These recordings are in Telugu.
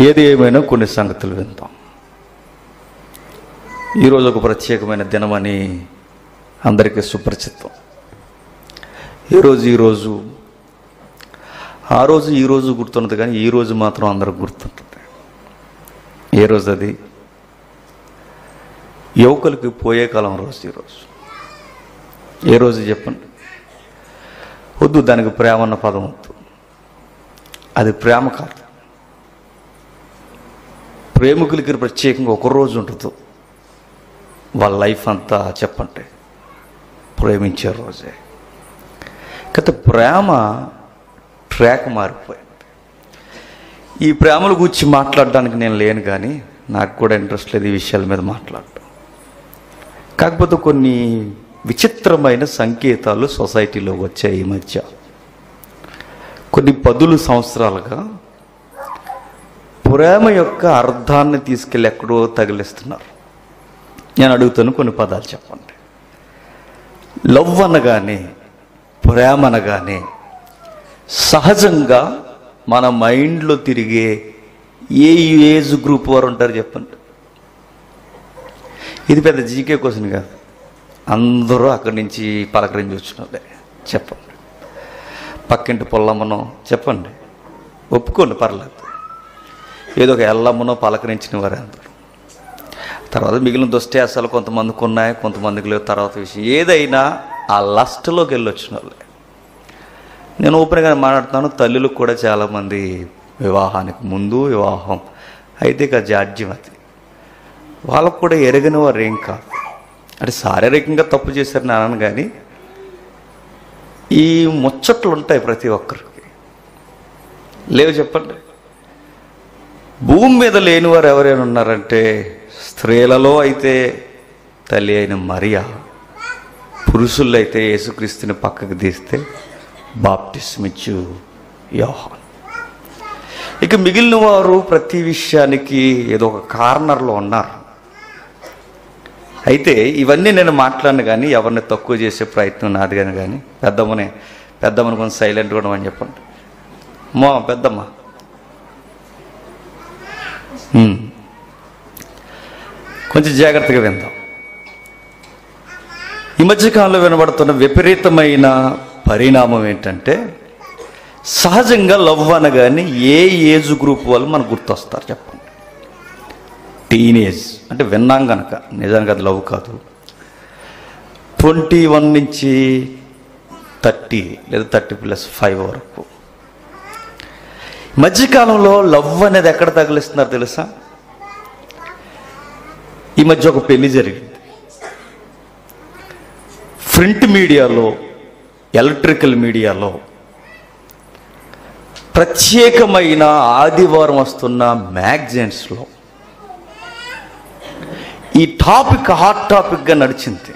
ఏది ఏమైనా కొన్ని సంగతులు విందాం. ఈరోజు ఒక ప్రత్యేకమైన దినమని అందరికీ సుపరిచితం. ఈరోజు ఆ రోజు ఈరోజు గుర్తున్నది, కానీ ఈరోజు మాత్రం అందరికి గుర్తుంటుంది. ఏ రోజు అది? యువకులకి పోయే కాలం రోజు ఈరోజు. ఏ రోజు చెప్పండి? వద్దు, దానికి ప్రేమ అన్న పదం వద్దు. అది ప్రేమ కాదు. ప్రేమికులకి ప్రత్యేకంగా ఒకరోజు ఉంటుంది వాళ్ళ లైఫ్ అంతా. చెప్పండి, ప్రేమించే రోజే. కాకపోతే ప్రేమ ట్రాక్ మారిపోయింది. ఈ ప్రేమల గురించి మాట్లాడడానికి నేను లేను, కానీ నాకు కూడా ఇంట్రెస్ట్ లేదు ఈ విషయాల మీద మాట్లాడటం. కాకపోతే కొన్ని విచిత్రమైన సంకేతాలు సొసైటీలో వచ్చాయి ఈ మధ్య. కొన్ని 10 సంవత్సరాలుగా ప్రేమ యొక్క అర్థాన్ని తీసుకెళ్ళి ఎక్కడో తగిలిస్తున్నారు. నేను అడుగుతాను, కొన్ని పదాలు చెప్పండి. లవ్ అనగానే, ప్రేమ అనగానే సహజంగా మన మైండ్లో తిరిగే ఏ ఏజ్ గ్రూప్ వారు ఉంటారు చెప్పండి? ఇది పెద్ద జీకే క్వశ్చన్ కాదు, అందరూ అక్కడి నుంచి పలకరించి వచ్చినదే. చెప్పండి. పక్కింటి పొల్లమ్మనో చెప్పండి, ఒప్పుకోండి, పర్లేదు. ఏదో ఒక ఎల్లమ్మనో పలకరించిన వారే అందరూ. తర్వాత మిగిలిన దుష్టేసాలు కొంతమందికి ఉన్నాయి, కొంతమందికి లేవు, తర్వాత విషయం. ఏదైనా ఆ లస్ట్లోకి వెళ్ళొచ్చిన వాళ్ళే. నేను ఓపెన్గా మాట్లాడుతున్నాను. తల్లులకు కూడా చాలామంది వివాహానికి ముందు, వివాహం అయితే ఇక జాడ్యం అది. వాళ్ళకు కూడా ఎరగని వారు ఏం కాదు. అంటే శారీరకంగా తప్పు చేశారని అనను, కానీ ఈ ముచ్చట్లు ఉంటాయి ప్రతి ఒక్కరికి. లేవు చెప్పండి? భూమి మీద లేనివారు ఎవరైనా ఉన్నారంటే స్త్రీలలో అయితే తల్లి అయిన మరియా, పురుషుల్లో అయితే యేసుక్రీస్తుని పక్కకు తీస్తే బాప్టిస్మిచ్చు యోహాను. ఇక మిగిలిన వారు ప్రతి విషయానికి ఏదో ఒక కార్నర్లో ఉన్నారు. అయితే ఇవన్నీ నేను మాట్లాడను, కానీ ఎవరిని తక్కువ చేసే ప్రయత్నం నాది కానీ పెద్దమ్మని కొంచెం సైలెంట్ కూడా అని చెప్పండి. మా పెద్దమ్మ, కొంచెం జాగ్రత్తగా విందాం. ఈ మధ్యకాలంలో వినబడుతున్న విపరీతమైన పరిణామం ఏంటంటే, సహజంగా లవ్ అనగానే ఏ ఏజ్ గ్రూప్ వాళ్ళు మనకు గుర్తొస్తారు చెప్పండి? టీనేజ్ అంటే విన్నాం కనుక, నిజానికి అది లవ్ కాదు. 21 నుంచి 30 లేదా 30+5 వరకు. మధ్యకాలంలో లవ్ అనేది ఎక్కడ తగిలిస్తున్నారు తెలుసా? ఈ మధ్య ఒక పెళ్లి జరిగింది. ప్రింట్ మీడియాలో, ఎలక్ట్రికల్ మీడియాలో ప్రత్యేకమైన ఆదివారం వస్తున్న మ్యాగజైన్స్లో ఈ టాపిక్ హాట్ టాపిక్గా నడిచింది.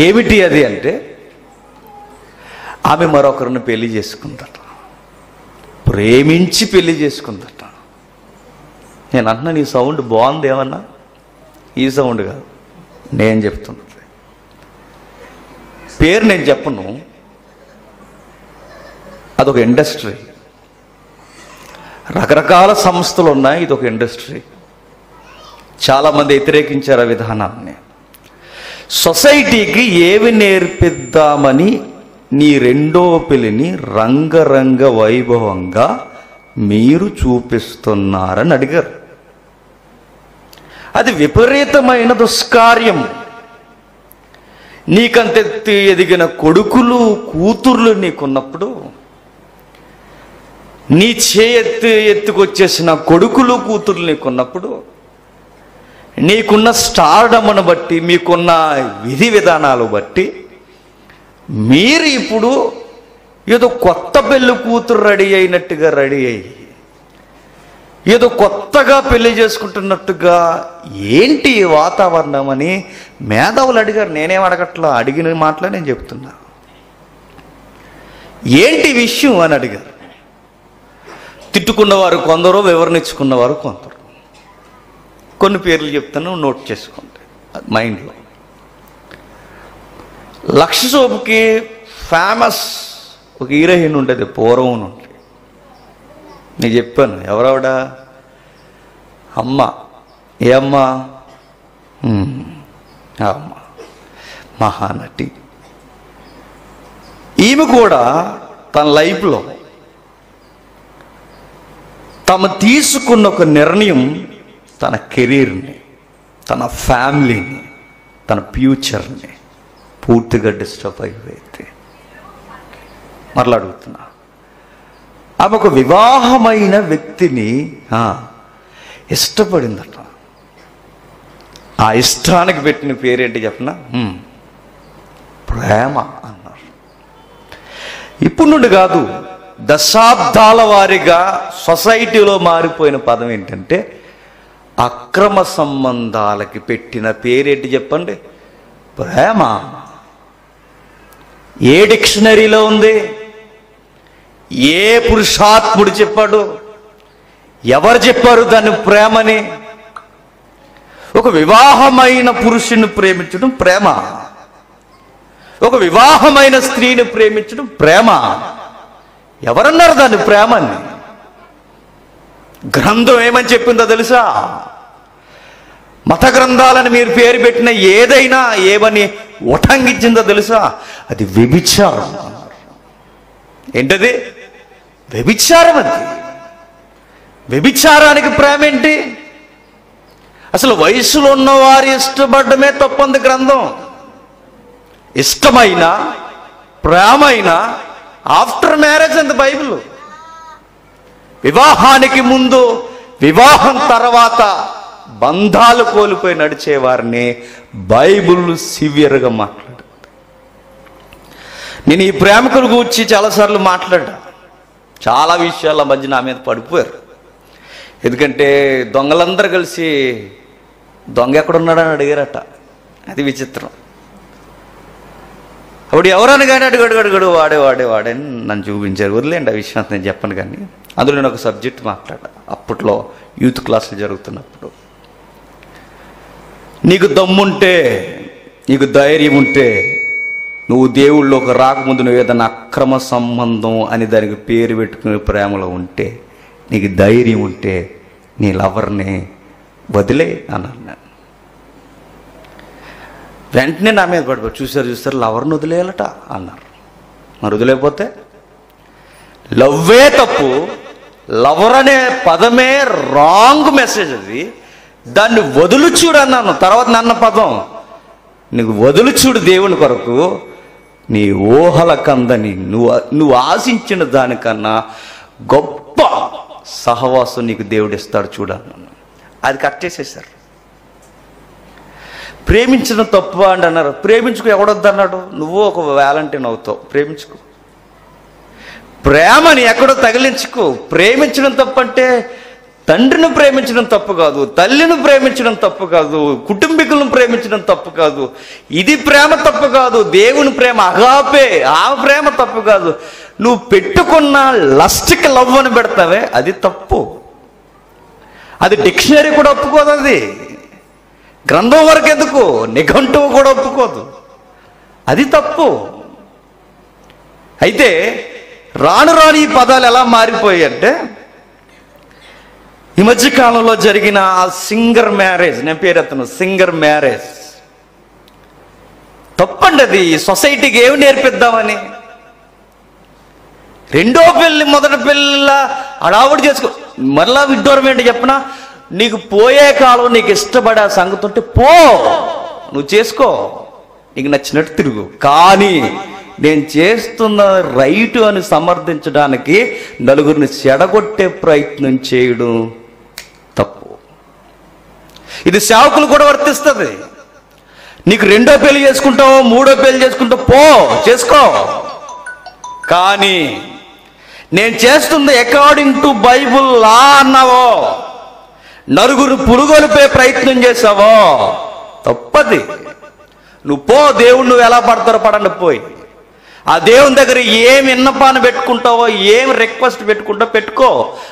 ఏమిటి అది అంటే, ఆమె మరొకరిని పెళ్లి చేసుకుందట, ప్రేమించి పెళ్లి చేసుకుందట. నేను అంటున్నాను, ఈ సౌండ్ బాగుంది ఏమన్నా? ఈ సౌండ్ కాదు, నేను చెప్తున్నది. పేరు నేను చెప్పను, అదొక ఇండస్ట్రీ. రకరకాల సంస్థలు ఉన్నాయి, ఇదొక ఇండస్ట్రీ. చాలామంది వ్యతిరేకించారు ఆ విధానాన్ని. సొసైటీకి ఏవి నేర్పిద్దామని నీ రెండో పెళ్లిని రంగరంగ వైభవంగా మీరు చూపిస్తున్నారని అడిగారు. అది విపరీతమైన దుష్కార్యం. నీకంతెత్తి ఎదిగిన కొడుకులు, కూతుర్లు నీకున్నప్పుడు, నీ ఎత్తుకొచ్చేసిన కొడుకులు, కూతుర్లు నీకున్నప్పుడు, నీకున్న స్టార్డమ్ను బట్టి, మీకున్న విధి విధానాలు బట్టి మీరు ఇప్పుడు ఏదో కొత్త పెళ్ళి కూతురు రెడీ అయినట్టుగా రెడీ అయ్యి, ఏదో కొత్తగా పెళ్లి చేసుకుంటున్నట్టుగా, ఏంటి వాతావరణం అని మేధావులు అడిగారు. నేనేం అడగట్లా, అడిగిన మాటలే నేను చెప్తున్నా. ఏంటి విషయం అని అడిగారు. తిట్టుకున్నవారు కొందరు, వివరణ ఇచ్చుకున్నవారు కొందరు. కొన్ని పేర్లు చెప్తాను, నోట్ చేసుకోండి మైండ్లో. లక్ష శోభకి ఫేమస్ ఒక హీరోయిన్ ఉండేది పూర్వం నుండి. నేను చెప్పాను, ఎవరావిడా? అమ్మ. ఏ అమ్మ? అమ్మ మహానటి. ఈమె కూడా తన లైఫ్లో తమ తీసుకున్న ఒక నిర్ణయం తన కెరీర్ని, తన ఫ్యామిలీని, తన ఫ్యూచర్ని పూర్తిగా డిస్టర్బ్ అయిపోయింది. మరలా అడుగుతున్నా, ఆమె ఒక వివాహమైన వ్యక్తిని ఇష్టపడిందట. ఆ ఇష్టానికి పెట్టిన పేరేంటి చెప్పనా? ప్రేమ అన్నారు. ఇప్పుడు నుండి కాదు, దశాబ్దాల వారీగా సొసైటీలో మారిపోయిన పదం ఏంటంటే అక్రమ సంబంధాలకి పెట్టిన పేరేంటి చెప్పండి? ప్రేమ. ఏ డిక్షనరీలో ఉంది? ఏ పురుషాత్ముడు చెప్పాడు? ఎవరు చెప్పారు దాన్ని ప్రేమని? ఒక వివాహమైన పురుషుని ప్రేమించడం ప్రేమ, ఒక వివాహమైన స్త్రీని ప్రేమించడం ప్రేమ. ఎవరన్నారు దాన్ని ప్రేమని? గ్రంథం ఏమని చెప్పిందో తెలుసా? మత గ్రంథాలని మీరు పేరు పెట్టిన ఏదైనా ఏమని ఉటంకించిందో తెలుసా? అది వ్యభిచారం. ఏంటది? వ్యభిచారం. అది వ్యభిచారానికి ప్రేమ ఏంటి? అసలు వయసులో ఉన్నవారు ఇష్టపడమే తప్పంది గ్రంథం. ఇష్టమైన ప్రేమైన ఆఫ్టర్ మ్యారేజ్ అంది బైబిల్. వివాహానికి ముందు, వివాహం తర్వాత బంధాలు కోల్పోయి నడిచేవారిని బైబిల్ సివియర్గా మాట్లాడు. నేను ఈ ప్రేమికుల గురించి చాలాసార్లు మాట్లాడా. చాలా విషయాల మధ్య నా మీద పడిపోయారు. ఎందుకంటే దొంగలందరూ కలిసి దొంగ ఎక్కడున్నాడని అడిగారట. అది విచిత్రం. అప్పుడు ఎవరని కానీ అడుగడు వాడే నన్ను చూపించారు. వదిలేండి ఆ విషయం నేను చెప్పను. కానీ అందులో నేను ఒక సబ్జెక్ట్ మాట్లాడా. అప్పట్లో యూత్ క్లాసులు జరుగుతున్నప్పుడు, నీకు దమ్ముంటే, నీకు ధైర్యం ఉంటే, నువ్వు దేవుళ్ళలోకి రాకముందు నువ్వు ఏదైనా అక్రమ సంబంధం అని దానికి పేరు పెట్టుకునే ప్రేమలో ఉంటే, నీకు ధైర్యం ఉంటే నీ లవర్ని వదిలే అన్నాను నేను. వెంటనే నా మీద పడిపోయి చూసారు లవర్ని వదిలేయాలట అన్నారు. మరి వదిలేకపోతే లవ్వే తప్పు, లవర్ అనే పదమే రాంగ్ మెసేజ్. అది దాన్ని వదులుచూడు అన్నాను. తర్వాత నన్న పదం, నీకు వదులుచూడు దేవుని కొరకు, నీ ఊహల కందని నువ్వు ఆశించిన దానికన్నా గొప్ప సహవాసం నీకు దేవుడు ఇస్తాడు చూడన్నాను. అది కట్ చేసేసారు. ప్రేమించడం తప్పు అని అన్నారు. ప్రేమించుకు ఎవడొద్దన్నాడు? నువ్వు ఒక వ్యాలంటీన్ అవుతావు, ప్రేమించుకో. ప్రేమని ఎక్కడో తగిలించుకో. ప్రేమించడం తప్పు అంటే తండ్రిని ప్రేమించడం తప్పు కాదు, తల్లిని ప్రేమించడం తప్పు కాదు, కుటుంబీకులను ప్రేమించడం తప్పు కాదు. ఇది ప్రేమ తప్పు కాదు. దేవుని ప్రేమ అగాపే, ఆ ప్రేమ తప్పు కాదు. నువ్వు పెట్టుకున్న లస్ట్కి లవ్ అని పెడతావే, అది తప్పు. అది డిక్షనరీ కూడా ఒప్పుకోదు. అది గ్రంథం వరకు ఎందుకు, నిఘంటువు కూడా ఒప్పుకోదు. అది తప్పు. అయితే రాను రాను ఈ పదాలు ఎలా మారిపోయాయి అంటే, ఈ మధ్య కాలంలో జరిగిన ఆ సింగర్ మ్యారేజ్, నేను పేరెత్తను, సింగర్ మ్యారేజ్ తప్పండి. అది సొసైటీకి ఏమి నేర్పిద్దామని, రెండో పెళ్ళి మొదటి పెళ్ళ అడావుడి చేసుకో. మరలా విడ్డూరం ఏంటి చెప్పనా? నీకు పోయే కాలం నీకు ఇష్టపడే ఆ సంగతి ఉంటే పో, నువ్వు చేసుకో, నీకు నచ్చినట్టు తిరుగు. కానీ నేను చేస్తున్న రైటు అని సమర్థించడానికి నలుగురిని చెడగొట్టే ప్రయత్నం చేయడం తప్పు. ఇది సేవకులు కూడా వర్తిస్తుంది. నీకు రెండో పెళ్లి చేసుకుంటావో మూడో పెళ్లి చేసుకుంటావు, పో, చేసుకో. కానీ నేను చేస్తుంది అకార్డింగ్ టు బైబుల్ లా అన్నావో, నలుగురు పురుగొలిపే ప్రయత్నం చేసావో తప్పది. నువ్వు పో, దేవుడు నువ్వు ఎలా పడతారో పడండి, పోయి ఆ దేవుని దగ్గర ఏం విన్నపాన్ని పెట్టుకుంటావో, ఏం రిక్వెస్ట్ పెట్టుకుంటావో పెట్టుకో.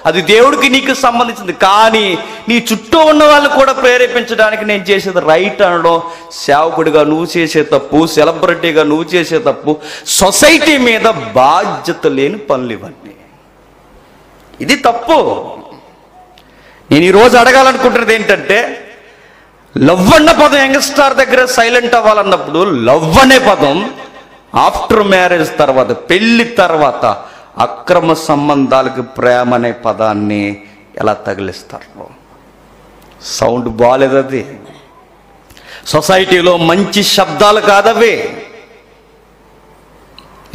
అది దేవుడికి నీకు సంబంధించింది. కానీ నీ చుట్టూ ఉన్న వాళ్ళు కూడా ప్రేరేపించడానికి నేను చేసేది రైట్ అనడం సేవకుడిగా నువ్వు చేసే తప్పు, సెలబ్రిటీగా నువ్వు చేసే తప్పు. సొసైటీ మీద బాధ్యత లేని పనులు ఇవన్నీ. ఇది తప్పు. నేను ఈరోజు అడగాలనుకుంటున్నది ఏంటంటే, లవ్ అన్న పదం యంగ్స్టార్ దగ్గర సైలెంట్ అవ్వాలన్నప్పుడు లవ్ అనే పదం ఆఫ్టర్ మ్యారేజ్ తర్వాత, పెళ్లి తర్వాత అక్రమ సంబంధాలకు ప్రేమ అనే పదాన్ని ఎలా తగిలిస్తారు? సౌండ్ బాగాలేదు అది. సొసైటీలో మంచి శబ్దాలు కాదవి.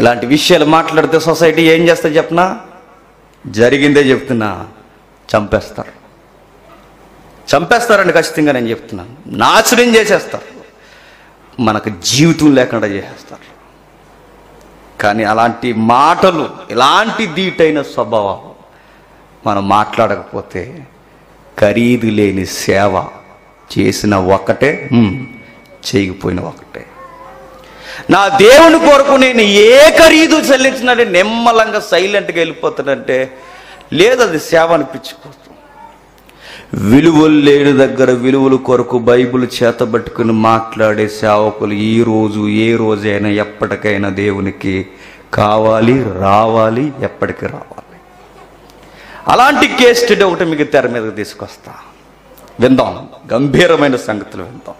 ఇలాంటి విషయాలు మాట్లాడితే సొసైటీ ఏం చేస్తా చెప్పనా? జరిగిందే చెప్తున్నా, చంపేస్తారండి ఖచ్చితంగా. నేను చెప్తున్నాను, నాశనం చేసేస్తారు, మనకు జీవితం లేకుండా చేసేస్తారు. కానీ అలాంటి మాటలు, ఇలాంటి దీటైన స్వభావం మనం మాట్లాడకపోతే ఖరీదు లేని సేవ చేసిన ఒకటే, చేయకపోయిన ఒకటే. నా దేవుని కొరకు నేను ఏ ఖరీదు చెల్లించినట్టే నిమ్మలంగా సైలెంట్గా వెళ్ళిపోతానంటే లేదు, అది సేవ అనిపించుకోవచ్చు. విలువలు లేని దగ్గర విలువల కొరకు బైబిల్ చేతబట్టుకుని మాట్లాడే సేవకులు ఈరోజు ఏ రోజైనా ఎప్పటికైనా దేవునికి కావాలి, రావాలి, ఎప్పటికీ రావాలి. అలాంటి కేస్ స్టడీ ఒకటి మీకు తెర మీదకి తీసుకొస్తా, విందాం. గంభీరమైన సంగతులు విందాం.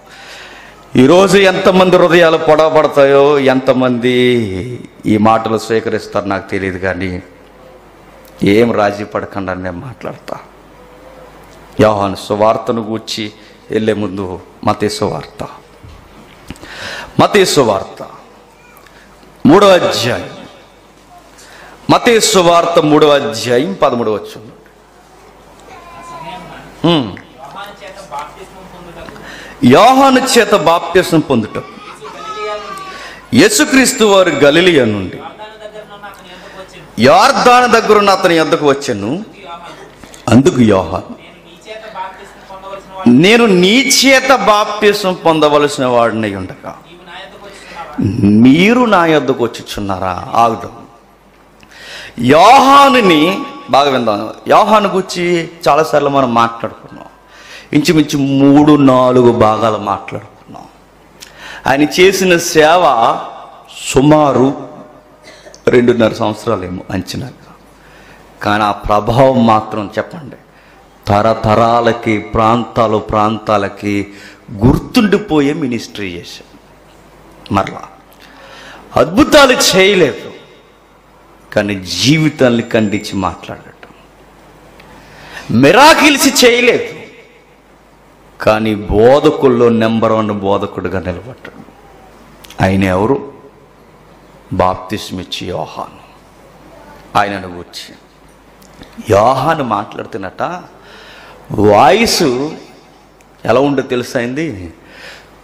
ఈరోజు ఎంతమంది హృదయాలు పొడవబడతాయో, ఎంతమంది ఈ మాటలు స్వీకరిస్తారో నాకు తెలియదు, కానీ ఏం రాజీ పడకుండా నేను మాట్లాడతా. యోహాను సువార్తను గూర్చి వెళ్ళే ముందు మత్తయి సువార్త 3వ అధ్యాయం, మత్తయి సువార్త 3వ అధ్యాయం 13వ వచనం. యోహాను చేత బాప్తిస్మం పొందుటకు యేసుక్రీస్తు వారు గలిలయ నుండి యొర్దాను దగ్గరున్న అతని యొద్దకు వచ్చెను. అందుకు యోహాను, నేను నీ చేత బాప్తిస్మం పొందవలసిన వాడినై ఉండగా మీరు నా యొద్దకు వచ్చుచున్నారా? ఆగుదాం. యోహానుని బాగా విందాం. యోహాను గురించి చాలాసార్లు మనం మాట్లాడుకున్నాం, ఇంచుమించు 3-4 భాగాలు మాట్లాడుకున్నాం. ఆయన చేసిన సేవ సుమారు 2.5 సంవత్సరాలేమో అంచనాగా. కానీ ఆ ప్రభావం మాత్రం చెప్పండి, తరతరాలకి, ప్రాంతాలకి గుర్తుండిపోయే మినిస్ట్రీ చేశాం. మరలా అద్భుతాలు చేయలేదు, కానీ జీవితాన్ని ఖండించి మాట్లాడటం. మిరాకిల్స్ చేయలేదు, కానీ బోధకుల్లో నెంబర్ 1 బోధకుడుగా నిలబడ్డాడు. ఆయన ఎవరు? బాప్తిస్మిచ్చి యోహాను. ఆయనను గురించి యోహాను మాట్లాడుతున్నట వాయిస్ ఎలా ఉండో తెలుసైంది?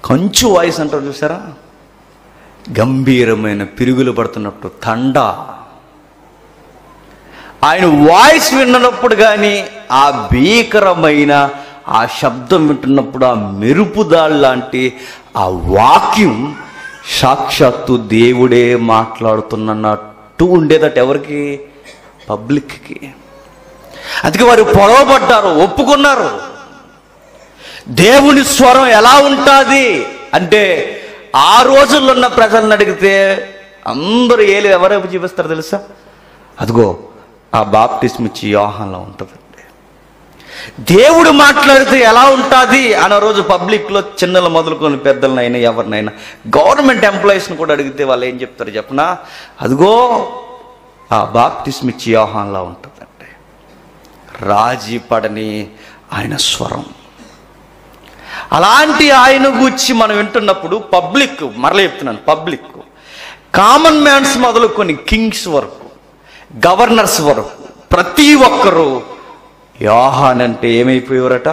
కంచు వాయిస్ అంటారు చూసారా? గంభీరమైన పిరుగులు పడుతున్నట్టు తండ. ఆయన వాయిస్ విన్నప్పుడు కానీ, ఆ భీకరమైన ఆ శబ్దం వింటున్నప్పుడు, ఆ మెరుపుదాళ్ళు లాంటి ఆ వాక్యం సాక్షాత్తు దేవుడే మాట్లాడుతున్నట్టు ఉండేదట. ఎవరికి? పబ్లిక్కి. అందుకే వారు పొడవబడ్డారు, ఒప్పుకున్నారు. దేవుని స్వరం ఎలా ఉంటుంది అంటే, ఆ రోజుల్లో ఉన్న ప్రజలను అడిగితే అందరూ ఎవరైపు జీవిస్తారు తెలుసా? అదిగో ఆ బాప్తిస్మిచ్చి యోహానులో ఉంటుందండి. దేవుడు మాట్లాడితే ఎలా ఉంటుంది అన్న రోజు పబ్లిక్లో చిన్నలు మొదలుకొని పెద్దలనైనా ఎవరినైనా, గవర్నమెంట్ ఎంప్లాయీస్ని కూడా అడిగితే వాళ్ళు ఏం చెప్తారు చెప్పనా? అదిగో ఆ బాప్తిస్మిచ్చి యోహానులో ఉంటుందండి. రాజీ పడని ఆయన స్వరం. అలాంటి ఆయన గురించి మనం వింటున్నప్పుడు పబ్లిక్, మరలా చెప్తున్నాను, పబ్లిక్, కామన్ మ్యాన్స్ మొదలుకొని కింగ్స్ వరకు, గవర్నర్స్ వరకు ప్రతి ఒక్కరూ యోహాను అంటే ఏమైపోయేవారట?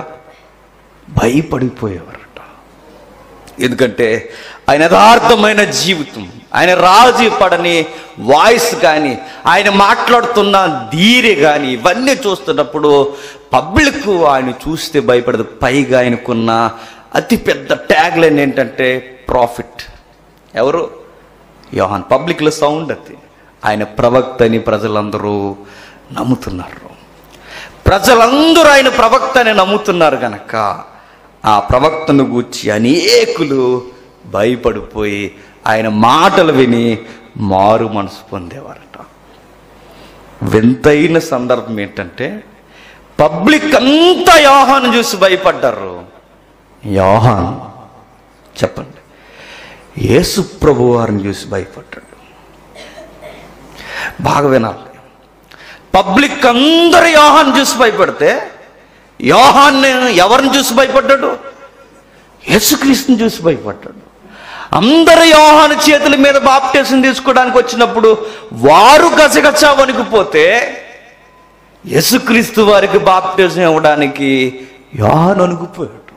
భయపడిపోయేవారట. ఎందుకంటే ఆయన యథార్థమైన జీవితం, ఆయన రాజీ పడని వాయిస్ కానీ, ఆయన మాట్లాడుతున్న ధీరే కానీ, ఇవన్నీ చూస్తున్నప్పుడు పబ్లిక్ ఆయన చూస్తే భయపడదు. పైగా ఆయనకున్న అతిపెద్ద ట్యాగ్ లైన్ ఏంటంటే ప్రాఫిట్. ఎవరు? యోహాను. పబ్లిక్లో సౌండ్ అది. ఆయన ప్రవక్త అని ప్రజలందరూ నమ్ముతున్నారు. ప్రజలందరూ ఆయన ప్రవక్త అని నమ్ముతున్నారు కనుక ఆ ప్రవక్తను గూర్చి అనేకులు భయపడిపోయి ఆయన మాటలు విని మారు మనసు పొందేవారట. వింతైన సందర్భం ఏంటంటే పబ్లిక్ అంతా యోహాను చూసి భయపడ్డారు. యోహాను చెప్పండి యేసు ప్రభు వారిని చూసి భయపడ్డాడు. బాగా వినాలి. పబ్లిక్ అందరూ యోహాను చూసి భయపడితే యోహాన్ని ఎవరిని చూసి భయపడ్డాడు? యేసుక్రీస్తుని చూసి భయపడ్డాడు. అందరు యోహాను చేతుల మీద బాప్టిజం తీసుకోవడానికి వచ్చినప్పుడు వారు గజగజ వణికిపోతే యేసుక్రీస్తు వారికి బాప్టిజం ఇవ్వడానికి యోహాను వణికిపోయాడు.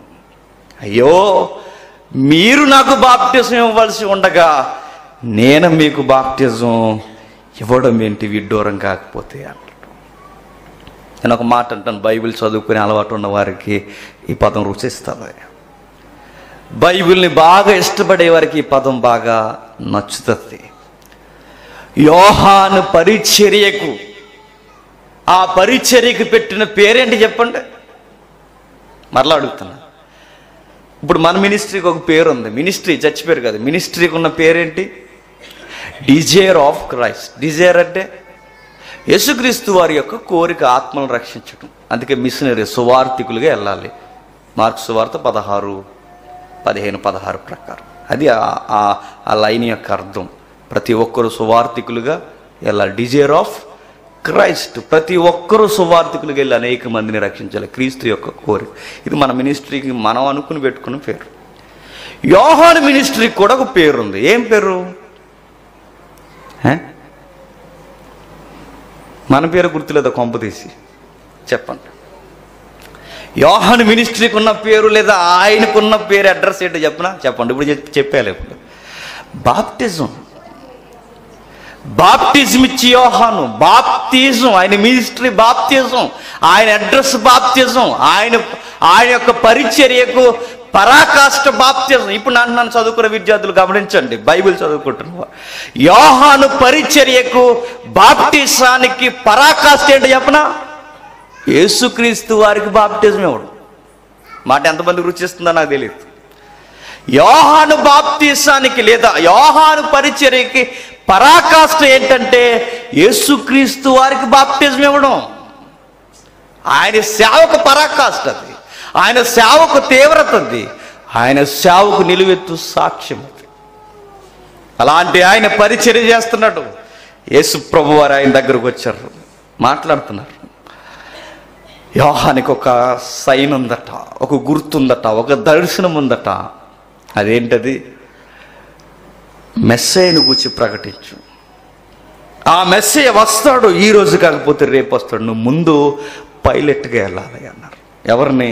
అయ్యో, మీరు నాకు బాప్టిజం ఇవ్వవలసి ఉండగా నేను మీకు బాప్టిజం ఇవ్వడం ఏంటి విడ్డూరం కాకపోతే అంటాడు. నేను ఒక మాట అంటాను, బైబిల్ చదువుకునే అలవాటు ఉన్న వారికి ఈ పదం రుచిస్తుంది. బైబిల్ని బాగా ఇష్టపడే వారికి ఈ పదం బాగా నచ్చుతుంది. యోహాను పరిచర్యకు, ఆ పరిచర్యకు పెట్టిన పేరేంటి చెప్పండి? మరలా అడుగుతున్నా. ఇప్పుడు మన మినిస్ట్రీకి ఒక పేరు ఉంది. మినిస్ట్రీ చచ్చిపోయారు కదా, మినిస్ట్రీకి ఉన్న పేరేంటి? Desire of Christ. డిజైర్ అంటే యేసుక్రీస్తు వారి యొక్క కోరిక, ఆత్మను రక్షించడం. అందుకే మిషనరీ సువార్థికులుగా వెళ్ళాలి. మార్కు సువార్త 15:16 ప్రకారం అది ఆ లైన్ యొక్క అర్థం. ప్రతి ఒక్కరు సువార్థికులుగా వెళ్ళాలి. Desire of Christ. ప్రతి ఒక్కరూ సువార్థికులుగా వెళ్ళి అనేక మందిని రక్షించాలి. క్రీస్తు యొక్క కోరిక. ఇది మన మినిస్ట్రీకి మనం అనుకుని పెట్టుకున్న పేరు. యోహాను మినిస్ట్రీకి కూడా ఒక పేరు ఉంది. ఏం పేరు? మన పేరు గుర్తులేదా? కొంప తీసి చెప్పండి. యోహాను మినిస్ట్రీకి ఉన్న పేరు లేదా ఆయనకున్న పేరు, అడ్రస్ ఏంటో చెప్పండి. ఇప్పుడు చెప్పాలి. ఇప్పుడు బాప్టిజం. బాప్టిజం ఇచ్చి యోహాను బాప్తిజం, ఆయన మినిస్ట్రీ బాప్తిజం, ఆయన అడ్రస్ బాప్తిజం, ఆయన యొక్క పరిచర్యకు పరాకాష్ఠ బాప్తిజం. ఇప్పుడు నన్ను చదువుకున్న విద్యార్థులు గమనించండి, బైబిల్ చదువుకుంటున్నా. యోహాను పరిచర్యకు, బాప్టిజానికి పరాకాష్ఠ ఏంటో చెప్పనా? యేసుక్రీస్తు వారికి బాప్టిజం ఇవ్వడం. మాట ఎంతమంది రుచిస్తుందో నాకు తెలియదు. యోహాను బాప్తిజానికి లేదా యోహాను పరిచర్యకి పరాకాష్ఠ ఏంటంటే యేసుక్రీస్తు వారికి బాప్టిజం ఇవ్వడం. ఆయన సేవకు పరాకాష్ఠ అది, ఆయన సేవకు తీవ్రత అది, ఆయన సేవకు నిలువెత్తు సాక్ష్యం అది. అలాంటి ఆయన పరిచర్య చేస్తున్నాడు. యేసు ప్రభు వారు ఆయన దగ్గరకు వచ్చారు, మాట్లాడుతున్నారు. యోహానికి ఒక సైన్ ఉందట, ఒక గుర్తుందట, ఒక దర్శనం ఉందట. అదేంటది? మెస్సయ్యను గురించి ప్రకటించు. ఆ మెస్సయ్య వస్తాడు, ఈ రోజు కాకపోతే రేపు వస్తాడు, నువ్వు ముందు పైలట్గా వెళ్ళాలి అన్నారు. ఎవరిని?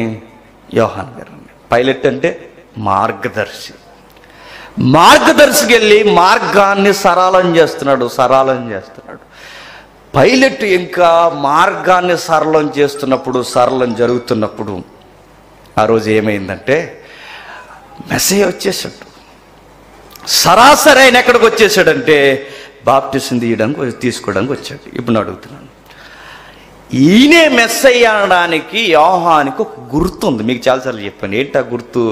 యోహాన్ గారిని. పైలట్ అంటే మార్గదర్శి. మార్గదర్శికి వెళ్ళి మార్గాన్ని సరళం చేస్తున్నాడు. పైలట్ ఇంకా మార్గాన్ని సరళం చేస్తున్నప్పుడు, సరళం జరుగుతున్నప్పుడు ఆ రోజు ఏమైందంటే మెస్సయ్య వచ్చేసాడు. సరాసరి ఆయన ఎక్కడికి వచ్చేసాడంటే బాప్టిజం తీసుకోవడానికి వచ్చాడు. ఇప్పుడు నేను అడుగుతున్నాను, ఈయనే మెస్సయ్య అనడానికి యోహానికి ఒక గుర్తు ఉంది. మీకు చాలాసార్లు చెప్పాను. ఏంటి ఆ గుర్తు?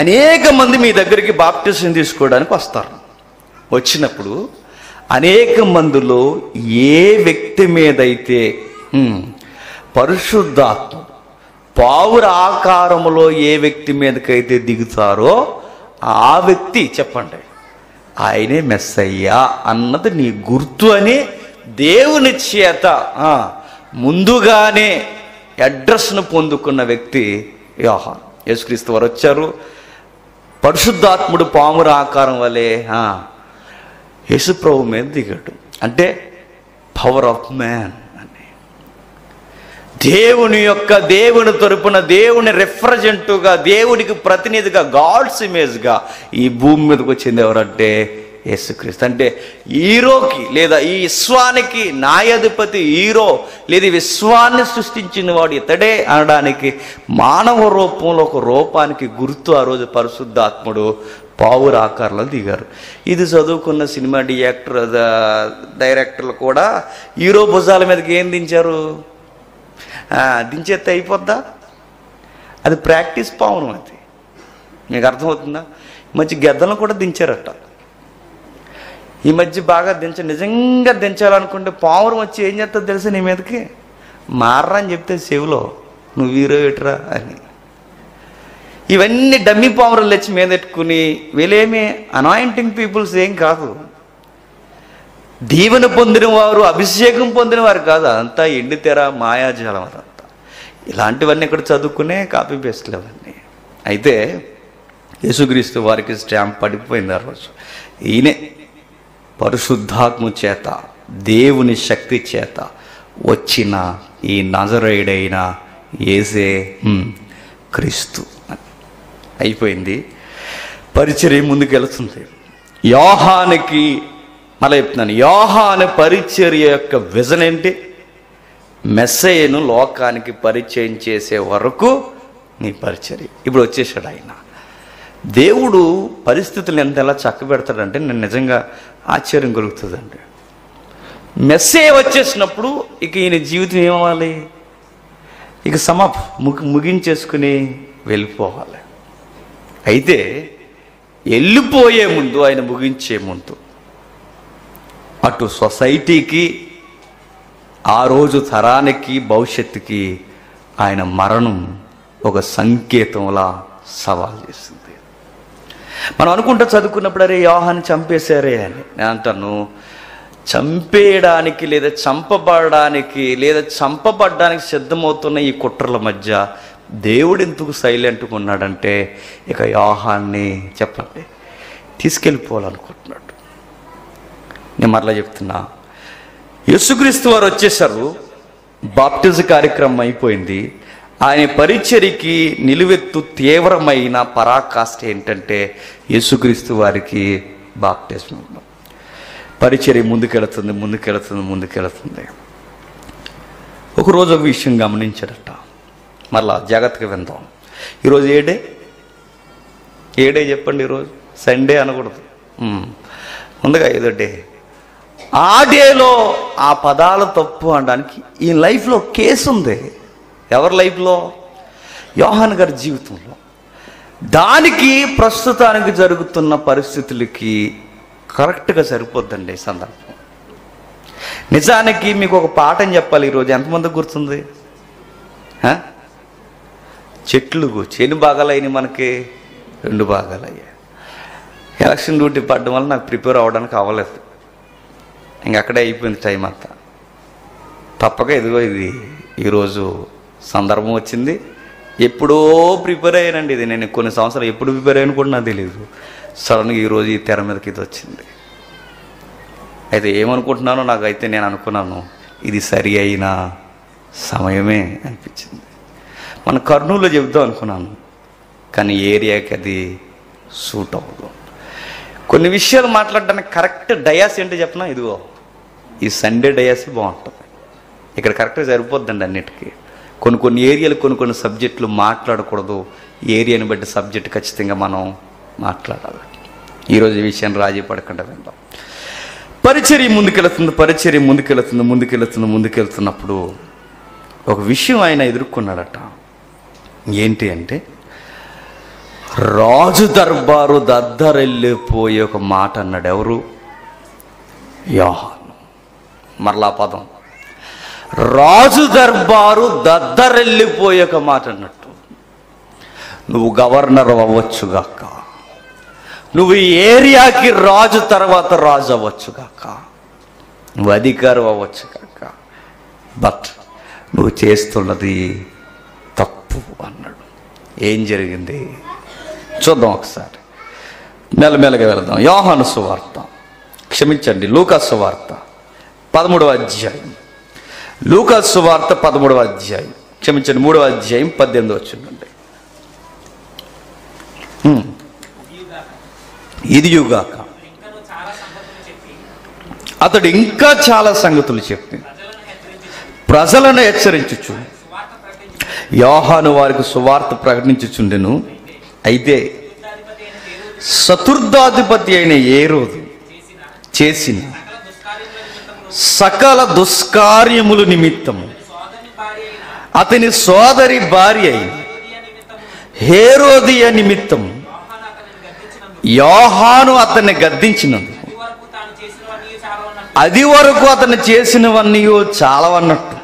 అనేక మంది మీ దగ్గరికి బాప్టిజం తీసుకోవడానికి వస్తారు. వచ్చినప్పుడు అనేక మందిలో ఏ వ్యక్తి మీదైతే పరిశుద్ధాత్మ పావుర ఆకారములో ఏ వ్యక్తి మీదకైతే దిగుతారో ఆ వ్యక్తి చెప్పండి ఆయనే మెస్సయ్య అన్నది నీ గుర్తు అని దేవుని చేత ముందుగానే అడ్రస్ను పొందుకున్న వ్యక్తి యోహాను. యేసుక్రీస్తు వారు వచ్చారు. పరిశుద్ధాత్ముడు పాముర ఆకారం వలె యేసుప్రభు మీద దిగాడు. అంటే పవర్ ఆఫ్ మ్యాన్ అని, దేవుని తరపున దేవుని రిప్రజెంటివ్గా, దేవునికి ప్రతినిధిగా, గాడ్స్ ఇమేజ్గా ఈ భూమి మీదకి వచ్చింది ఎవరంటే యేసుక్రీస్తు. అంటే హీరోకి లేదా ఈ విశ్వానికి న్యాయాధిపతి హీరో లేదా విశ్వాన్ని సృష్టించిన వాడు ఇతడే అనడానికి మానవ రూపంలో ఒక రూపానికి గుర్తు ఆ రోజు పరిశుద్ధాత్ముడు పావుర ఆకారంలో దిగారు. ఇది చదువుకున్న సినిమా డైరెక్టర్లు కూడా హీరో భుజాల మీదకి ఏం దించారు? దించేస్తే అయిపోద్దా? అది ప్రాక్టీస్ పావును. అది మీకు అర్థమవుతుందా? మంచి గెద్దలను కూడా దించారట. ఈ మధ్య బాగా నిజంగా దించాలనుకుంటే పావురం వచ్చి ఏం చేస్తుందో తెలుసా నీ మీదకి? మారరా అని చెప్తే చెవిలో, నువ్వు వీరో ఎటురా అని. ఇవన్నీ డమ్మి పావురాలు తెచ్చి మీద పెట్టుకుని వీళ్ళేమి అనాయింటింగ్ పీపుల్స్ ఏం కాదు, దీవెన పొందిన వారు, అభిషేకం పొందిన వారు కాదు. అదంతా ఎండితెర మాయాజాలం. అదంతా ఇలాంటివన్నీ ఇక్కడ చదువుకునే కాపీ పేస్ట్లు అవన్నీ. అయితే యేసుక్రీస్తు వారికి స్టాంప్ పడిపోయింది ఆ రోజు. ఈయనే పరిశుద్ధాత్మ చేత, దేవుని శక్తి చేత వచ్చిన ఈ నజరేయుడైన యేసే క్రీస్తు అయిపోయింది. పరిచర్య ముందుకెళ్తుంది. యోహానికి మళ్ళీ చెప్తున్నాను, యోహాను పరిచర్య యొక్క విజన్ ఏంటి? మెస్సయ్యను లోకానికి పరిచయం చేసే వరకు నీ పరిచర్య. ఇప్పుడు వచ్చేసాడు ఆయన. దేవుడు పరిస్థితులు ఎలా చక్కబెడతాడంటే నేను నిజంగా ఆశ్చర్యం కలుగుతుందండి. మెస్సయ్య వచ్చేసినప్పుడు ఇక ఈయన జీవితం ఏమవ్వాలి? ఇక ముగించేసుకుని వెళ్ళిపోవాలి. అయితే వెళ్ళిపోయే ముందు, ఆయన ముగించే ముందు, అటు సొసైటీకి, ఆ రోజు తరానికి, భవిష్యత్తుకి ఆయన మరణం ఒక సంకేతంలా సవాల్ చేస్తుంది. మనం అనుకుంటా చదువుకున్నప్పుడు అరే యోహాను చంపేశారే అని. నేను అంటాను, చంపేయడానికి లేదా చంపబడడానికి లేదా చంపబడ్డానికి సిద్ధమవుతున్న ఈ కుట్రల మధ్య దేవుడు ఎందుకు సైలెంట్గా ఉన్నాడంటే ఇక యోహాన్ని చెప్పండి తీసుకెళ్ళిపోవాలనుకుంటున్నాడు. నేను మరలా చెప్తున్నా, యేసుక్రీస్తు వారు వచ్చేసారు, బాప్టిజ కార్యక్రమం అయిపోయింది. ఆయన పరిచర్యకి నిలువెత్తు తీవ్రమైన పరాకాష్ఠ ఏంటంటే యేసుక్రీస్తు వారికి బాప్టిజం. పరిచర్య ముందుకెళుతుంది. ఒకరోజు ఒక విషయం గమనించాడట. మళ్ళా జాగ్రత్తగా విందాం. ఈరోజు ఏ డే చెప్పండి? ఈరోజు సండే అనకూడదు, ముందుగా ఏదో డే. ఆ డేలో ఆ పదాలు తప్పు అనడానికి ఈ లైఫ్లో కేసు ఉంది. ఎవరి లైఫ్లో? యోహాను గారి జీవితంలో. దానికి ప్రస్తుతానికి జరుగుతున్న పరిస్థితులకి కరెక్ట్గా సరిపోద్దండి ఈ సందర్భం. నిజానికి మీకు ఒక పాఠం చెప్పాలి. ఈరోజు ఎంతమందికి గుర్తుంది? చేను భాగాలైన మనకి 2 భాగాలు అయ్యాయి. ఎలక్షన్ డ్యూటీ పడడం వల్ల నాకు ప్రిపేర్ అవ్వడానికి అవ్వలేదు. ఇంకక్కడే అయిపోయింది టైం అంతా. తప్పక ఇదిగో ఇది ఈరోజు సందర్భం వచ్చింది. ఎప్పుడో ప్రిపేర్ అయ్యానండి. ఇది నేను కొన్ని సంవత్సరాలు ఎప్పుడు ప్రిపేర్ అయ్యాను కూడా నాకు తెలియదు. సడన్గా ఈరోజు ఈ తెర మీదకి ఇది వచ్చింది. అయితే ఏమనుకుంటున్నానో నాకైతే నేను అనుకున్నాను ఇది సరి అయిన సమయమే అనిపించింది. మన కర్నూలులో చెబుదాం అనుకున్నాను, కానీ ఏరియాకి అది సూట్ అవ్వదు. కొన్ని విషయాలు మాట్లాడడానికి కరెక్ట్ డయాస్ ఏంటి చెప్పనా? ఇదిగో ఈ సండే డయాస్ బాగుంటుంది. ఇక్కడ కరెక్ట్గా సరిపోద్దండి అన్నిటికీ. కొన్ని ఏరియాలు కొన్ని సబ్జెక్టులు మాట్లాడకూడదు. ఏరియాని బట్టి సబ్జెక్ట్ ఖచ్చితంగా మనం మాట్లాడాలి. ఈరోజు ఈ విషయాన్ని రాజీ పడకుండా విందాం. పరిచర్య ముందుకెళ్తున్నప్పుడు ఒక విషయం ఆయన ఎదుర్కొన్నాడట. ఏంటి అంటే రాజు దర్బారు దద్దరెళ్ళిపోయే ఒక మాట అన్నాడు. ఎవరు? యోహాను. మరలా పదం, రాజు దర్బారు దద్దరెళ్ళిపోయే ఒక మాట అన్నట్టు. నువ్వు గవర్నర్ అవ్వచ్చుగాక, నువ్వు ఈ ఏరియాకి రాజు తర్వాత రాజు అవ్వచ్చుగాక, నువ్వు అధికారం అవ్వచ్చుగాక, బట్ నువ్వు చేస్తున్నది తప్పు అన్నాడు. ఏం జరిగింది చూద్దాం ఒకసారి. మెల్లమెల్లగా వెళదాం. యోహాను సువార్త, క్షమించండి, లూకా సువార్త 13వ అధ్యాయం. లూకా సువార్త 13వ అధ్యాయం, క్షమించండి 3వ అధ్యాయం 18వ వచనం. ఇదియుగాక అతడు ఇంకా చాలా సంగతులు చెప్పి ప్రజలను హెచ్చరించుచు యోహాను వారికి సువార్త ప్రకటించుచుండెను. అయితే చతుర్థాధిపతి అయిన హేరోదు చేసిన సకల దుష్కార్యముల నిమిత్తము అతని సోదరి భార్య అయిన హేరోదియ నిమిత్తము యోహాను అతన్ని గద్దించినందుకు అది వరకు అతను చేసినవన్నీ చాలవన్నట్టు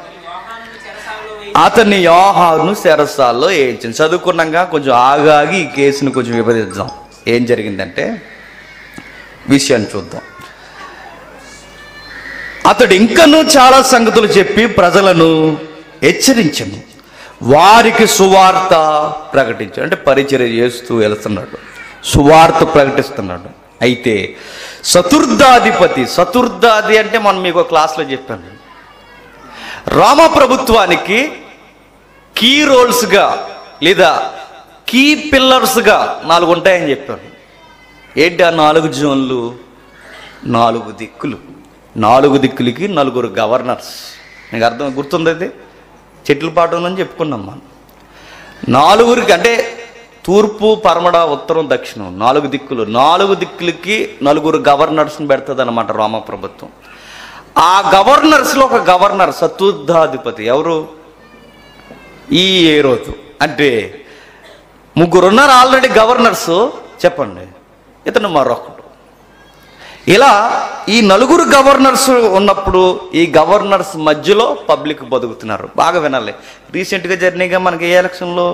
అతన్ని యోహాను చెరసాల్లో వేయించింది. చదువుకున్నాక కొంచెం ఆగాగి ఈ కేసుని కొంచెం విభజిద్దాం. ఏం జరిగిందంటే విషయాన్ని చూద్దాం. అతడు ఇంకనూ చాలా సంగతులు చెప్పి ప్రజలను హెచ్చరించను, వారికి సువార్త ప్రకటించాడు. అంటే పరిచర్య చేస్తూ వెళ్తున్నాడు, సువార్త ప్రకటిస్తున్నాడు. అయితే చతుర్థాది అంటే మనం మీకు క్లాస్లో చెప్పాను, రోమా ప్రభుత్వానికి కీ రోల్స్గా లేదా కీ పిల్లర్స్గా 4 ఉంటాయని చెప్పాను. ఏంటి ఆ 4 జోన్లు? 4 దిక్కులు, 4 దిక్కులకి 4 గవర్నర్స్. నీకు అర్థం గుర్తుంది? అది చెట్ల పాటని చెప్పుకున్నాం మనం. 4 అంటే తూర్పు, పరమడ, ఉత్తరం, దక్షిణం 4 దిక్కులు. 4 దిక్కులకి 4 గవర్నర్స్ని పెడుతుంది అన్నమాట రోమా ప్రభుత్వం. ఆ గవర్నర్స్లో ఒక గవర్నర్ చతుర్థాధిపతి. ఎవరు? ఈ హేరోదు. అంటే 3 ఉన్నారు ఆల్రెడీ గవర్నర్స్. చెప్పండి, ఇతను మరొకడు. ఇలా ఈ 4 గవర్నర్స్ ఉన్నప్పుడు ఈ గవర్నర్స్ మధ్యలో పబ్లిక్ బతుకుతున్నారు. బాగా వినాలి. రీసెంట్గా జరిగినాయిగా మనకి ఏ ఎలక్షన్లో?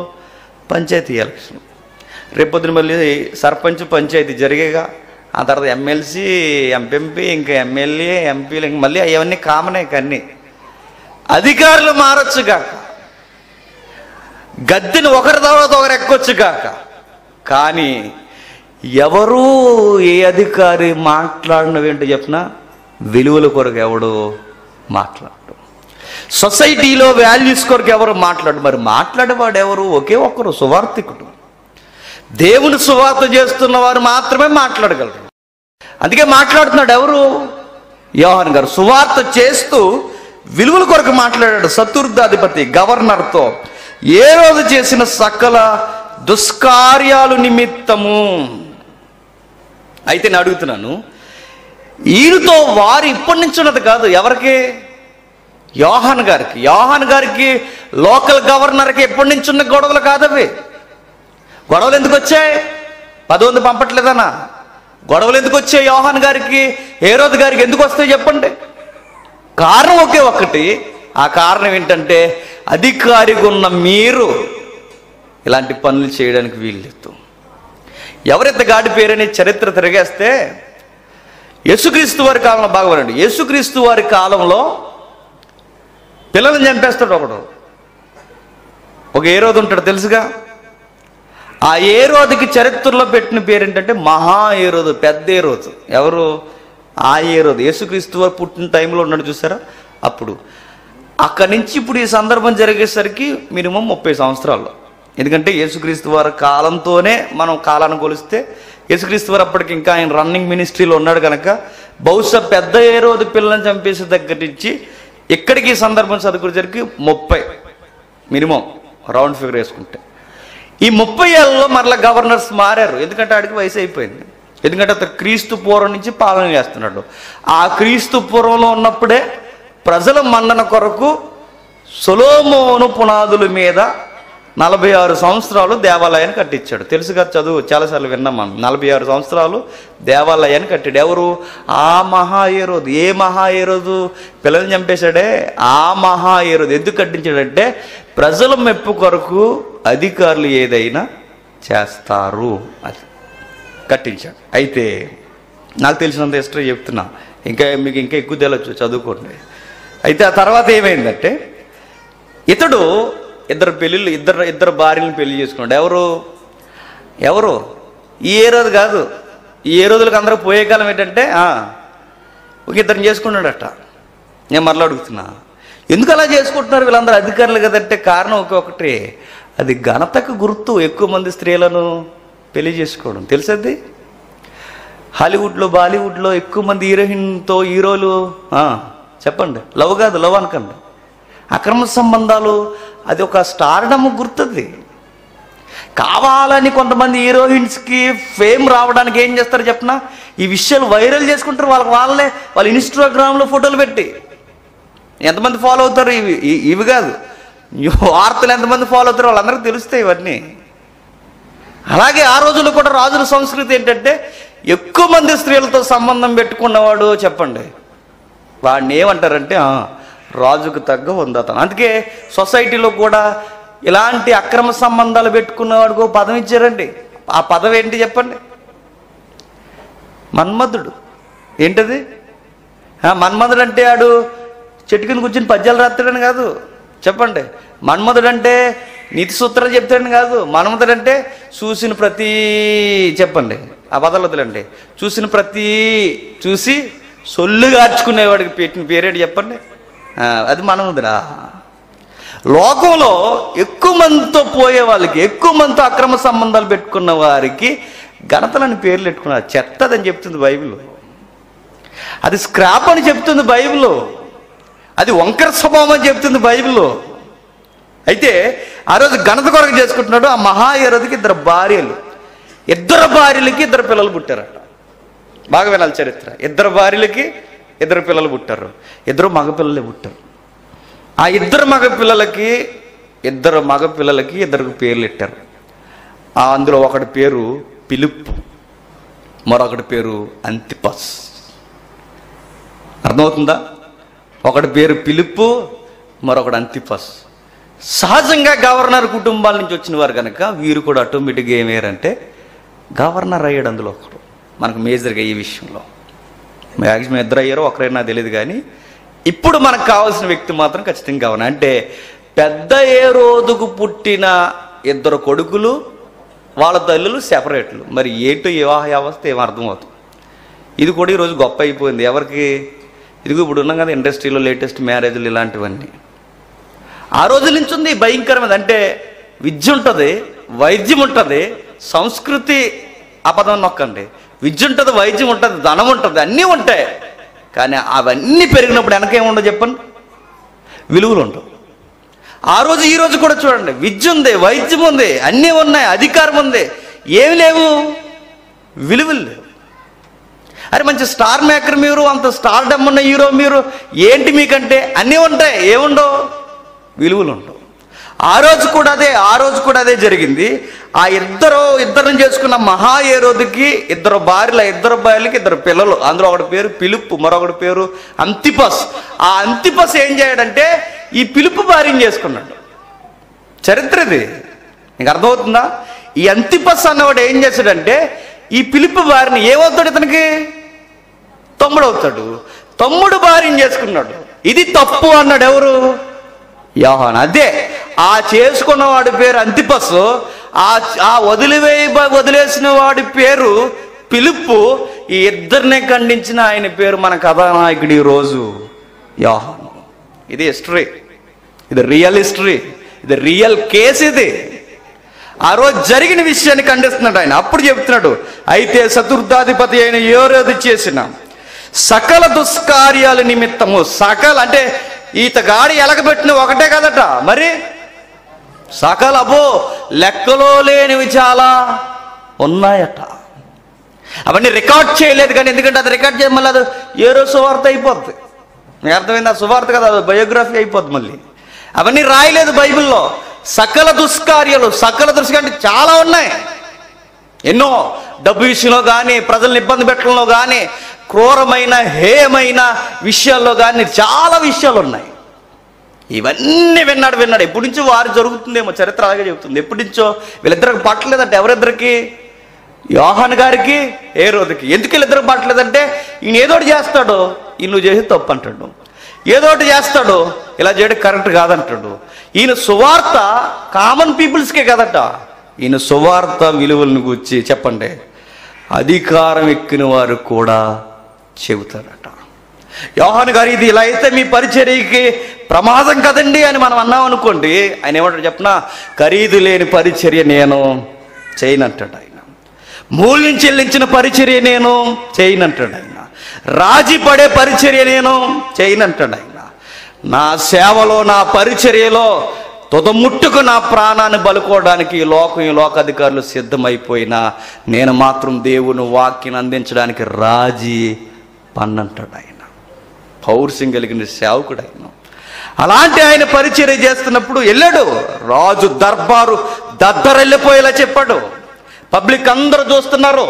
పంచాయతీ ఎలక్షన్. రేపొద్దున మళ్ళీ సర్పంచ్ పంచాయతీ జరిగేగా. ఆ తర్వాత ఎమ్మెల్సీ, ఎంపీ, ఇంకా ఎమ్మెల్యే, ఎంపీలు, ఇంక మళ్ళీ అవన్నీ కామనే. కానీ అధికారులు మారచ్చు గాక, గద్దెని ఒకరి తర్వాత ఒకరు ఎక్కొచ్చు గాక, కానీ ఎవరు ఏ అధికారి మాట్లాడినవేంటో చెప్పినా విలువల కొరకు ఎవడు మాట్లాడు, సొసైటీలో వాల్యూస్ కొరకు ఎవరు మాట్లాడు. మరి మాట్లాడేవాడు ఎవరు? ఒకే ఒక్కరు, సువార్థికుడు. దేవుని సువార్త చేస్తున్న వారు మాత్రమే మాట్లాడగలరు. అందుకే మాట్లాడుతున్నాడు ఎవరు? యోహాను గారు. సువార్త చేస్తూ విలువల కొరకు మాట్లాడాడు చతుర్థాధిపతి గవర్నర్తో. ఏ రోజు చేసిన సకల దుష్కార్యాలు నిమిత్తము. అయితే నేను అడుగుతున్నాను, ఈయనతో వారు ఇప్పటి నుంచి ఉన్నది కాదు. ఎవరికి? యోహాను గారికి. యోహాను గారికి లోకల్ గవర్నర్కి ఎప్పటి నుంచి ఉన్న గొడవలు కాదవి. గొడవలు ఎందుకు వచ్చాయి? 10 మంది పంపట్లేదన్నా. గొడవలు ఎందుకు వచ్చాయి యోహాను గారికి, హేరోదు గారికి ఎందుకు వస్తాయి చెప్పండి? కారణం ఒకే ఒక్కటి. ఆ కారణం ఏంటంటే అధికారిగా ఉన్న మీరు ఇలాంటి పనులు చేయడానికి వీల్లేదు. ఎవరైతే గాడి పేరని చరిత్ర తిరిగేస్తే యేసుక్రీస్తు వారి కాలంలో బాగా వినండి. యేసుక్రీస్తు వారి కాలంలో పిల్లల్ని చంపేస్తాడు ఒకడు. ఒక హేరోదు ఉంటాడు తెలుసుగా. ఆ హేరోదుకి చరిత్రలో పెట్టిన పేరు ఏంటంటే మహా హేరోదు, పెద్ద హేరోదు. ఎవరు? ఆ హేరోదు యేసుక్రీస్తు వారు పుట్టిన టైంలో ఉన్నాడు చూసారా. అప్పుడు అక్కడి నుంచి ఇప్పుడు ఈ సందర్భం జరిగేసరికి మినిమం 30 సంవత్సరాలు. ఎందుకంటే యేసుక్రీస్తు వారి కాలంతోనే మనం కాలాన్ని కొలిస్తే యేసుక్రీస్తు వారు అప్పటికి ఇంకా ఆయన రన్నింగ్ మినిస్ట్రీలో ఉన్నాడు కనుక బహుశా పెద్ద హేరోదు పిల్లల్ని చంపేసే దగ్గర నుంచి ఇక్కడికి ఈ సందర్భం చదువుకునేసరికి 30 మినిమం రౌండ్ ఫిగర్ వేసుకుంటే. ఈ 30 ఏళ్ళలో మరలా గవర్నర్స్ మారారు. ఎందుకంటే ఆడికి వయసు అయిపోయింది. ఎందుకంటే అతను క్రీస్తు పూర్వం నుంచి పాలన చేస్తున్నాడు. ఆ క్రీస్తు పూర్వంలో ఉన్నప్పుడే ప్రజల మన్నన కొరకు సొలొమోను పునాదుల మీద 46 సంవత్సరాలు దేవాలయాన్ని కట్టించాడు. తెలుసుగా, చదువు చాలాసార్లు విన్నాం మనం. 46 సంవత్సరాలు దేవాలయాన్ని కట్టాడు. ఎవరు? ఆ మహా హేరోదు. ఏ మహా హేరోదు? పిల్లల్ని చంపేశాడే ఆ మహా హేరోదు. ఎందుకు కట్టించాడంటే ప్రజల మెప్పు కొరకు అధికారులు ఏదైనా చేస్తారు అది కట్టించాడు. అయితే నాకు తెలిసినంత హిస్టరీ చెప్తున్నా, మీకు ఇంకా ఎక్కువ తెలియచ్చు, చదువుకోండి. అయితే ఆ తర్వాత ఏమైందంటే ఇతడు ఇద్దరు భార్యలను పెళ్లి చేసుకున్నాడు. ఎవరు? ఈ హేరోదు కాదు. ఈ హేరోదులకు అందరూ పోయే కాలం ఏంటంటే ఒక ఇద్దరిని చేసుకున్నాడట. నేను మరలా అడుగుతున్నా, ఎందుకు అలా చేసుకుంటున్నారు వీళ్ళందరూ అధికారులు కదంటే కారణం ఒకటి, అది ఘనతకు గుర్తు. ఎక్కువ మంది స్త్రీలను పెళ్లి చేసుకోవడం తెలుసది. హాలీవుడ్లో, బాలీవుడ్లో ఎక్కువ మంది హీరోయిన్తో హీరోలు చెప్పండి, లవ్ కాదు, లవ్ అనకండి, అక్రమ సంబంధాలు. అది ఒక స్టార్డమ్ గుర్తుంది. కావాలని కొంతమంది హీరోయిన్స్కి ఫేమ్ రావడానికి ఏం చేస్తారు చెప్పనా, ఈ విషయాలు వైరల్ చేసుకుంటారు. వాళ్ళ ఇన్స్టాగ్రామ్లో ఫోటోలు పెట్టి ఎంతమంది ఫాలో అవుతారు. ఇవి కాదు, వార్తలు ఎంతమంది ఫాలో అవుతారు వాళ్ళందరికీ తెలుస్తాయి ఇవన్నీ. అలాగే ఆ రోజుల్లో కూడా రాజుల సంస్కృతి ఏంటంటే ఎక్కువ మంది స్త్రీలతో సంబంధం పెట్టుకున్నవాడు చెప్పండి వాడిని ఏమంటారంటే రాజుకు తగ్గ వందతనం. అందుకే సొసైటీలో కూడా ఇలాంటి అక్రమ సంబంధాలు పెట్టుకున్నవాడికి ఒక పదం ఇచ్చారండి. ఆ పదం ఏంటి చెప్పండి? మన్మధుడు. ఏంటది? మన్మధుడు అంటే ఆడు చెట్టు కింద కూర్చొని పద్యాలు రాస్తాడని కాదు. చెప్పండి. మన్మధుడు అంటే నీతి సూత్రాలు చెప్తాడని కాదు. మన్మధుడు అంటే చూసిన ప్రతి, చెప్పండి ఆ పదాలు వద్దులండి, చూసి సొల్లు గార్చుకునేవాడికి పెట్టిన పేరేంటి చెప్పండి? అది మన్మధుడా? లోకంలో ఎక్కువ మందితో పోయే వాళ్ళకి, ఎక్కువ మందితో అక్రమ సంబంధాలు పెట్టుకున్న వారికి ఘనతలని పేర్లు పెట్టుకున్నారు. చెత్తదని చెప్తుంది బైబిల్. అది స్క్రాప్ అని చెప్తుంది బైబిల్. అది వంకర స్వభావం అని చెప్తుంది బైబిల్. అయితే ఆ రోజు ఘనత కొరకు చేసుకుంటున్నాడు. ఆ మహాయరుడికి 2 భార్యలు, 2 భార్యలకి 2 పిల్లలు పుట్టారట. బాగా వినాలి చరిత్ర. 2 భార్యలకి 2 పిల్లలు పుట్టారు. 2 మగపిల్లలే పుట్టారు. ఆ 2 మగపిల్లలకి 2 పేర్లు పెట్టారు. అందులో ఒకటి పేరు పిలుపు, మరొకటి పేరు అంతిపస్. అర్థమవుతుందా? ఒకటి పేరు పిలుపు, మరొకటి అంతిపస్. సహజంగా గవర్నర్ కుటుంబాల నుంచి వచ్చిన వారు కనుక వీరు కూడా ఆటోమేటిక్గా ఏమయ్యారంటే గవర్నర్ అయ్యాడు. అందులో ఒకడు మనకు మేజర్గా ఈ విషయంలో మ్యాక్సిమం 2 అయ్యారో ఒకరైనా తెలియదు. కానీ ఇప్పుడు మనకు కావాల్సిన వ్యక్తి మాత్రం ఖచ్చితంగా గవర్నర్. అంటే పెద్ద ఏ రోజుకు పుట్టిన 2 కొడుకులు, వాళ్ళ తల్లులు సెపరేట్లు. మరి ఏంటో వివాహ వ్యవస్థ ఏం అర్థమవుతుంది? ఇది కూడా ఈరోజు గొప్ప అయిపోయింది. ఎవరికి? ఇదిగో ఇప్పుడు ఉన్నాం కదా ఇండస్ట్రీలో లేటెస్ట్ మ్యారేజ్లు ఇలాంటివన్నీ. ఆ రోజుల నుంచి ఉంది భయంకరమైనది. అంటే విద్య ఉంటుంది, వైద్యం ఉంటుంది, సంస్కృతి అపదం నొక్కండి. విద్య ఉంటుంది, వైద్యం ఉంటుంది, ధనం ఉంటుంది, అన్నీ ఉంటాయి. కానీ అవన్నీ పెరిగినప్పుడు వెనకేముండవు చెప్పండి? విలువలు ఉండవు. ఆ రోజు ఈ రోజు కూడా చూడండి, విద్య ఉంది, వైద్యం ఉంది, అన్నీ ఉన్నాయి, అధికారం ఉంది, ఏమి లేవు? విలువలు లేవు. అరే మంచి స్టార్ మేకర్ మీరు, అంత స్టార్ డమ్ ఉన్న హీరో మీరు, ఏంటి మీకంటే? అన్నీ ఉంటాయి, ఏముండవు? విలువలు ఉండవు. ఆ రోజు కూడా అదే జరిగింది. ఆ ఇద్దరిని చేసుకున్న మహాయేరోదుకి 2 భార్యలకి 2 పిల్లలు. అందులో ఒకటి పేరు పిలుపు, మరొకటి పేరు అంతిపస్. ఆ అంతిపస్ ఏం చేయడంటే ఈ పిలుపు భార్యను చేసుకున్నాడు. చరిత్ర ఇది, నీకు అర్థమవుతుందా? ఈ అంతిపస్ అన్నవాడు ఏం చేశాడంటే ఈ పిలుపు భార్యని ఏమవుతాడు? ఇతనికి తమ్ముడు అవుతాడు. తమ్ముడు భార్యను చేసుకున్నాడు. ఇది తప్పు అన్నాడు ఎవరు? యోహాను. అదే ఆ చేసుకున్న వాడి పేరు అంతిపస్, ఆ వదిలేసిన వాడి పేరు పిలుపు. ఈ ఇద్దరినే ఖండించిన ఆయన పేరు మన కథానాయకుడు ఈరోజు యోహాను. ఇది హిస్టరీ, ఇది రియల్ హిస్టరీ, ఇది రియల్ కేసు. ఇది ఆ రోజు జరిగిన విషయాన్ని ఖండిస్తున్నాడు ఆయన. అప్పుడు చెప్తున్నాడు, అయితే చతుర్థాధిపతి అయిన హేరోదు చేసిన సకల దుష్కార్యాల నిమిత్తము, సకల అంటే ఈతగాడి ఎలగబెట్టిన ఒకటే కదట, మరి సకల లెక్కలో లేనివి చాలా ఉన్నాయట. అవన్నీ రికార్డ్ చేయలేదు. కానీ ఎందుకంటే అది రికార్డ్ చేయడం మళ్ళీ అది ఏరో సువార్త అయిపోద్ది. మీకు అర్థమైంది? ఆ సువార్త కదా, అది బయోగ్రఫీ అయిపోద్ది. మళ్ళీ అవన్నీ రాయలేదు బైబిల్లో. సకల దుష్కార్యాలు, అంటే చాలా ఉన్నాయి. ఎన్నో డబ్బు విషయంలో కానీ, ప్రజల్ని ఇబ్బంది పెట్టడంలో కానీ, క్రూరమైన హేయమైన విషయాల్లో కానీ చాలా విషయాలు ఉన్నాయి. ఇవన్నీ విన్నాడు. ఎప్పటి నుంచో వారు జరుగుతుందేమో, చరిత్ర అలాగే చెబుతుంది. ఎప్పటి నుంచో వీళ్ళిద్దరికి పట్టలేదంటే, ఎవరిద్దరికి? యోహాను గారికి, హేరోదుకి. ఎందుకు వీళ్ళిద్దరికి పట్టలేదంటే ఈయన ఏదోటి చేస్తాడు, ఈయన నువ్వు చేసి తప్పు అంటాడు, ఏదోటి చేస్తాడు, ఇలా చేయడం కరెక్ట్ కాదంటాడు. ఈయన సువార్త కామన్ పీపుల్స్కే కదట, ఈయన సువార్త విలువలను గురించి చెప్పండి అధికారం ఎక్కిన వారు కూడా చెబుతారట. యోహాను గారు ఇది ఇలా అయితే మీ పరిచర్యకి ప్రమాదం కదండి అని మనం అన్నాం అనుకోండి, ఆయన ఏమంటాడు చెప్పనా? ఖరీదు లేని పరిచర్య నేను చేయనంటాడు ఆయన. మూల్యం చెల్లించిన పరిచర్య నేను చేయనంటాడు ఆయన. రాజీ పడే పరిచర్య నేను చేయనంటాడు ఆయన. నా సేవలో, నా పరిచర్యలో తుదముట్టుకు నా ప్రాణాన్ని బలుకోవడానికి ఈ లోకాధికారులు సిద్ధమైపోయినా నేను మాత్రం దేవుని వాక్యాన్ని అందించడానికి రాజీ పన్నంటాడు ఆయన. పౌరుషం కలిగిన సేవకుడు ఆయన. అలాంటి ఆయన పరిచర్య చేస్తున్నప్పుడు వెళ్ళాడు. రాజు దర్బారు దద్దరెళ్ళిపోయేలా చెప్పాడు. పబ్లిక్ అందరూ చూస్తున్నారు.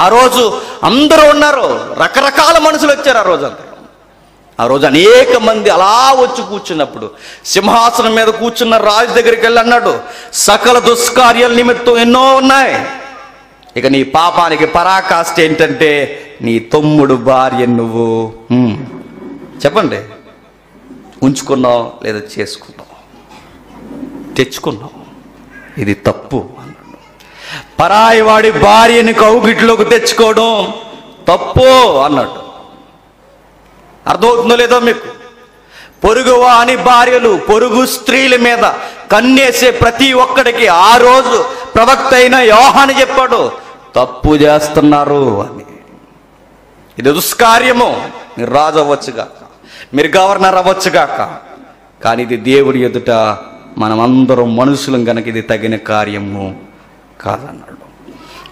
ఆ రోజు అందరూ ఉన్నారు. రకరకాల మనుషులు వచ్చారు ఆ రోజు. అందరూ ఆ రోజు అనేక మంది అలా వచ్చి కూర్చున్నప్పుడు సింహాసనం మీద కూర్చున్న రాజు దగ్గరికి వెళ్ళి అన్నాడు, సకల దుష్కార్యాల నిమిత్తం ఎన్నో ఉన్నాయి, ఇక నీ పాపానికి పరాకాష్ట ఏంటంటే నీ తమ్ముడు భార్య నువ్వు చెప్పండి ఉంచుకున్నావు లేదా చేసుకున్నావు, తెచ్చుకున్నావు, ఇది తప్పు అన్నాడు. పరాయి వాడి భార్యని కౌగిట్లోకి తెచ్చుకోవడం తప్పు అన్నాడు. అర్థమవుతుందో లేదో మీకు? పొరుగువాని భార్యలు, పొరుగు స్త్రీల మీద కన్నేసే ప్రతి ఒక్కడికి ఆ రోజు ప్రవక్త అయిన యోహాను చెప్పాడు, తప్పు చేస్తున్నారు అని. ఇది దుష్కార్యము. మీరు రాజు అవ్వచ్చుగాక, మీరు గవర్నర్ అవ్వచ్చుగాక, కానీ ఇది దేవుడి ఎదుట మనమందరం మనుషులం కనుక ఇది తగిన కార్యము కాదన్నాడు.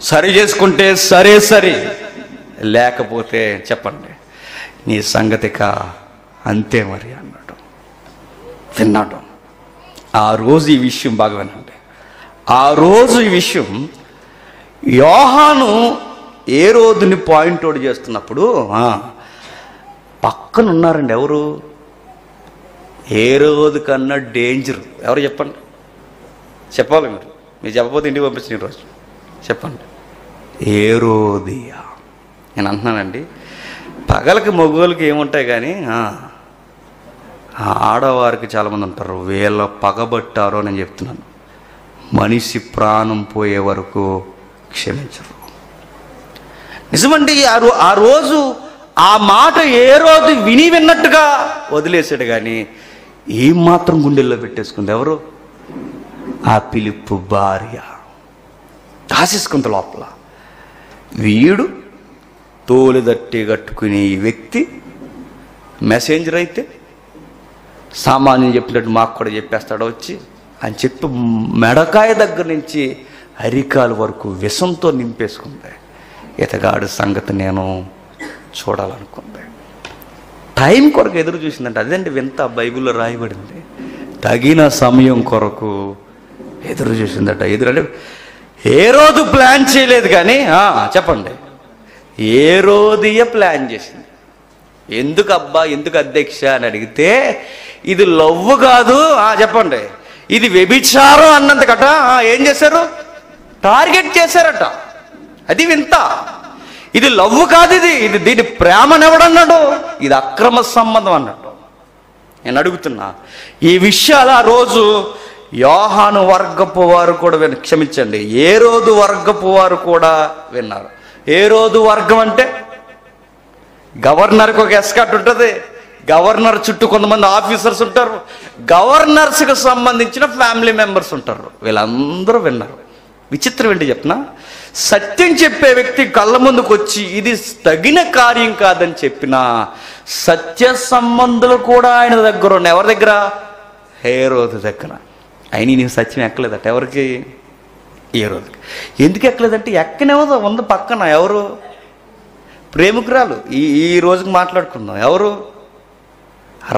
సరి చేసుకుంటే సరే సరి, లేకపోతే చెప్పండి నీ సంగతిక అంతే మరి అన్నాడు. విన్నాడు. ఆ రోజు ఈ విషయం బాగా వినండి. ఆ రోజు ఈ విషయం యోహాను ఏ రోజుని పాయింట్ అవుట్ చేస్తున్నప్పుడు పక్కన ఉన్నారండి ఎవరు? ఏ రోజు కన్నా డేంజర్ ఎవరు చెప్పండి? చెప్పాలి మీరు చెప్పకపోతే ఇంటికి పంపించిన ఈరోజు చెప్పండి. హేరోదియా. నేను అంటున్నానండి, పగలకి మగవాళ్ళకి ఏముంటాయి కానీ ఆడవారికి చాలామంది ఉంటారు, వీళ్ళ పగబట్టారో నేను చెప్తున్నాను. మనిషి ప్రాణం పోయే వరకు క్షమించరు. నిజమండి. ఆ రోజు ఆ మాట ఏ రోజు విన్నట్టుగా వదిలేసాడు, కానీ ఏం మాత్రం గుండెల్లో పెట్టేసుకుంది ఎవరు? ఆ ఫిలిప్పు భార్య దాసేసుకుంది లోపల. వీడు తోలుదట్టి కట్టుకునే ఈ వ్యక్తి మెసెంజర్ అయితే సామాన్యం చెప్పినట్టు మాకు కూడా చెప్పేస్తాడు వచ్చి అని చెప్పి మెడకాయ దగ్గర నుంచి అరికాల వరకు విషంతో నింపేసుకుంది. ఇతగాడు సంగతి నేను చూడాలనుకుంది. టైం కొరకు ఎదురు చూసిందంటే అదండి వింత బైబిల్లో రాయబడింది. తగిన సమయం కొరకు ఎదురు చూసిందట. ఎదురంటే ఏ రోజు ప్లాన్ చేయలేదు కానీ చెప్పండి హేరోదియ ప్లాన్ చేసింది. ఎందుకు అబ్బా, ఎందుకు అధ్యక్ష అని అడిగితే ఇది లవ్వు కాదు చెప్పండి, ఇది వ్యభిచారం అన్నందుకట ఏం చేశారు? టార్గెట్ చేశారట. అది వింత. ఇది లవ్వు కాదు, ఇది దీని ప్రేమనెవడన్నాడు? ఇది అక్రమ సంబంధం అన్నట్టు. నేను అడుగుతున్నా ఈ విషయాలు ఆ రోజు యోహాను వర్గపు వారు కూడా క్షమించండి హేరోదు వర్గపు వారు కూడా విన్నారు. హేరోదు వర్గం అంటే గవర్నర్కి ఒక ఎస్కాట్ ఉంటుంది, గవర్నర్ చుట్టూ కొంతమంది ఆఫీసర్స్ ఉంటారు, గవర్నర్స్కి సంబంధించిన ఫ్యామిలీ మెంబర్స్ ఉంటారు. వీళ్ళందరూ విన్నారు. విచిత్రం ఏంటి చెప్పినా, సత్యం చెప్పే వ్యక్తి కళ్ళ ముందుకు వచ్చి ఇది తగిన కార్యం కాదని చెప్పిన సత్య సంబంధులు కూడా ఆయన దగ్గర ఉన్నాయి. ఎవరి దగ్గర? హేరోదు దగ్గర. అయినా నేను సత్యం ఎక్కలేదట. ఎవరికి? హేరోదుకి. ఎందుకు ఎక్కలేదంటే ఎక్కనేవదో ఉంది పక్కన. ఎవరు? ప్రేమికురాలు. ఈ రోజుకి మాట్లాడుకుందాం. ఎవరు?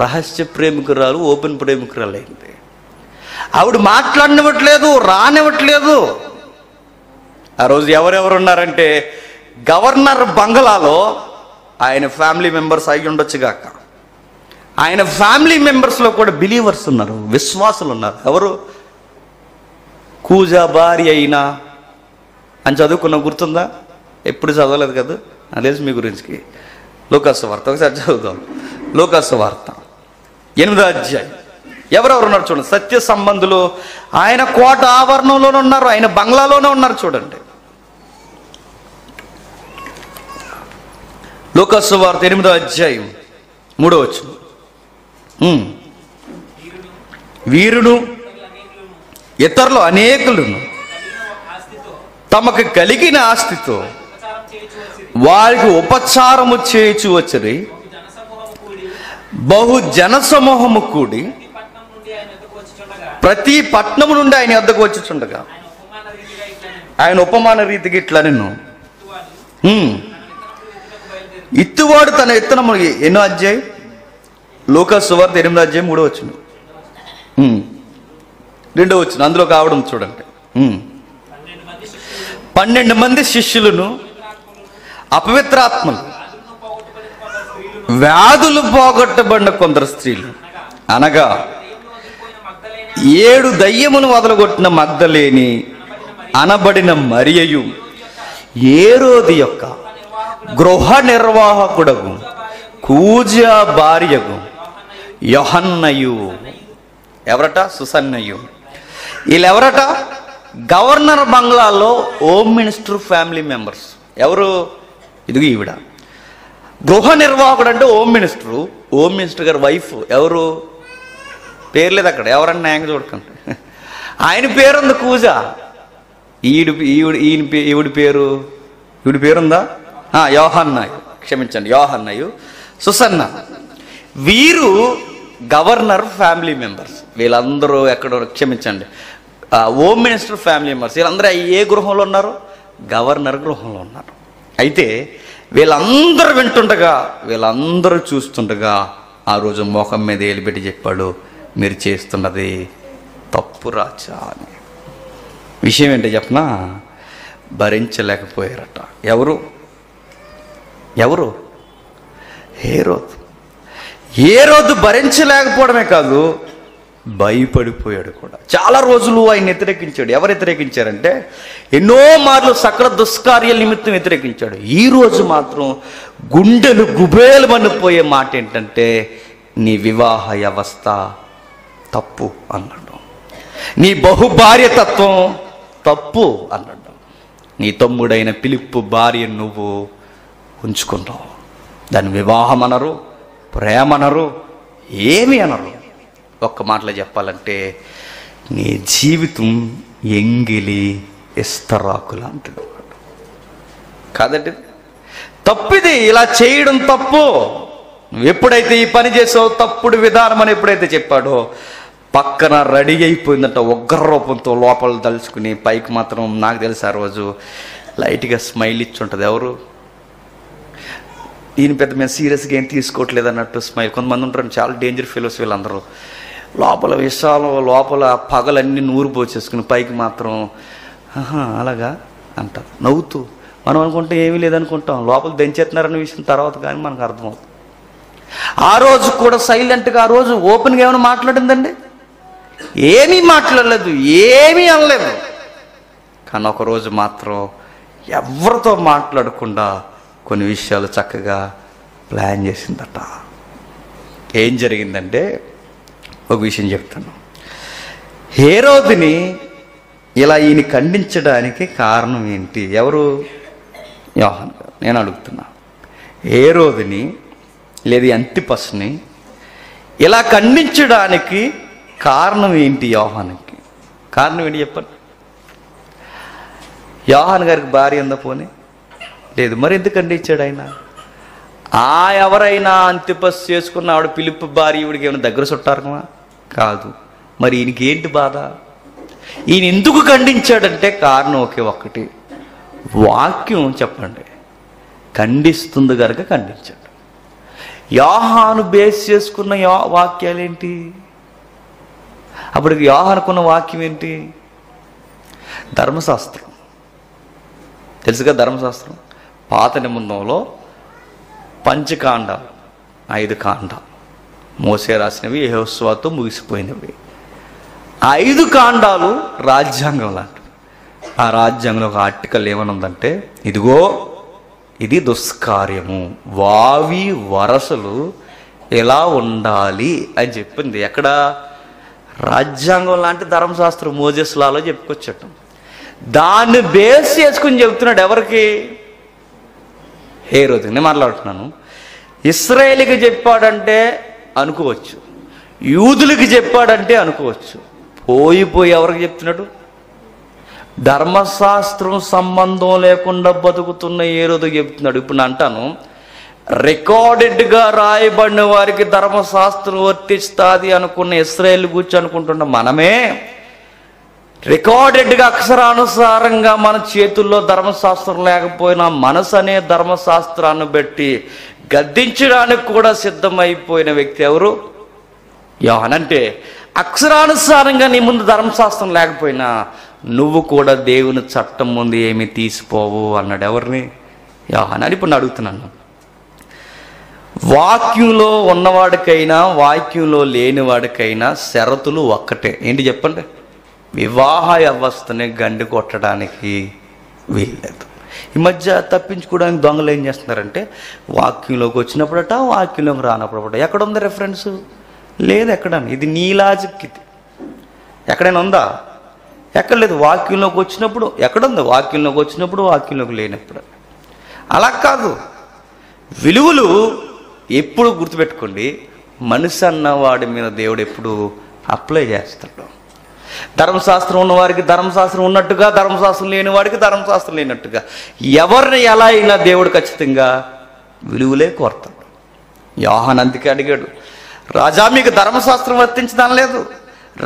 రహస్య ప్రేమికురాలు, ఓపెన్ ప్రేమికురాలు అయింది. ఆవిడ మాట్లాడనివ్వట్లేదు, రానివ్వట్లేదు. ఆ రోజు ఎవరెవరు ఉన్నారంటే గవర్నర్ బంగ్లాలో ఆయన ఫ్యామిలీ మెంబర్స్ అయి ఉండొచ్చుగాక, ఆయన ఫ్యామిలీ మెంబర్స్లో కూడా బిలీవర్స్ ఉన్నారు, విశ్వాసులు ఉన్నారు. ఎవరు? కూజా భార్య అయినా అని చదువుకున్న గుర్తుందా? ఎప్పుడు చదవలేదు కదా, నాకు తెలుసు మీ గురించి. లూకాసు వార్త ఒకసారి చదువుదాం. లూకాసు వార్త 8వ అధ్యాయం. ఎవరెవరు ఉన్నారు చూడండి. సత్య సంబంధులు ఆయన కోట ఆవరణంలోనే ఉన్నారు, ఆయన బంగ్లాలోనే ఉన్నారు. చూడండి లూకాసు వార్త 8వ అధ్యాయం 3వ వచనం. వీరును ఇతరులు అనేకులను తమకు కలిగిన ఆస్తితో వారికి ఉపచారము చేయించు వచ్చి బహు జనసమూహము కూడి ప్రతి పట్నము నుండి ఆయన వద్దకు వచ్చుచుండగా ఆయన ఉపమాన రీతికి ఇట్లా నిన్ను ఇత్తువాడు తన విత్తనము. ఎన్నో అధ్యాయం? లూకాసు వార్త 8వ అధ్యాయం 3వ వచనం, 2వ వచనం. అందులో కావడం చూడండి. 12 మంది శిష్యులను అపవిత్రాత్మలు వ్యాధులు పోగొట్టబడిన కొందరు స్త్రీలు అనగా 7 దయ్యములు వదలగొట్టిన మగ్దలేని అనబడిన మరియయు హేరోదు యొక్క గృహ నిర్వాహకుడగు కూజా భార్యగు యోహన్నయు. ఎవరట? సుసన్నయు. వీళ్ళెవరట? గవర్నర్ బంగ్లాలో హోమ్ మినిస్టర్ ఫ్యామిలీ మెంబర్స్. ఎవరు? ఇదిగో ఈవిడ. గృహ నిర్వాహకుడు అంటే హోమ్ మినిస్టరు. హోమ్ మినిస్టర్ గారి వైఫ్ ఎవరు? పేరు లేదు అక్కడ, ఎవరన్నా న్యాయంగా చూడకండి. ఆయన పేరుంది కూజా. ఈవిడి పేరుందా? యోహన్నయు, క్షమించండి, యోహన్నయు, సుసన్న. వీరు గవర్నర్ ఫ్యామిలీ మెంబర్స్. వీళ్ళందరూ ఎక్కడో, క్షమించండి, హోమ్ మినిస్టర్ ఫ్యామిలీ మెంబర్స్. వీళ్ళందరూ ఏ గృహంలో ఉన్నారు? గవర్నర్ గృహంలో ఉన్నారు. అయితే వీళ్ళందరూ వింటుండగా, వీళ్ళందరూ చూస్తుండగా ఆ రోజు మోహం మీద ఏలిపెట్టి చెప్పాడు, మీరు చేస్తున్నది తప్పు రాజా అని. విషయం ఏంటో చెప్పనా? భరించలేకపోయారట. ఎవరు? హేరోదు భరించలేకపోవడమే కాదు, భయపడిపోయాడు కూడా. చాలా రోజులు ఆయన వ్యతిరేకించాడు. ఎవరు వ్యతిరేకించారంటే ఎన్నో మార్లు సకల దుష్కార్యాల నిమిత్తం వ్యతిరేకించాడు. ఈ రోజు మాత్రం గుండెలు గుబేలు మనిపోయే మాట ఏంటంటే, నీ వివాహ వ్యవస్థ తప్పు అన్నాడు, నీ బహుభార్యతత్వం తప్పు అన్నాడు, నీ తమ్ముడైన ఫిలిప్పు భార్య నువ్వు ఉంచుకున్నావు, దాని వివాహం అనరు, ప్రేమ అనరు, ఏమి అనరు. ఒక్క మాటలో చెప్పాలంటే నీ జీవితం ఎంగిలి ఇస్తరాకు లాంటిది కాదండి. తప్పిది, ఇలా చేయడం తప్పు. నువ్వు ఎప్పుడైతే ఈ పని చేసావు, తప్పుడు విధానం అని ఎప్పుడైతే చెప్పాడో, పక్కన రెడీ అయిపోయిందంట ఉగ్ర రూపంతో, లోపల తలుచుకుని పైకి మాత్రం నాకు తెలిసి ఆ రోజు లైట్గా స్మైల్ ఇచ్చి ఉంటుంది. ఎవరు? ఈయన పెద్ద మేము సీరియస్గా ఏం తీసుకోవట్లేదు అన్నట్టు స్మైల్. కొంతమంది ఉంటారు చాలా డేంజర్ ఫెలోస్. వీళ్ళందరూ లోపల విషయాలు, లోపల పగలన్నీ నూరు పోసేసుకుని పైకి మాత్రం అలాగా అంటారు నవ్వుతూ. మనం అనుకుంటే ఏమీ లేదనుకుంటాం, లోపల దంచేస్తున్నారన్న విషయం తర్వాత కానీ మనకు అర్థమవుతుంది. ఆ రోజు కూడా సైలెంట్గా, ఆ రోజు ఓపెన్గా ఏమైనా మాట్లాడిందండి? ఏమీ మాట్లాడలేదు, ఏమీ అనలేదు. కానీ ఒకరోజు మాత్రం ఎవరితో మాట్లాడకుండా కొన్ని విషయాలు చక్కగా ప్లాన్ చేసిందట. ఏం జరిగిందంటే ఒక విషయం చెప్తాను. హేరోదుని ఇలా ఈయన ఖండించడానికి కారణం ఏంటి? ఎవరు? యోహాను గారు. నేను అడుగుతున్నా, హేరోదుని లేదా అంతిపస్ని ఇలా ఖండించడానికి కారణం ఏంటి? యోహానుకి కారణం ఏంటి చెప్పండి? యోహాను గారికి భార్య ఉందా? పోనీ లేదు. మరి ఎందుకు ఖండించాడు ఆయన? ఎవరైనా అంతిపస్ చేసుకున్న ఆవిడ ఫిలిప్పు భార్య, ఈవిడికి ఏమైనా దగ్గర చుట్టారమా? కాదు. మరి ఈయనకి ఏంటి బాధ? ఈయన ఎందుకు ఖండించాడంటే కారణం ఒక్కటి, వాక్యం చెప్పండి ఖండిస్తుంది కనుక ఖండించాడు. యోహాను బేస్ చేసుకున్న వాక్యాలేంటి? అప్పటికి యోహానుకున్న వాక్యం ఏంటి? ధర్మశాస్త్రం. తెలుసుగా ధర్మశాస్త్రం. పాత నిబంధనలో పంచకాండాలు, 5 కాండాలు మోసే రాసినవి, యెహోషువతో ముగిసిపోయినవి. 5 కాండాలు రాజ్యాంగం లాంటివి. ఆ రాజ్యాంగంలో ఒక ఆర్టికల్ ఏమనుందంటే, ఇదిగో ఇది దుష్కార్యము, వావి వరసలు ఎలా ఉండాలి అని చెప్పింది. ఎక్కడ? రాజ్యాంగం లాంటి ధర్మశాస్త్రం మోజెస్ లాలో చెప్పుకొచ్చట. దాన్ని బేస్ చేసుకుని చెప్తున్నాడు. ఎవరికి? హేరోదు. నేను మాట్లాడుతున్నాను. ఇశ్రాయేలుకి చెప్పాడంటే అనుకోవచ్చు, యూదులకి చెప్పాడంటే అనుకోవచ్చు. పోయి ఎవరికి చెప్తున్నాడు? ధర్మశాస్త్రం సంబంధం లేకుండా బతుకుతున్న హేరోదుకి చెప్తున్నాడు. ఇప్పుడు నేను అంటాను, రికార్డెడ్గా రాయబడిన వారికి ధర్మశాస్త్రం వర్తిస్తుంది అనుకున్న ఇశ్రాయేలు గురించి అనుకుంటున్న మనమే, రికార్డెడ్గా అక్షరానుసారంగా మన చేతుల్లో ధర్మశాస్త్రం లేకపోయినా మనసు అనే ధర్మశాస్త్రాన్ని బట్టి గద్దించడానికి కూడా సిద్ధమైపోయిన వ్యక్తి ఎవరు? యోహాను. అంటే అక్షరానుసారంగా నీ ముందు ధర్మశాస్త్రం లేకపోయినా నువ్వు కూడా దేవుని చట్టం ముందు ఏమి తీసిపోవు అన్నాడు. ఎవరిని? యోహాను. అని ఇప్పుడు అడుగుతున్నాను, వాక్యంలో ఉన్నవాడికైనా వాక్యంలో లేనివాడికైనా షరతులు ఒక్కటే. ఏంటి చెప్పండి? వివాహ వ్యవస్థని గండి కొట్టడానికి వీల్లేదు. ఈ మధ్య తప్పించుకోవడానికి దొంగలు ఏం చేస్తున్నారంటే వాక్యంలోకి వచ్చినప్పుడట, వాక్యంలోకి రానప్పుడట. ఎక్కడుంది రెఫరెన్స్? లేదు. ఎక్కడ? ఇది నీ లాజిక్. ఇది ఎక్కడైనా ఉందా? ఎక్కడ లేదు. వాక్యంలోకి వచ్చినప్పుడు ఎక్కడుంది? వాక్యంలోకి వచ్చినప్పుడు, వాక్యంలోకి లేనప్పుడు. అలా కాదు. విలువలు ఎప్పుడు గుర్తుపెట్టుకోండి, మనిషి అన్నవాడి మీద దేవుడు ఎప్పుడు అప్లై చేస్తాడు. ధర్మశాస్త్రం ఉన్నవారికి ధర్మశాస్త్రం ఉన్నట్టుగా, ధర్మశాస్త్రం లేని వాడికి ధర్మశాస్త్రం లేనట్టుగా ఎవరిని ఎలా అయినా దేవుడు ఖచ్చితంగా విలువలే కోరతాడు. యోహాను అందుకే అడిగాడు, రాజా మీకు ధర్మశాస్త్రం వర్తించడం లేదు,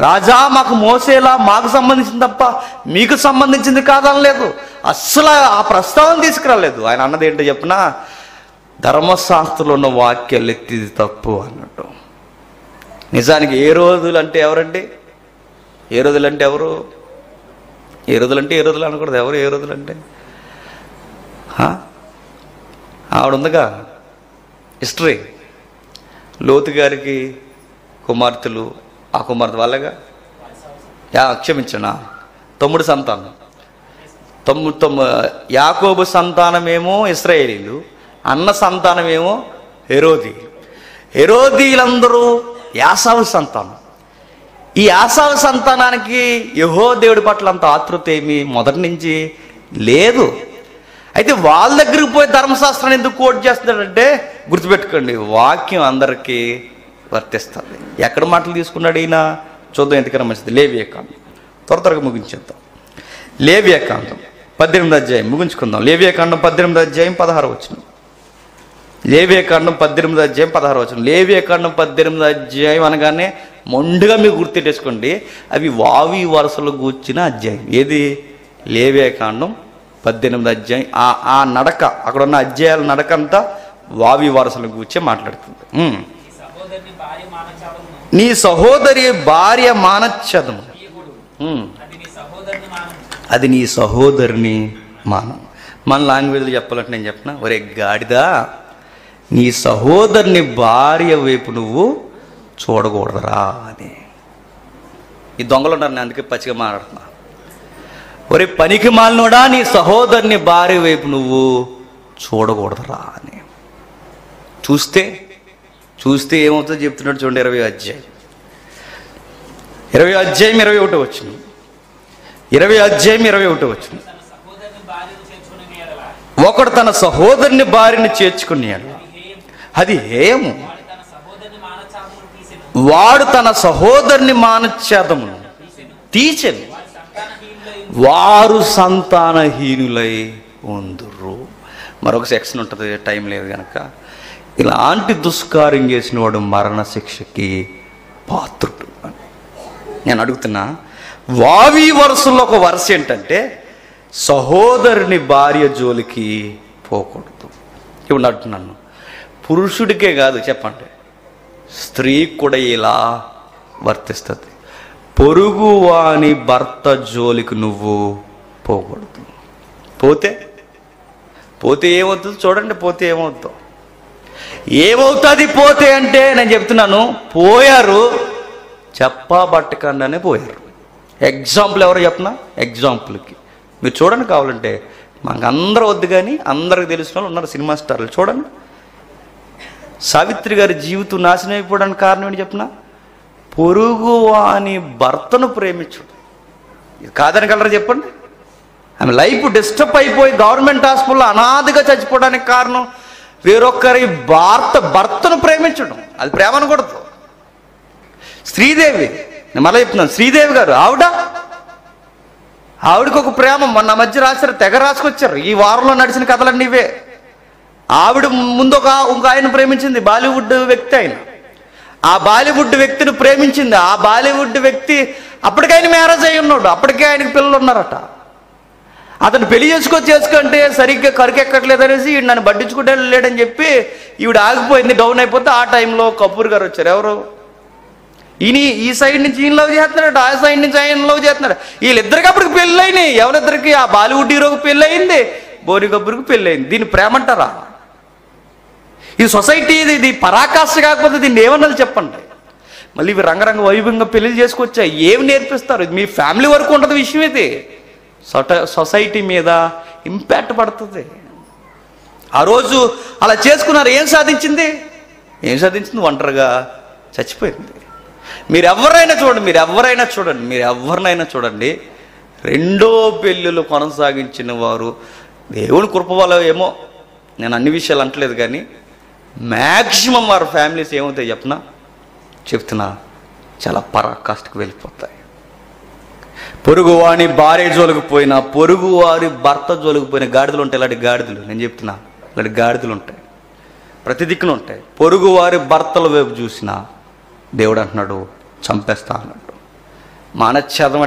రాజా మాకు మోసేలా మాకు సంబంధించింది తప్ప మీకు సంబంధించింది కాదనలేదు. అస్సలు ఆ ప్రస్తావన తీసుకురాలేదు. ఆయన అన్నది ఏంటో చెప్పినా, ధర్మశాస్త్రంలో ఉన్న వాక్యాలు ఎత్తిది తప్పు అన్నట్టు. నిజానికి ఏ రోజులు అంటే ఎవరండి? ఏ రోజులు అంటే ఎవరు? ఏ రోజులు అంటే ఏ రోజులు అనకూడదు. ఎవరు ఏ రోజులు అంటే? ఆవిడ ఉందిగా హిస్టరీ. లోతు గారికి కుమార్తెలు, ఆ కుమార్తె వాళ్ళగా క్షమించనా 9 సంతానం. యాకోబు సంతానమేమో ఇశ్రాయేలీలు, అన్న సంతానమేమో హెరోదీయులు. హెరోదీయులందరూ యాసావు సంతానం. ఈ యాసావు సంతానానికి యెహోవా దేవుడి పట్ల అంత ఆతృత ఏమీ మొదటి నుంచి లేదు. అయితే వాళ్ళ దగ్గరికి పోయి ధర్మశాస్త్రాన్ని ఎందుకు కోట్ చేస్తున్నాడంటే, గుర్తుపెట్టుకోండి, వాక్యం అందరికీ వర్తిస్తుంది. ఎక్కడ మాటలు తీసుకున్నాడు ఈయన? చూద్దాం ఎందుకన్నా మంచిది. లేవియాకాండం త్వరగా ముగించేద్దాం. లేవియాకాండం 18వ అధ్యాయం ముగించుకుందాం. లేవియాకాండం 18వ అధ్యాయం 16వ వచనం. లేవియాకాండం 18వ అధ్యాయం 16వ వచనం. లేవియాకాండం 18వ అధ్యాయం అనగానే మొండుగా మీకు గుర్తెట్టేసుకోండి, అవి వావి వరుసలు గూర్చిన అధ్యాయం. ఏది? లేవియాకాండం 18వ అధ్యాయం. ఆ నడక, అక్కడ ఉన్న అధ్యాయాల నడక అంతా వావి వరుసల గూర్చే మాట్లాడుతుంది. నీ సహోదరి భార్య మానచ్చదము, అది నీ సహోదరుని మానం. మన లాంగ్వేజ్లో చెప్పాలంటే నేను చెప్పిన, ఒరే గాడిదా, నీ సహోదరుని భార్య వైపు నువ్వు చూడకూడదురా అని. ఈ దొంగలు ఉన్నారు, నేను అందుకే పచ్చిగా మాట్లాడుతున్నా. ఒరే పనికి మాలినోడా, నీ సహోదరుని భార్య వైపు నువ్వు చూడకూడదురా అని. చూస్తే ఏమవుతుందో చెప్తున్నాడు చూడండి. 20వ అధ్యాయం 21వ వచనం. 20వ అధ్యాయం 21వ వచనం. ఒకడు తన సహోదరుని భార్యను చేర్చుకున్నాడు, అది హేయము. వాడు తన సహోదరుని మానచ్ఛేదమును తీచెను, వారు సంతానహీనులై ఉందురు. మరొక సెక్షన్ ఉంటుంది, టైం లేదు కనుక. ఇలాంటి దుష్కార్యం చేసిన వాడు మరణశిక్షకి పాత్రుడు. నేను అడుగుతున్నా, వావి వరుసలో ఒక వరుస ఏంటంటే సహోదరుని భార్య జోలికి పోకూడదు. ఇప్పుడు అంటున్నాను, పురుషుడికే కాదు చెప్పండి, స్త్రీ కూడా ఇలా వర్తిస్తుంది. పొరుగు వాని భర్త జోలికి నువ్వు పోకూడదు. పోతే ఏమవుతుంది చూడండి. పోతే ఏమవుతుంది పోతే అంటే నేను చెప్తున్నాను, పోయారు చెప్పా బట్టకండానే పోయారు. ఎగ్జాంపుల్ ఎవరు చెప్పనా? ఎగ్జాంపుల్కి మీరు చూడండి, కావాలంటే మాకు అందరూ వద్దు కానీ అందరికి తెలిసిన వాళ్ళు ఉన్నారు, సినిమా స్టార్లు. చూడండి, సావిత్రి గారి జీవితం నాశనం అయిపోవడానికి కారణం ఏంటి చెప్పనా? పొరుగు వాని భర్తను ప్రేమించడం. ఇది కాదని కలరా చెప్పండి? ఆమె లైఫ్ డిస్టర్బ్ అయిపోయి గవర్నమెంట్ హాస్పిటల్లో అనాథగా చచ్చిపోవడానికి కారణం వేరొకరి భర్తను ప్రేమించడం. అది ప్రేమ అనకూడదు. శ్రీదేవి, నేను మళ్ళీ చెప్తున్నాను, శ్రీదేవి గారు ఆవిడకి ఒక ప్రేమ మొన్న మధ్య రాశారు, తెగ రాసుకొచ్చారు. ఈ వారంలో నడిచిన కథలన్నీ ఇవే. ఆవిడ ముందు ఇంకో ఆయన ప్రేమించింది, బాలీవుడ్ వ్యక్తి. ఆయన ఆ బాలీవుడ్ వ్యక్తిని ప్రేమించింది. ఆ బాలీవుడ్ వ్యక్తి అప్పటికే ఆయన మ్యారేజ్ అయి ఉన్నాడు, అప్పటికే ఆయనకి పిల్లలు ఉన్నారట. అతను పెళ్లి చేసుకుంటే సరిగ్గా కరుకెక్కట్లేదు అనేసి నన్ను పట్టించుకుంటే లేడని చెప్పి ఈవిడ ఆగిపోయింది, డౌన్ అయిపోతే ఆ టైంలో కపూర్ గారు వచ్చారు. ఎవరు? ఈ సైడ్ నుంచి ఈయన లవ్ చేస్తున్నాడు, ఆ సైడ్ నుంచి ఆయన లవ్ చేస్తున్నాడు. వీళ్ళిద్దరికి అప్పటికి పెళ్ళైనాయి. ఎవరిద్దరికి? ఆ బాలీవుడ్ హీరోకి పెళ్ళయింది, బోని కపూర్కి పెళ్ళయింది. దీన్ని ప్రేమ అంటారా? ఈ సొసైటీ ఇది పరాకాష్ఠ కాకపోతే దీన్ని ఏమన్నది చెప్పండి. మళ్ళీ ఇవి రంగరంగ వైభవంగా పెళ్లి చేసుకొచ్చాయి. ఏమి నేర్పిస్తారు? మీ ఫ్యామిలీ వరకు ఉంటుంది విషయం. ఇది సొసైటీ మీద ఇంపాక్ట్ పడుతుంది. ఆ రోజు అలా చేసుకున్నారు. ఏం సాధించింది? ఒంటరిగా చచ్చిపోయింది. మీరు ఎవరైనా చూడండి, రెండో పెళ్ళిళ్ళు కొనసాగించిన వారు దేవుని కృప వల్ల ఏమో, నేను అన్ని విషయాలు అంటలేదు, కానీ మ్యాక్సిమం వారి ఫ్యామిలీస్ ఏమవుతాయి చెప్తున్నా చాలా పరాకాష్ఠకు వెళ్ళిపోతాయి. పొరుగువాని భార్య జోలికి పోయినా, పొరుగువారి భర్త జోలికి పోయిన గాడిదలు ఉంటాయి. ఇలాంటి గాడిదలు నేను చెప్తున్నా, ఇలాంటి గాడిదలు ఉంటాయి, ప్రతి దిక్కున ఉంటాయి. పొరుగువారి భర్తల వైపు చూసినా దేవుడు అంటున్నాడు చంపేస్తా అన్నట్టు. మానచ్ఛేదం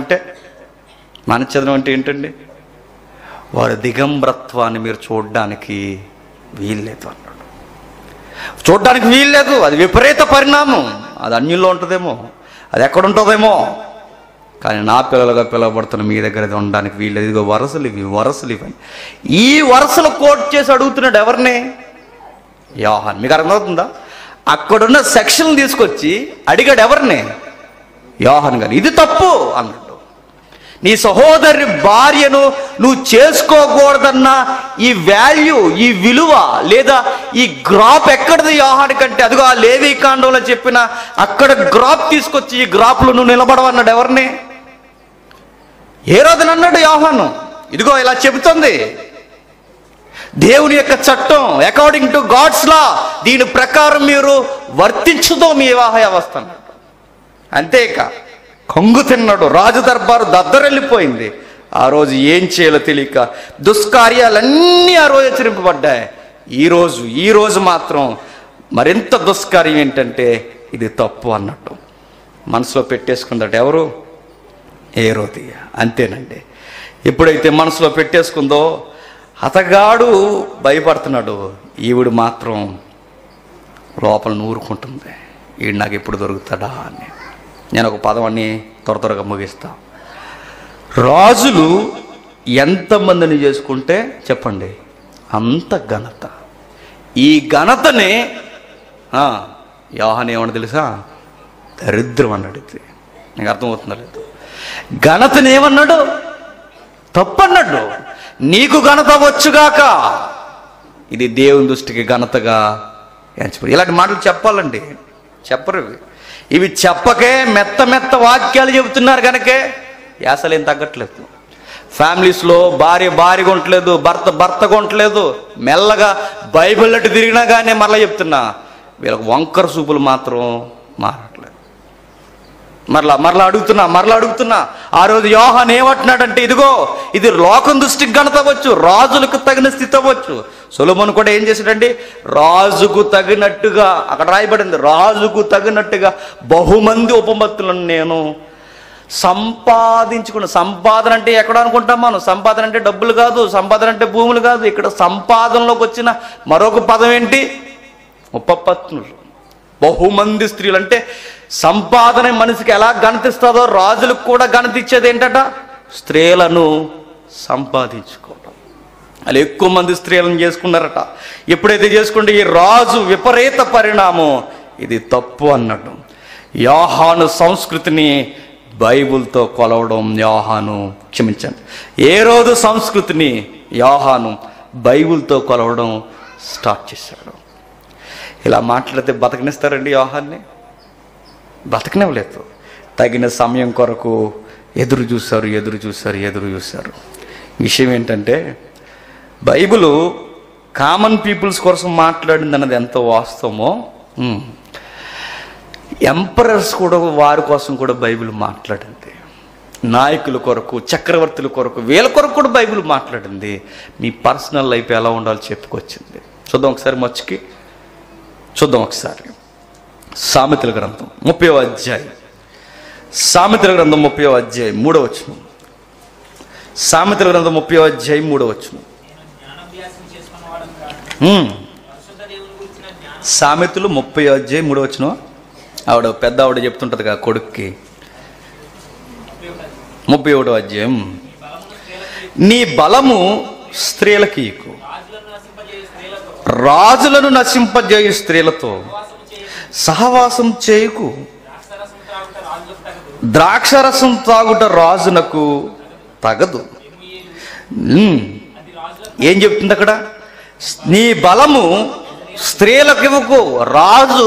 అంటే ఏంటండి? వారి దిగంబరత్వాన్ని మీరు చూడడానికి వీల్లేదు అన్నాడు. చూడడానికి వీల్లేదు. అది విపరీత పరిణామం. అది అన్యుల్లో ఉంటుందేమో, అది ఎక్కడ ఉంటుందేమో, కానీ నా పిల్లలుగా పిలువబడుతున్న మీ దగ్గర అది ఉండడానికి వీల్లేదు. ఇదిగో వరసలు ఇవి. ఈ వరసలు కోట్ చేసి అడుగుతున్నాడు ఎవరిని? యోహాన్. మీకు అర్థమవుతుందా? అక్కడున్న సెక్షన్ తీసుకొచ్చి అడిగాడు ఎవరిని? యోహాన్ గారు. ఇది తప్పు అన్నాడు. నీ సహోదరి భార్యను నువ్వు చేసుకోకూడదన్న ఈ వాల్యూ, ఈ విలువ లేదా ఈ గ్రాప్ ఎక్కడిది యోహాన్ కంటే? అదిగో ఆ లేవీ కాండంలో చెప్పిన అక్కడ గ్రాప్ తీసుకొచ్చి ఈ గ్రాప్లో నువ్వు నిలబడవన్నాడు ఎవరిని? హేరోదుని అన్నాడు యోహాను. ఇదిగో ఇలా చెబుతుంది దేవుని యొక్క చట్టం, అకార్డింగ్ టు గాడ్స్ లా, దీని ప్రకారం మీరు వర్తించుతో మీ వివాహ వ్యవస్థ అన్నాడు. అంతేక కంగు తిన్నాడు. రాజు దర్బారు దద్దరెళ్ళిపోయింది. ఆ రోజు ఏం చేయాలో తెలియక దుష్కార్యాలన్నీ ఆ రోజు హెచ్చరింపబడ్డాయి. ఈ రోజు మాత్రం మరింత దుష్కార్యం ఏంటంటే ఇది తప్పు అన్నట్టు మనసులో పెట్టేసుకుందట. ఎవరు? హేరోదియ. అంతేనండి. ఎప్పుడైతే మనసులో పెట్టేసుకుందో అతగాడు భయపడుతున్నాడు, ఈవిడు మాత్రం లోపల నూరుకుంటుంది, ఈడు నాకు ఎప్పుడు దొరుకుతాడా అని. నేను ఒక పదవాన్ని త్వరగా ముగిస్తా. రాజులు ఎంతమందిని చేసుకుంటే చెప్పండి అంత ఘనత. ఈ ఘనతనే యోహాను ఏమన్నా తెలుసా? దరిద్రం అన్నాడు. నీకు అర్థమవుతుందా లేదు? ఘనతని ఏమన్నాడు? తప్పన్నాడు. నీకు ఘనత వచ్చుగాక, ఇది దేవుని దృష్టికి ఘనతగా ఎంచబడి. ఇలాంటి మాటలు చెప్పాలండి, చెప్పరు. ఇవి చెప్పకే మెత్త వాక్యాలు చెబుతున్నారు కనుకే అసలు ఏం తగ్గట్లేదు. ఫ్యామిలీస్లో భార్య ఉండట్లేదు, భర్త ఉండట్లేదు. మెల్లగా బైబిల్ అటు తిరిగినా కానీ మరలా చెప్తున్నా, వీళ్ళకి వంకర చూపులు మాత్రం మారట్లేదు. మరలా అడుగుతున్నా. ఆ రోజు యోహాను ఏమంటున్నాడంటే, ఇదిగో ఇది లోకం దృష్టికి ఘనత అవ్వచ్చు, రాజులకు తగిన స్థితి అవ్వచ్చు. సొలొమోను కూడా ఏం చేశాడండి? రాజుకు తగినట్టుగా, అక్కడ రాయబడింది, రాజుకు తగినట్టుగా బహుమంది ఉపమత్తులను నేను సంపాదించుకున్న. సంపాదన అంటే ఎక్కడ అనుకుంటాం మనం? సంపాదన అంటే డబ్బులు కాదు, సంపాదన అంటే భూములు కాదు. ఇక్కడ సంపాదనలోకి వచ్చిన మరొక పదం ఏంటి? ఉపపత్నులు, బహుమంది స్త్రీలు. అంటే సంపాదన మనిషికి ఎలా గణతిస్తుందో రాజులకు కూడా గణతిచ్చేది ఏంటట? స్త్రీలను సంపాదించుకోవడం. అలా ఎక్కువ మంది స్త్రీలను చేసుకున్నారట. ఎప్పుడైతే చేసుకుంటే ఈ రాజు విపరీత పరిణామం, ఇది తప్పు అన్నట్టు. యోహాను సంస్కృతిని బైబిల్తో కొలవడం క్షమించండి, హేరోదు సంస్కృతిని యోహాను బైబిల్తో కొలవడం స్టార్ట్ చేశాడు. ఇలా మాట్లాడితే బతకనిస్తారండి? యోహాన్ని బతకనివ్వలేదు. తగిన సమయం కొరకు ఎదురు చూశారు. విషయం ఏంటంటే, బైబిల్ కామన్ పీపుల్స్ కోసం మాట్లాడింది అన్నది ఎంత వాస్తవమో, ఎంపరర్స్ కూడా వారి కోసం కూడా బైబిల్ మాట్లాడింది. నాయకుల కొరకు, చక్రవర్తుల కొరకు, వీళ్ళ కొరకు కూడా బైబిల్ మాట్లాడింది. మీ పర్సనల్ లైఫ్ ఎలా ఉండాలో చెప్పుకొచ్చింది. చూద్దాం ఒకసారి సామెతల గ్రంథం 30వ అధ్యాయం. సామెతల గ్రంథం 30వ అధ్యాయం 3వ వచనం. సామెతల గ్రంథం 30వ అధ్యాయం 3వ వచనం. సామెతలు 30వ అధ్యాయం 3వ వచనం. పెద్ద ఆవిడ చెప్తుంటది కదా కొడుక్కి. 31వ అధ్యాయం. నీ బలము స్త్రీలకి ఇకు, రాజులను నశింపజేయు స్త్రీలతో సహవాసం చేయకు. ద్రాక్షరసం తాగుట రాజునకు తగదు. ఏం చెప్తుంది అక్కడ? నీ బలము స్త్రీలకు ఇవ్వకు. రాజు,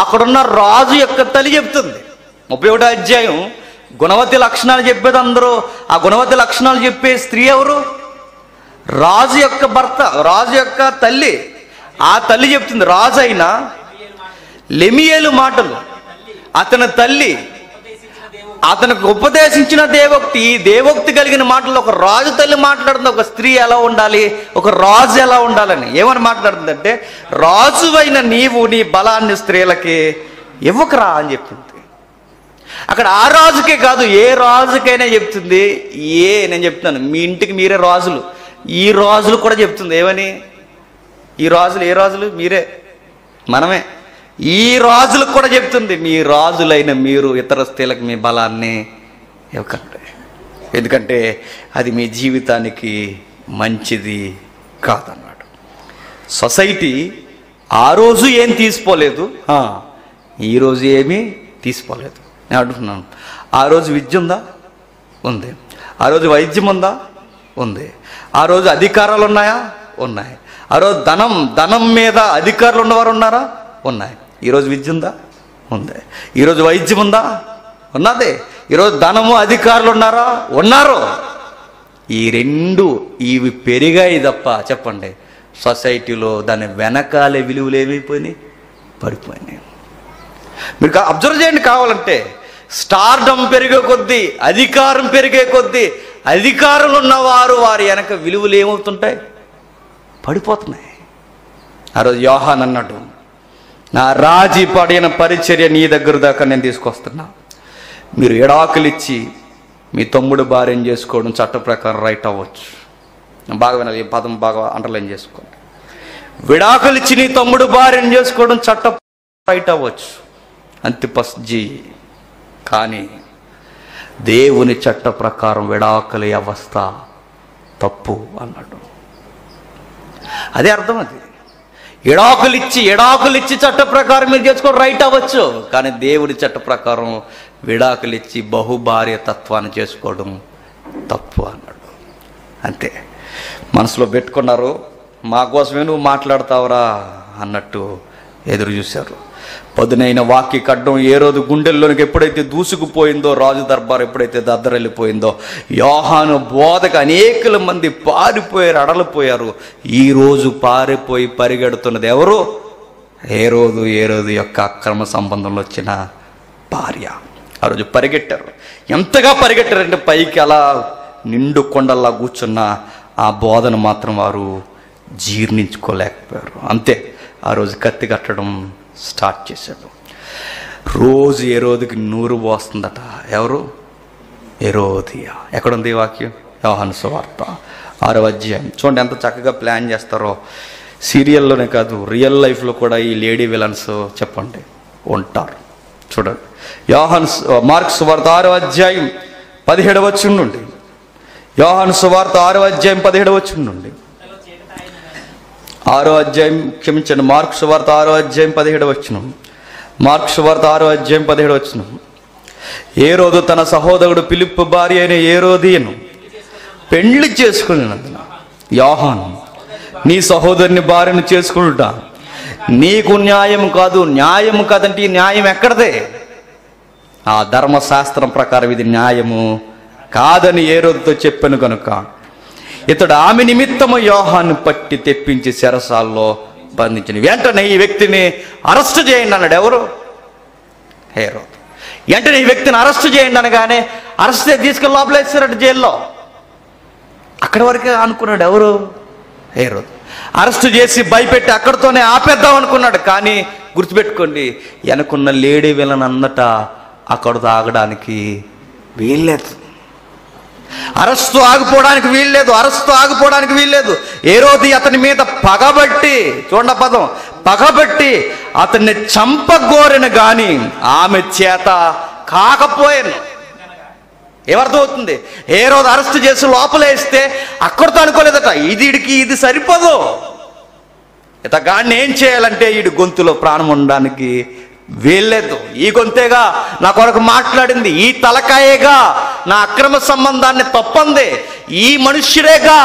అక్కడున్న రాజు యొక్క తల్లి చెప్తుంది. 31వ అధ్యాయం గుణవతి లక్షణాలు చెప్పేది అందరూ. ఆ గుణవతి లక్షణాలు చెప్పే స్త్రీ ఎవరు? రాజు యొక్క భర్త, రాజు యొక్క తల్లి. ఆ తల్లి చెప్తుంది. రాజు అయిన లెమియేలు మాటలు, అతని తల్లి అతనికి ఉపదేశించిన దేవోక్తి. ఈ దేవోక్తి కలిగిన మాటలు ఒక రాజు తల్లి మాట్లాడుతుంది. ఒక స్త్రీ ఎలా ఉండాలి, ఒక రాజు ఎలా ఉండాలని. ఏమని మాట్లాడుతుందంటే, రాజు అయిన నీవు నీ బలాన్ని స్త్రీలకి ఇవ్వకరా అని చెప్తుంది. అక్కడ ఆ రాజుకే కాదు, ఏ రాజుకైనా చెప్తుంది. నేను చెప్తున్నాను, మీ ఇంటికి మీరే రాజులు. ఈ రాజులు కూడా చెప్తుంది. ఏమని? ఈ రాజులు ఏ రాజులు? మీరే, మనమే. ఈ రాజులకు కూడా చెప్తుంది, మీ రాజులైన మీరు ఇతర స్త్రీలకు మీ బలాన్ని ఇవ్వకండి, ఎందుకంటే అది మీ జీవితానికి మంచిది కాదన్నాడు. సొసైటీ ఆ రోజు ఏం తీసుకోలేదు, ఈరోజు ఏమీ తీసుకోలేదు. నేను అడుగుతున్నాను, ఆ రోజు విద్య ఉందా? ఉంది. ఆ రోజు వైద్యం ఉందా? ఉంది. ఆ రోజు అధికారాలు ఉన్నాయా? ఉన్నాయి. ఆ రోజు ధనం మీద అధికారులు ఉన్నవారు ఉన్నారా? ఉన్నాయి. ఈరోజు విద్య ఉందా? ఉంది. ఈరోజు వైద్యం ఉందా? ఉన్నది. ఈరోజు ధనము అధికారులు ఉన్నారా? ఉన్నారు. ఈ రెండు ఇవి పెరిగాయి తప్ప చెప్పండి సొసైటీలో దాని వెనకాలే విలువలు ఏమైపోయినాయి? పడిపోయినాయి. మీరు అబ్జర్వ్ చేయండి. కావాలంటే స్టార్డమ్ పెరిగే కొద్దీ, అధికారం పెరిగే కొద్దీ, అధికారులు ఉన్నవారు వారి వెనక విలువలు ఏమవుతుంటాయి? పడిపోతున్నాయి. ఆ రోజు యోహాన్ అన్నాడు, నా రాజీ పడిన పరిచర్య నీ దగ్గర దాకా నేను తీసుకొస్తున్నా. మీరు ఎడాకులిచ్చి మీ తమ్ముడు భార్యను చేసుకోవడం చట్ట ప్రకారం రైట్ అవ్వచ్చు. బాగా వినాలి, ఈ పదం బాగా అండర్లైన్ చేసుకోండి. విడాకులిచ్చి నీ తమ్ముడు భార్యను చేసుకోవడం చట్ట రైట్ అవ్వచ్చు, అంతిపస్ జీ. కానీ దేవుని చట్ట ప్రకారం విడాకుల వ్యవస్థ తప్పు అన్నాడు. అదే అర్థం. అది ఎడాకులిచ్చి చట్ట ప్రకారం మీరు చేసుకోవడం రైట్ అవ్వచ్చు, కానీ దేవుడి చట్ట ప్రకారం విడాకులిచ్చి బహుభార్య తత్వాన్ని చేసుకోవడం తప్పు అన్నాడు. అంతే. మనసులో పెట్టుకున్నారు, మా కోసమే నువ్వు మాట్లాడతావురా అన్నట్టు ఎదురు చూశారు. పదునైన వాక్య కడ్డం ఏ రోజు గుండెల్లోనికి ఎప్పుడైతే దూసుకుపోయిందో, రాజు దర్బార్ ఎప్పుడైతే దద్దరెళ్ళిపోయిందో, యోహాను బోధకు అనేకల మంది పారిపోయారు, అడలిపోయారు. ఈరోజు పారిపోయి పరిగెడుతున్నది ఎవరు? ఏ రోజు యొక్క అక్రమ సంబంధంలో వచ్చిన భార్య. ఆ రోజు పరిగెట్టారు. ఎంతగా పరిగెట్టారంటే పైకి అలా నిండు కొండల్లా కూర్చున్న ఆ బోధను మాత్రం వారు జీర్ణించుకోలేకపోయారు. అంతే. ఆ రోజు కత్తి కట్టడం స్టార్ట్ చేశాడు. రోజు ఏ రోజుకి నూరు పోస్తుందట. ఎవరు? హేరోదియా. ఎక్కడుంది వాక్యం? యోహాను సువార్త 6వ అధ్యాయం. చూడండి ఎంత చక్కగా ప్లాన్ చేస్తారో. సీరియల్లోనే కాదు, రియల్ లైఫ్లో కూడా ఈ లేడీ విలన్స్ చెప్పండి ఉంటారు. చూడండి, మార్కు సువార్త 6వ అధ్యాయం 17వ వచనం నుండి. యోహాను సువార్త 6వ అధ్యాయం 17వ వచనం నుండి. 6వ అధ్యాయం, క్షమించండి, మార్కు సువార్త 6వ అధ్యాయం 17వ వచనం. మార్కు సువార్త 6వ అధ్యాయం 17వ వచనం. హేరోదు తన సహోదరుడు ఫిలిప్పు భార్య అయిన హేరోదియను పెండ్లి చేసుకున్నందున యోహాను, నీ సహోదరుని భార్యను చేసుకుంటా నీకు న్యాయం కాదు. న్యాయం కాదంటే ఈ న్యాయం ఎక్కడదే? ఆ ధర్మశాస్త్రం ప్రకారం ఇది న్యాయము కాదని హేరోదుతో చెప్పాను కనుక ఇతడు ఆమె నిమిత్తము యోహాను పట్టి తెప్పించి చెరసాల్లో బంధించిన. వెంటనే ఈ వ్యక్తిని అరెస్ట్ చేయండి అన్నాడు. ఎవరు? హేరోదు. వెంటనే ఈ వ్యక్తిని అరెస్ట్ చేయండి అనగానే అరెస్ట్ చేసి తీసుకెళ్ళి లోపల వేస్తారట జైల్లో. అక్కడి వరకే అనుకున్నాడు. ఎవరు? హేరోదు. అరెస్ట్ చేసి భయపెట్టి అక్కడితోనే ఆపేద్దాం అనుకున్నాడు. కానీ గుర్తుపెట్టుకోండి, వెనకున్న లేడీ విలన్ అన్నట అక్కడితో ఆగడానికి వీల్లేదు. అరెస్టు ఆగిపోవడానికి వీల్లేదు. హేరోదు అతని మీద పగబట్టి, చూడండి పదం, పగబట్టి అతన్ని చంపగోరిన గాని ఆమె చేత కాకపోయాను. ఏమర్థం అవుతుంది? హేరోదు అరెస్ట్ చేసి లోపలేస్తే అక్కడితో అనుకోలేదట, ఇది సరిపోదు, ఇతగాడిని ఏం చేయాలంటే వీడి గొంతులో ప్రాణం ఉండడానికి వీల్లేదు. ఈ గొంతేగా నా కొరకు మాట్లాడింది, ఈ తలకాయేగా నా అక్రమ సంబంధాన్ని తప్పంది, ఈ మనుష్యుడేగా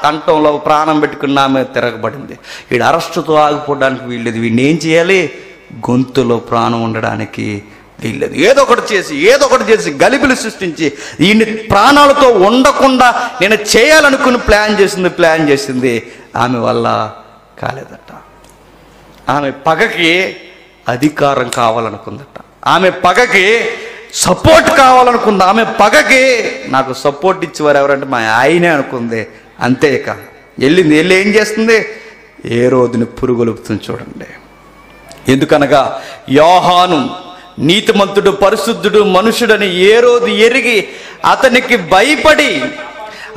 కంఠంలో ప్రాణం పెట్టుకున్న ఆమె తిరగబడింది. వీడు అరెస్టుతో ఆగిపోవడానికి వీల్లేదు. వీడిని ఏం చేయాలి? గొంతులో ప్రాణం ఉండడానికి వీల్లేదు. ఏదో ఒకటి చేసి గలిబిలి సృష్టించి ఈయన్ని ప్రాణాలతో ఉండకుండా నేను చేయాలనుకుని ప్లాన్ చేసింది. ఆమె వల్ల కాలేదట. ఆమె పగకి అధికారం కావాలనుకుందట. ఆమె పగకి సపోర్ట్ కావాలనుకుంది. ఆమె పగకి నాకు సపోర్ట్ ఇచ్చేవారు ఎవరంటే మా ఆయనే అనుకుంది. అంతే. ఇక వెళ్ళి ఏం చేస్తుంది? హేరోదుని పురుగొలుపుతుంది. చూడండి. ఎందుకనగా యోహాను నీతిమంతుడు, పరిశుద్ధుడు, మనుషుడని హేరోదు ఎరిగి అతనికి భయపడి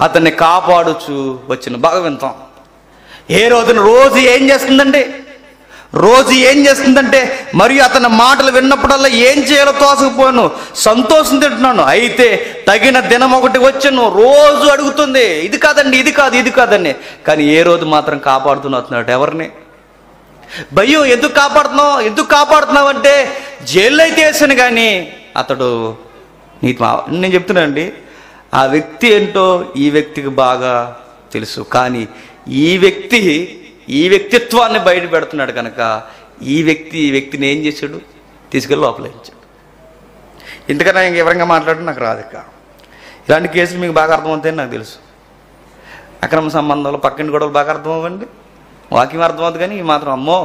అతన్ని కాపాడుచు వచ్చిన. బాగా వింటాం. హేరోదుని రోజు ఏం చేస్తుందంటే మరియు అతని మాటలు విన్నప్పుడల్లా ఏం చేయాలో తోసకపోయాను, సంతోషం తింటున్నాను. అయితే తగిన దినం ఒకటి వచ్చాను, రోజు అడుగుతుంది, ఇది కాదండి, ఇది కాదండి. కానీ హేరోదు మాత్రం కాపాడుతున్నాడు. ఎవరిని? భయం. ఎందుకు కాపాడుతున్నావు అంటే జైల్లో అయితే వేసాను, కానీ అతడు నేను చెప్తున్నానండి, ఆ వ్యక్తి ఏంటో ఈ వ్యక్తికి బాగా తెలుసు. కానీ ఈ వ్యక్తిత్వాన్ని బయట పెడుతున్నాడు కనుక ఈ వ్యక్తిని ఏం చేశాడు? తీసుకెళ్ళి లోపలించాడు. ఇంతకన్నా ఇంకెవరంగా మాట్లాడడం నాకు రాదు. ఇలాంటి కేసులు మీకు బాగా అర్థమవుతాయని నాకు తెలుసు. అక్రమ సంబంధాలు, పక్కింటి గొడవలు బాగా అర్థం అవ్వండి. వాక్యం అర్థమవుతుంది, కానీ ఈ మాత్రం అమ్మో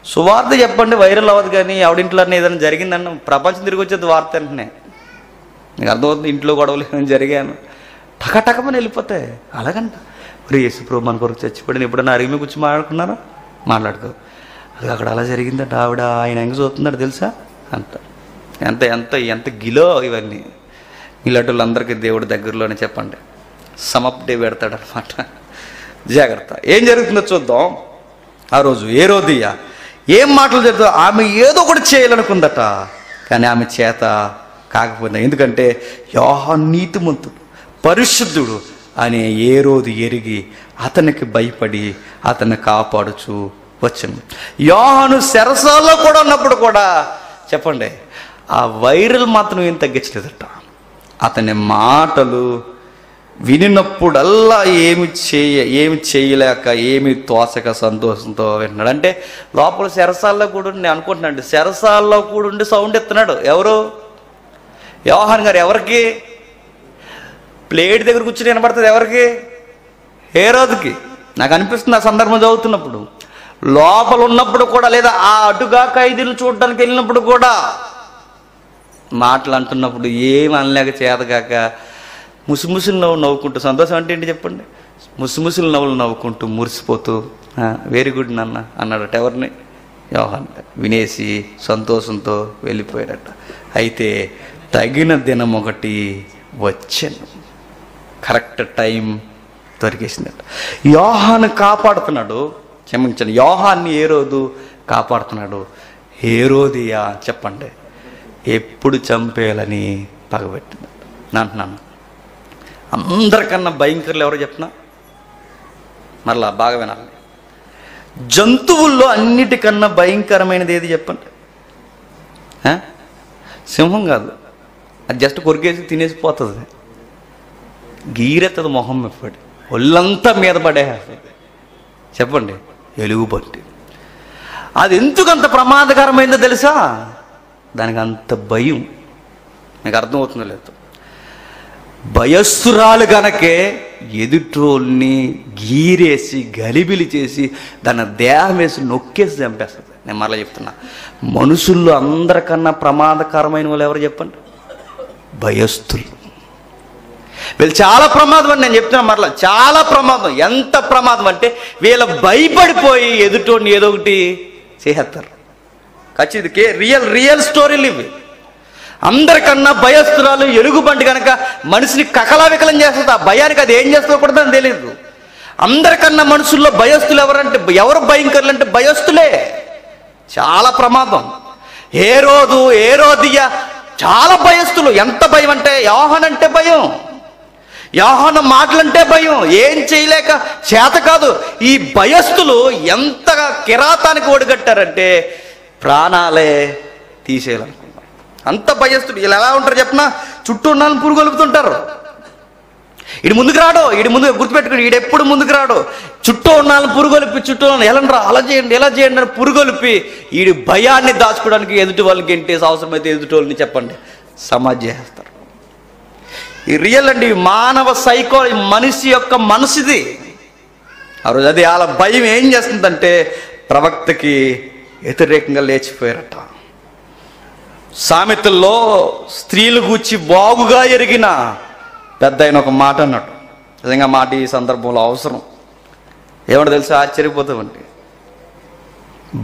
సువార్త చెప్పండి వైరల్ అవ్వదు. కానీ ఆవిడింట్లో ఏదైనా జరిగిందన్న ప్రపంచం తిరిగి వచ్చేది వార్త వెంటనే. నీకు అర్థమవుతుంది. ఇంట్లో గొడవలు ఏమైనా జరిగాను టకటకమని వెళ్ళిపోతాయి. అలాగంట మరి యేసు ప్రభు మన కొరకు చచ్చిపోయాడు. ఎప్పుడన్నా అరిగి కూర్చొని మాట్లాడుకున్నారా? మాట్లాడుకో. అది అక్కడ అలా జరిగిందంట, ఆయన ఎంగ చూస్తున్నాడు తెలుసా అంట. ఎంత గిలో ఇవన్నీ. ఇలాంటి వాళ్ళందరికీ దేవుడి దగ్గరలోనే చెప్పండి సమప్డే పెడతాడు అనమాట. జాగ్రత్త. ఏం జరుగుతుందో చూద్దాం. ఆ రోజు హేరోదియ ఏం మాటలు జరుగుతుందో. ఆమె ఏదో ఒకటి చేయాలనుకుందట, కానీ ఆమె చేత కాకపోయింది. ఎందుకంటే యోహాను నీతిమంతుడు, పరిశుద్ధుడు అనే హేరోదు ఎరిగి అతనికి భయపడి అతన్ని కాపాడుచు వచ్చాను. యోహాను చెరసాల్లో కూడా ఉన్నప్పుడు కూడా చెప్పండి ఆ వైరల్ మాత్రం ఏం తగ్గించలేదట. అతని మాటలు వినినప్పుడల్లా ఏమి చేయలేక ఏమి తోసక సంతోషంతో వింటున్నాడు. అంటే లోపల చెరసాల్లో కూడా నేను అనుకుంటున్నాడు, చెరసాల్లో కూడా ఉండి సౌండ్ ఎత్తున్నాడు. ఎవరు? యోహాను గారు. ఎవరికి? ప్లేట్ దగ్గర కూర్చుని వినపడుతుంది. ఎవరికి? హేరోదుకి. నాకు అనిపిస్తుంది ఆ సందర్భం చదువుతున్నప్పుడు, లోపల ఉన్నప్పుడు కూడా, లేదా ఆ అటుగా ఖైదీలు చూడడానికి వెళ్ళినప్పుడు కూడా మాటలు అంటున్నప్పుడు ఏమి అనలేక చేతగాక ముసిముసిలు నవ్వుకుంటూ, సంతోషం అంటే ఏంటి చెప్పండి? ముసిముసిలు నవ్వుకుంటూ మురిసిపోతూ వెరీ గుడ్ నాన్న అన్నాడట. ఎవరిని? యోహాను. వినేసి సంతోషంతో వెళ్ళిపోయాడట. అయితే తగిన దినం ఒకటి వచ్చాను. కరెక్ట్ టైం దొరికేసిందట. యోహాను కాపాడుతున్నాడు. క్షమించండి, యోహాన్ని హేరోదు కాపాడుతున్నాడు. హేరోదియా చెప్పండి ఎప్పుడు చంపేయాలని పగబెట్టింది అంటున్నాను. అందరికన్నా భయంకరులు ఎవరో చెప్పినా మరలా బాగా వినాలి. జంతువుల్లో అన్నిటికన్నా భయంకరమైనది ఏది చెప్పండి? సింహం కాదు, అది జస్ట్ కొరికేసి తినేసి పోతుంది. గీరెత్తది మొహం ఎప్పటి, ఒళ్ళంతా మీద పడేస్తుంది. చెప్పండి, ఎలుగుబంటి. అది ఎందుకంత ప్రమాదకరమైందో తెలుసా? దానికి అంత భయం. మీకు అర్థమవుతుందో లేదు? భయస్థురాలు గనకే ఎదుటోల్ని గీరేసి గలిబిలి చేసి దాని దేహం వేసి నొక్కేసి చంపేస్తుంది. నేను మరలా చెప్తున్నా, మనుషుల్లో అందరికన్నా ప్రమాదకరమైన వాళ్ళు ఎవరు చెప్పండి? భయస్థులు. వీళ్ళు చాలా ప్రమాదం అని నేను చెప్తున్నా. మరలా చాలా ప్రమాదం. ఎంత ప్రమాదం అంటే వీళ్ళు భయపడిపోయి ఎదుటోడిని ఏదో ఒకటి చేస్తారు. ఖచ్చితంగా రియల్ స్టోరీలు ఇవి. అందరికన్నా భయస్థురాలు ఎలుగుబంటి కనుక మనిషిని కకలావికలం చేస్తుంది. ఆ భయానికి అది ఏం చేస్తుందో కూడా అని తెలియదు. అందరికన్నా మనుషుల్లో భయస్థులు ఎవరంటే, ఎవరు భయంకరులు అంటే భయస్థులే. చాలా ప్రమాదం. హేరోదియ చాలా భయస్థులు. ఎంత భయం అంటే యోహాను అంటే భయం. యోహాను మాటలంటే భయం, ఏం చేయలేక చేత కాదు. ఈ భయస్థులు ఎంతగా కిరాతానికి ఒడిగట్టారంటే ప్రాణాలే తీసేయాలనుకున్నారు. అంత భయస్థులు. వీళ్ళు ఎలా ఉంటారు చెప్పిన, చుట్టూ ఉన్న పురుగొలుపుతుంటారు. ఈడు ముందుకు రాడు, ఈడు ముందు గుర్తుపెట్టుకుని, ఈడెప్పుడు ముందుకు రాడు. చుట్టూ ఉన్న పురుగొలిపి, చుట్టూ ఎలాంటి అలా చేయండి ఎలా చేయండి అని పురుగొలిపి ఈడు భయాన్ని దాచుకోవడానికి ఎదుటి వాళ్ళకి గెంటేసి అవసరమైతే ఎదుటి వాళ్ళని చెప్పండి సమాజ్ చేస్తారు. ఈ రియల్ అండి, మానవ సైకో, మనిషి యొక్క మనసుది. ఆ రోజు అది వాళ్ళ భయం ఏం చేస్తుందంటే ప్రవక్తకి వ్యతిరేకంగా లేచిపోయారట. సామెతల్లో స్త్రీలు గూర్చి బాగుగా ఎరిగిన పెద్ద ఆయన ఒక మాట అన్నాడు. నిజంగా మాట ఈ సందర్భంలో అవసరం. ఏమంటే తెలిసి ఆశ్చర్యపోతామండి,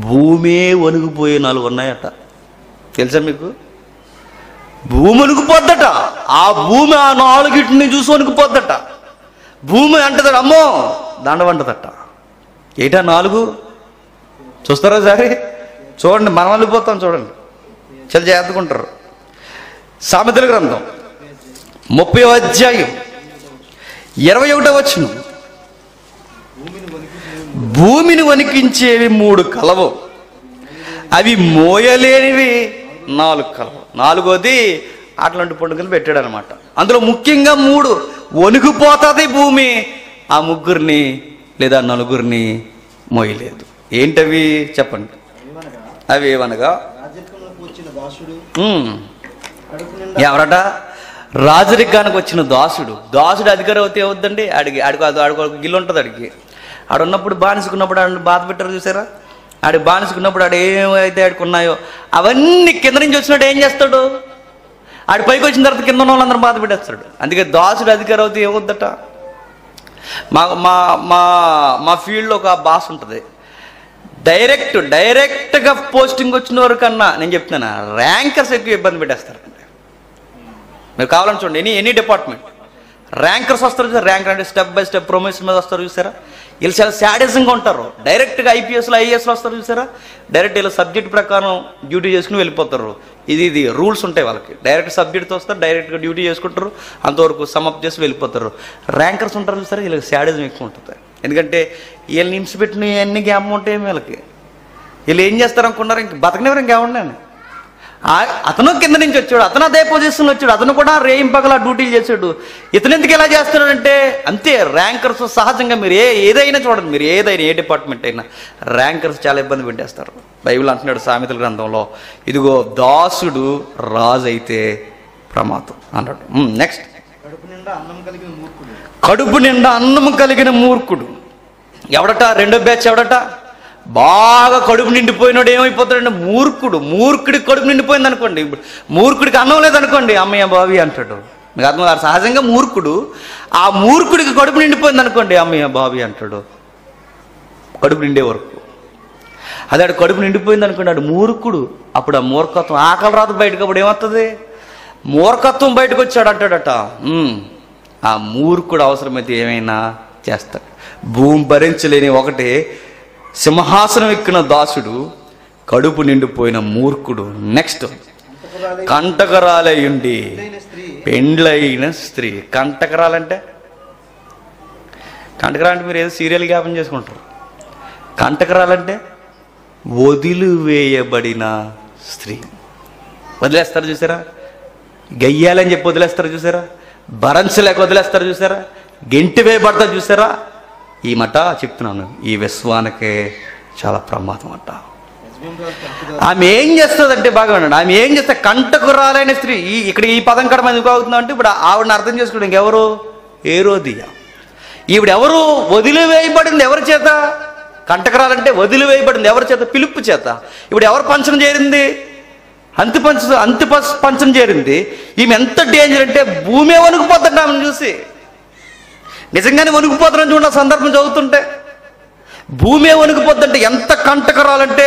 భూమే వణిగిపోయే 4 ఉన్నాయట. తెలుసా మీకు? భూమి వణిగిపోద్దట. ఆ భూమి ఆ 4ని చూసి వణిగిపోద్దట. భూమి అంటదట, అమ్మో దండవంటదట. ఏటా 4 చూస్తారా సరే? చూడండి, మనం వెళ్ళిపోతాం చూడండి, చాలా జాగ్రత్తగా. సామెతల గ్రంథం 30వ అధ్యాయం 21వ వచనం, భూమిని వణికించేవి 3 కలవు, అవి మోయలేనివి 4 కలవు. 4వది అట్లాంటి పండుగలు పెట్టాడు అనమాట. అందులో ముఖ్యంగా 3 వణికిపోతుంది భూమి, ఆ 3 లేదా 4 మోయలేదు. ఏంటవి చెప్పండి? అవి ఏమనగా, ఎవరట? రాజరికానికి వచ్చిన దాసుడు. దాసుడు అధికారం అవుతే అవుద్దండి. ఆడికి గిల్లు ఉంటుంది. ఆడున్నప్పుడు బానిసుకున్నప్పుడు ఆడు బాధ పెట్టారు చూసారా? ఆడి బానిసుకున్నప్పుడు ఆడు ఏమైతే ఆడికి ఉన్నాయో అవన్నీ కింద నుంచి వచ్చినట్టు ఏం చేస్తాడు? ఆడి పైకి వచ్చిన తర్వాత కింద ఉన్న వాళ్ళందరూ బాధ పెట్టేస్తాడు. అందుకే దాసుడు అధికారం అవుతే ఏమవుద్దట? మా మా మా మా ఫీల్డ్లో ఒక బాస్ ఉంటుంది. డైరెక్ట్గా పోస్టింగ్ వచ్చిన వరకన్నా నేను చెప్తున్నా, ర్యాంకర్స్ ఎక్కువ ఇబ్బంది పెట్టేస్తారండి. మీరు కావాలని చూడండి, ఎనీ డిపార్ట్మెంట్ ర్యాంకర్స్ వస్తారు చూసారా? ర్యాంక్ అంటే స్టెప్ బై స్టెప్ ప్రమోషన్ మీద వస్తారు చూసారా? వీళ్ళు చాలా శాడిజంగా ఉంటారు. డైరెక్ట్గా ఐపీఎస్లో ఐఏఎస్లో వస్తారు చూసారా? డైరెక్ట్ వీళ్ళు సబ్జెక్ట్ ప్రకారం డ్యూటీ చేసుకుని వెళ్ళిపోతారు. ఇది రూల్స్ ఉంటాయి వాళ్ళకి. డైరెక్ట్ సబ్జెక్ట్తో వస్తారు, డైరెక్ట్గా డ్యూటీ చేసుకుంటారు, అంతవరకు సమప్ చేసి వెళ్ళిపోతారు. ర్యాంకర్స్ ఉంటారు చూసారా? వీళ్ళకి శాడిజం ఎక్కువ ఉంటుంది. ఎందుకంటే వీళ్ళని హింసపెట్టిన ఎన్ని గ్యాప్ ఉంటాయి వీళ్ళకి. వీళ్ళు ఏం చేస్తారు అనుకున్నారు? ఇంక బతకనివ్వరు, ఇంకేమన్నాను. అతను కింద నుంచి వచ్చాడు, అతను అదే పొజిషన్లో వచ్చాడు, అతను కూడా రేయింపగల డ్యూటీలు చేశాడు. ఇతను ఎందుకు ఎలా చేస్తున్నాడంటే అంతే. ర్యాంకర్స్ సహజంగా మీరు ఏదైనా చూడండి, మీరు ఏదైనా ఏ డిపార్ట్మెంట్ అయినా ర్యాంకర్స్ చాలా ఇబ్బంది పెట్టేస్తారు. బైబిల్ అంటున్నాడు సామెతల గ్రంథంలో, ఇదిగో దాసుడు రాజు అయితే ప్రమాదం అన్నాడు. నెక్స్ట్, కడుపు నిండా అన్నం కలిగిన మూర్ఖుడు. ఎవడట? 2వ బ్యాచ్ ఎవడట? బాగా కడుపు నిండిపోయినాడు ఏమైపోతాడంటే మూర్ఖుడు. మూర్ఖుడికి కడుపు నిండిపోయింది అనుకోండి, ఇప్పుడు మూర్ఖుడికి అన్నం లేదనుకోండి, అమ్మయ్య బావి అంటాడు. మీకు అర్థం కాదు? సహజంగా మూర్ఖుడు, ఆ మూర్ఖుడికి కడుపు నిండిపోయింది అనుకోండి, అమ్మయ్య బావి అంటాడు కడుపు నిండే వరకు. అదే ఆడు కడుపు నిండిపోయింది అనుకోండి, ఆడు మూర్ఖుడు. అప్పుడు ఆ మూర్ఖత్వం, ఆకలి రాదు బయటకు, అప్పుడు ఏమవుతుంది? మూర్ఖత్వం బయటకు వచ్చాడు అంటాడట. ఆ మూర్ఖుడు అవసరమైతే ఏమైనా చేస్తాడు. భూమి భరించలేని ఒకటి సింహాసనం ఎక్కిన దాసుడు, కడుపు నిండిపోయిన మూర్ఖుడు. నెక్స్ట్, కంటకరాలయుండి పెండ్లైన స్త్రీ. కంటకరాలంటే మీరు ఏదో సీరియల్ జ్ఞాపం చేసుకుంటారు. కంటకరాలంటే వదిలివేయబడిన స్త్రీ. వదిలేస్తారు చూసారా? గయ్యాలని చెప్పి వదిలేస్తారు చూసారా? భరించలేక వదిలేస్తారు చూసారా? గెంటి వేయబడతారు చూసారా? ఈ మాట చెప్తున్నాను, ఈ విశ్వానికే చాలా ప్రమాదం అంట. ఆమె ఏం చేస్తుందంటే బాగా వినండి, ఆమె ఏం చేస్తే కంటకురాలైన స్త్రీ. ఇక్కడ ఈ పదం కడ ఎందుకు అవుతుందో అంటే, ఇప్పుడు ఆవిడని అర్థం చేసుకోవడం ఇంకెవరు? హేరోదియ. ఈవిడెవరు? వదిలివేయబడింది. ఎవరి చేత? కంటకరాలంటే వదిలివేయబడింది. ఎవరి చేత? ఫిలిప్పు చేత. ఇప్పుడు ఎవరు పంచం చేరింది? అంతి పంచం చేరింది. ఈమె ఎంత డేంజర్ అంటే భూమి వణుకుపోతుంట ఆమెను చూసి. నిజంగానే వణుకుపోతారని చూడండి సందర్భం చదువుతుంటే. భూమి వణుకుపోతుంటే ఎంత కంటకరాలంటే,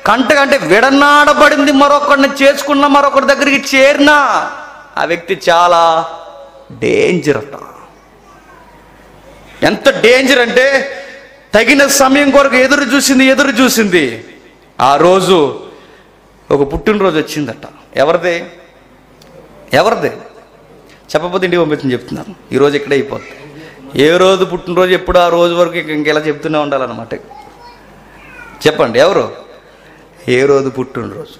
కంటకంటే విడనాడబడింది. మరొకరిని చేసుకున్న మరొకరి దగ్గరికి చేరినా ఆ వ్యక్తి చాలా డేంజర్ అట. ఎంత డేంజర్ అంటే తగిన సమయం కొరకు ఎదురు చూసింది. ఆ రోజు ఒక పుట్టినరోజు వచ్చిందట. ఎవరిది? చెప్పకపోతే ఇంటికి పంపించని చెప్తున్నాను. ఈరోజు ఇక్కడే అయిపోతుంది. ఏ రోజు పుట్టినరోజు ఎప్పుడు ఆ రోజు వరకు ఇంకెలా చెప్తూనే ఉండాలన్నమాట. చెప్పండి ఎవరు? ఏ రోజు పుట్టినరోజు?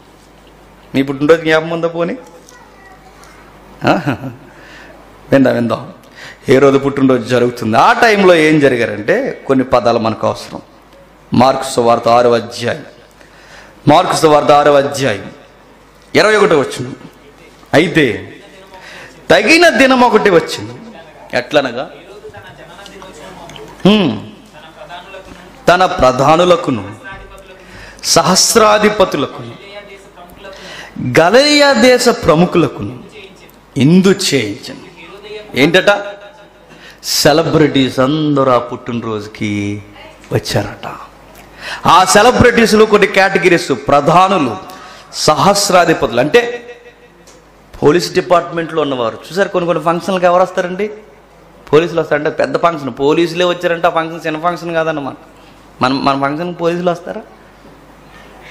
మీ పుట్టినరోజు జ్ఞాపకం ఉందా? పోనీ విందాం. ఏ రోజు పుట్టినరోజు జరుగుతుంది, ఆ టైంలో ఏం జరిగారంటే కొన్ని పదాలు మనకు అవసరం. మార్కు సువార్త 6వ అధ్యాయం, మార్కు సువార్త 6వ అధ్యాయం 21వ వచనం. అయితే తగిన దినం ఒకటి వచ్చింది, ఎట్లనగా తన ప్రధానులకును సహస్రాధిపతులకును గలిలయ దేశ ప్రముఖులకును ఇందు చేయించను. ఏంటట? సెలబ్రిటీస్ అందరూ ఆ పుట్టినరోజుకి వచ్చారట. ఆ సెలబ్రిటీస్లో కొన్ని కేటగిరీస్: ప్రధానులు, సహస్రాధిపతులు. అంటే పోలీస్ డిపార్ట్మెంట్లో ఉన్నవారు. చూసారు, కొన్ని ఫంక్షన్లకు ఎవరు వస్తారండి? పోలీసులు వస్తారంటే పెద్ద ఫంక్షన్, పోలీసులే వచ్చారంటే ఆ ఫంక్షన్ చిన్న ఫంక్షన్ కాదన్నమాట. మన ఫంక్షన్కి పోలీసులు వస్తారా?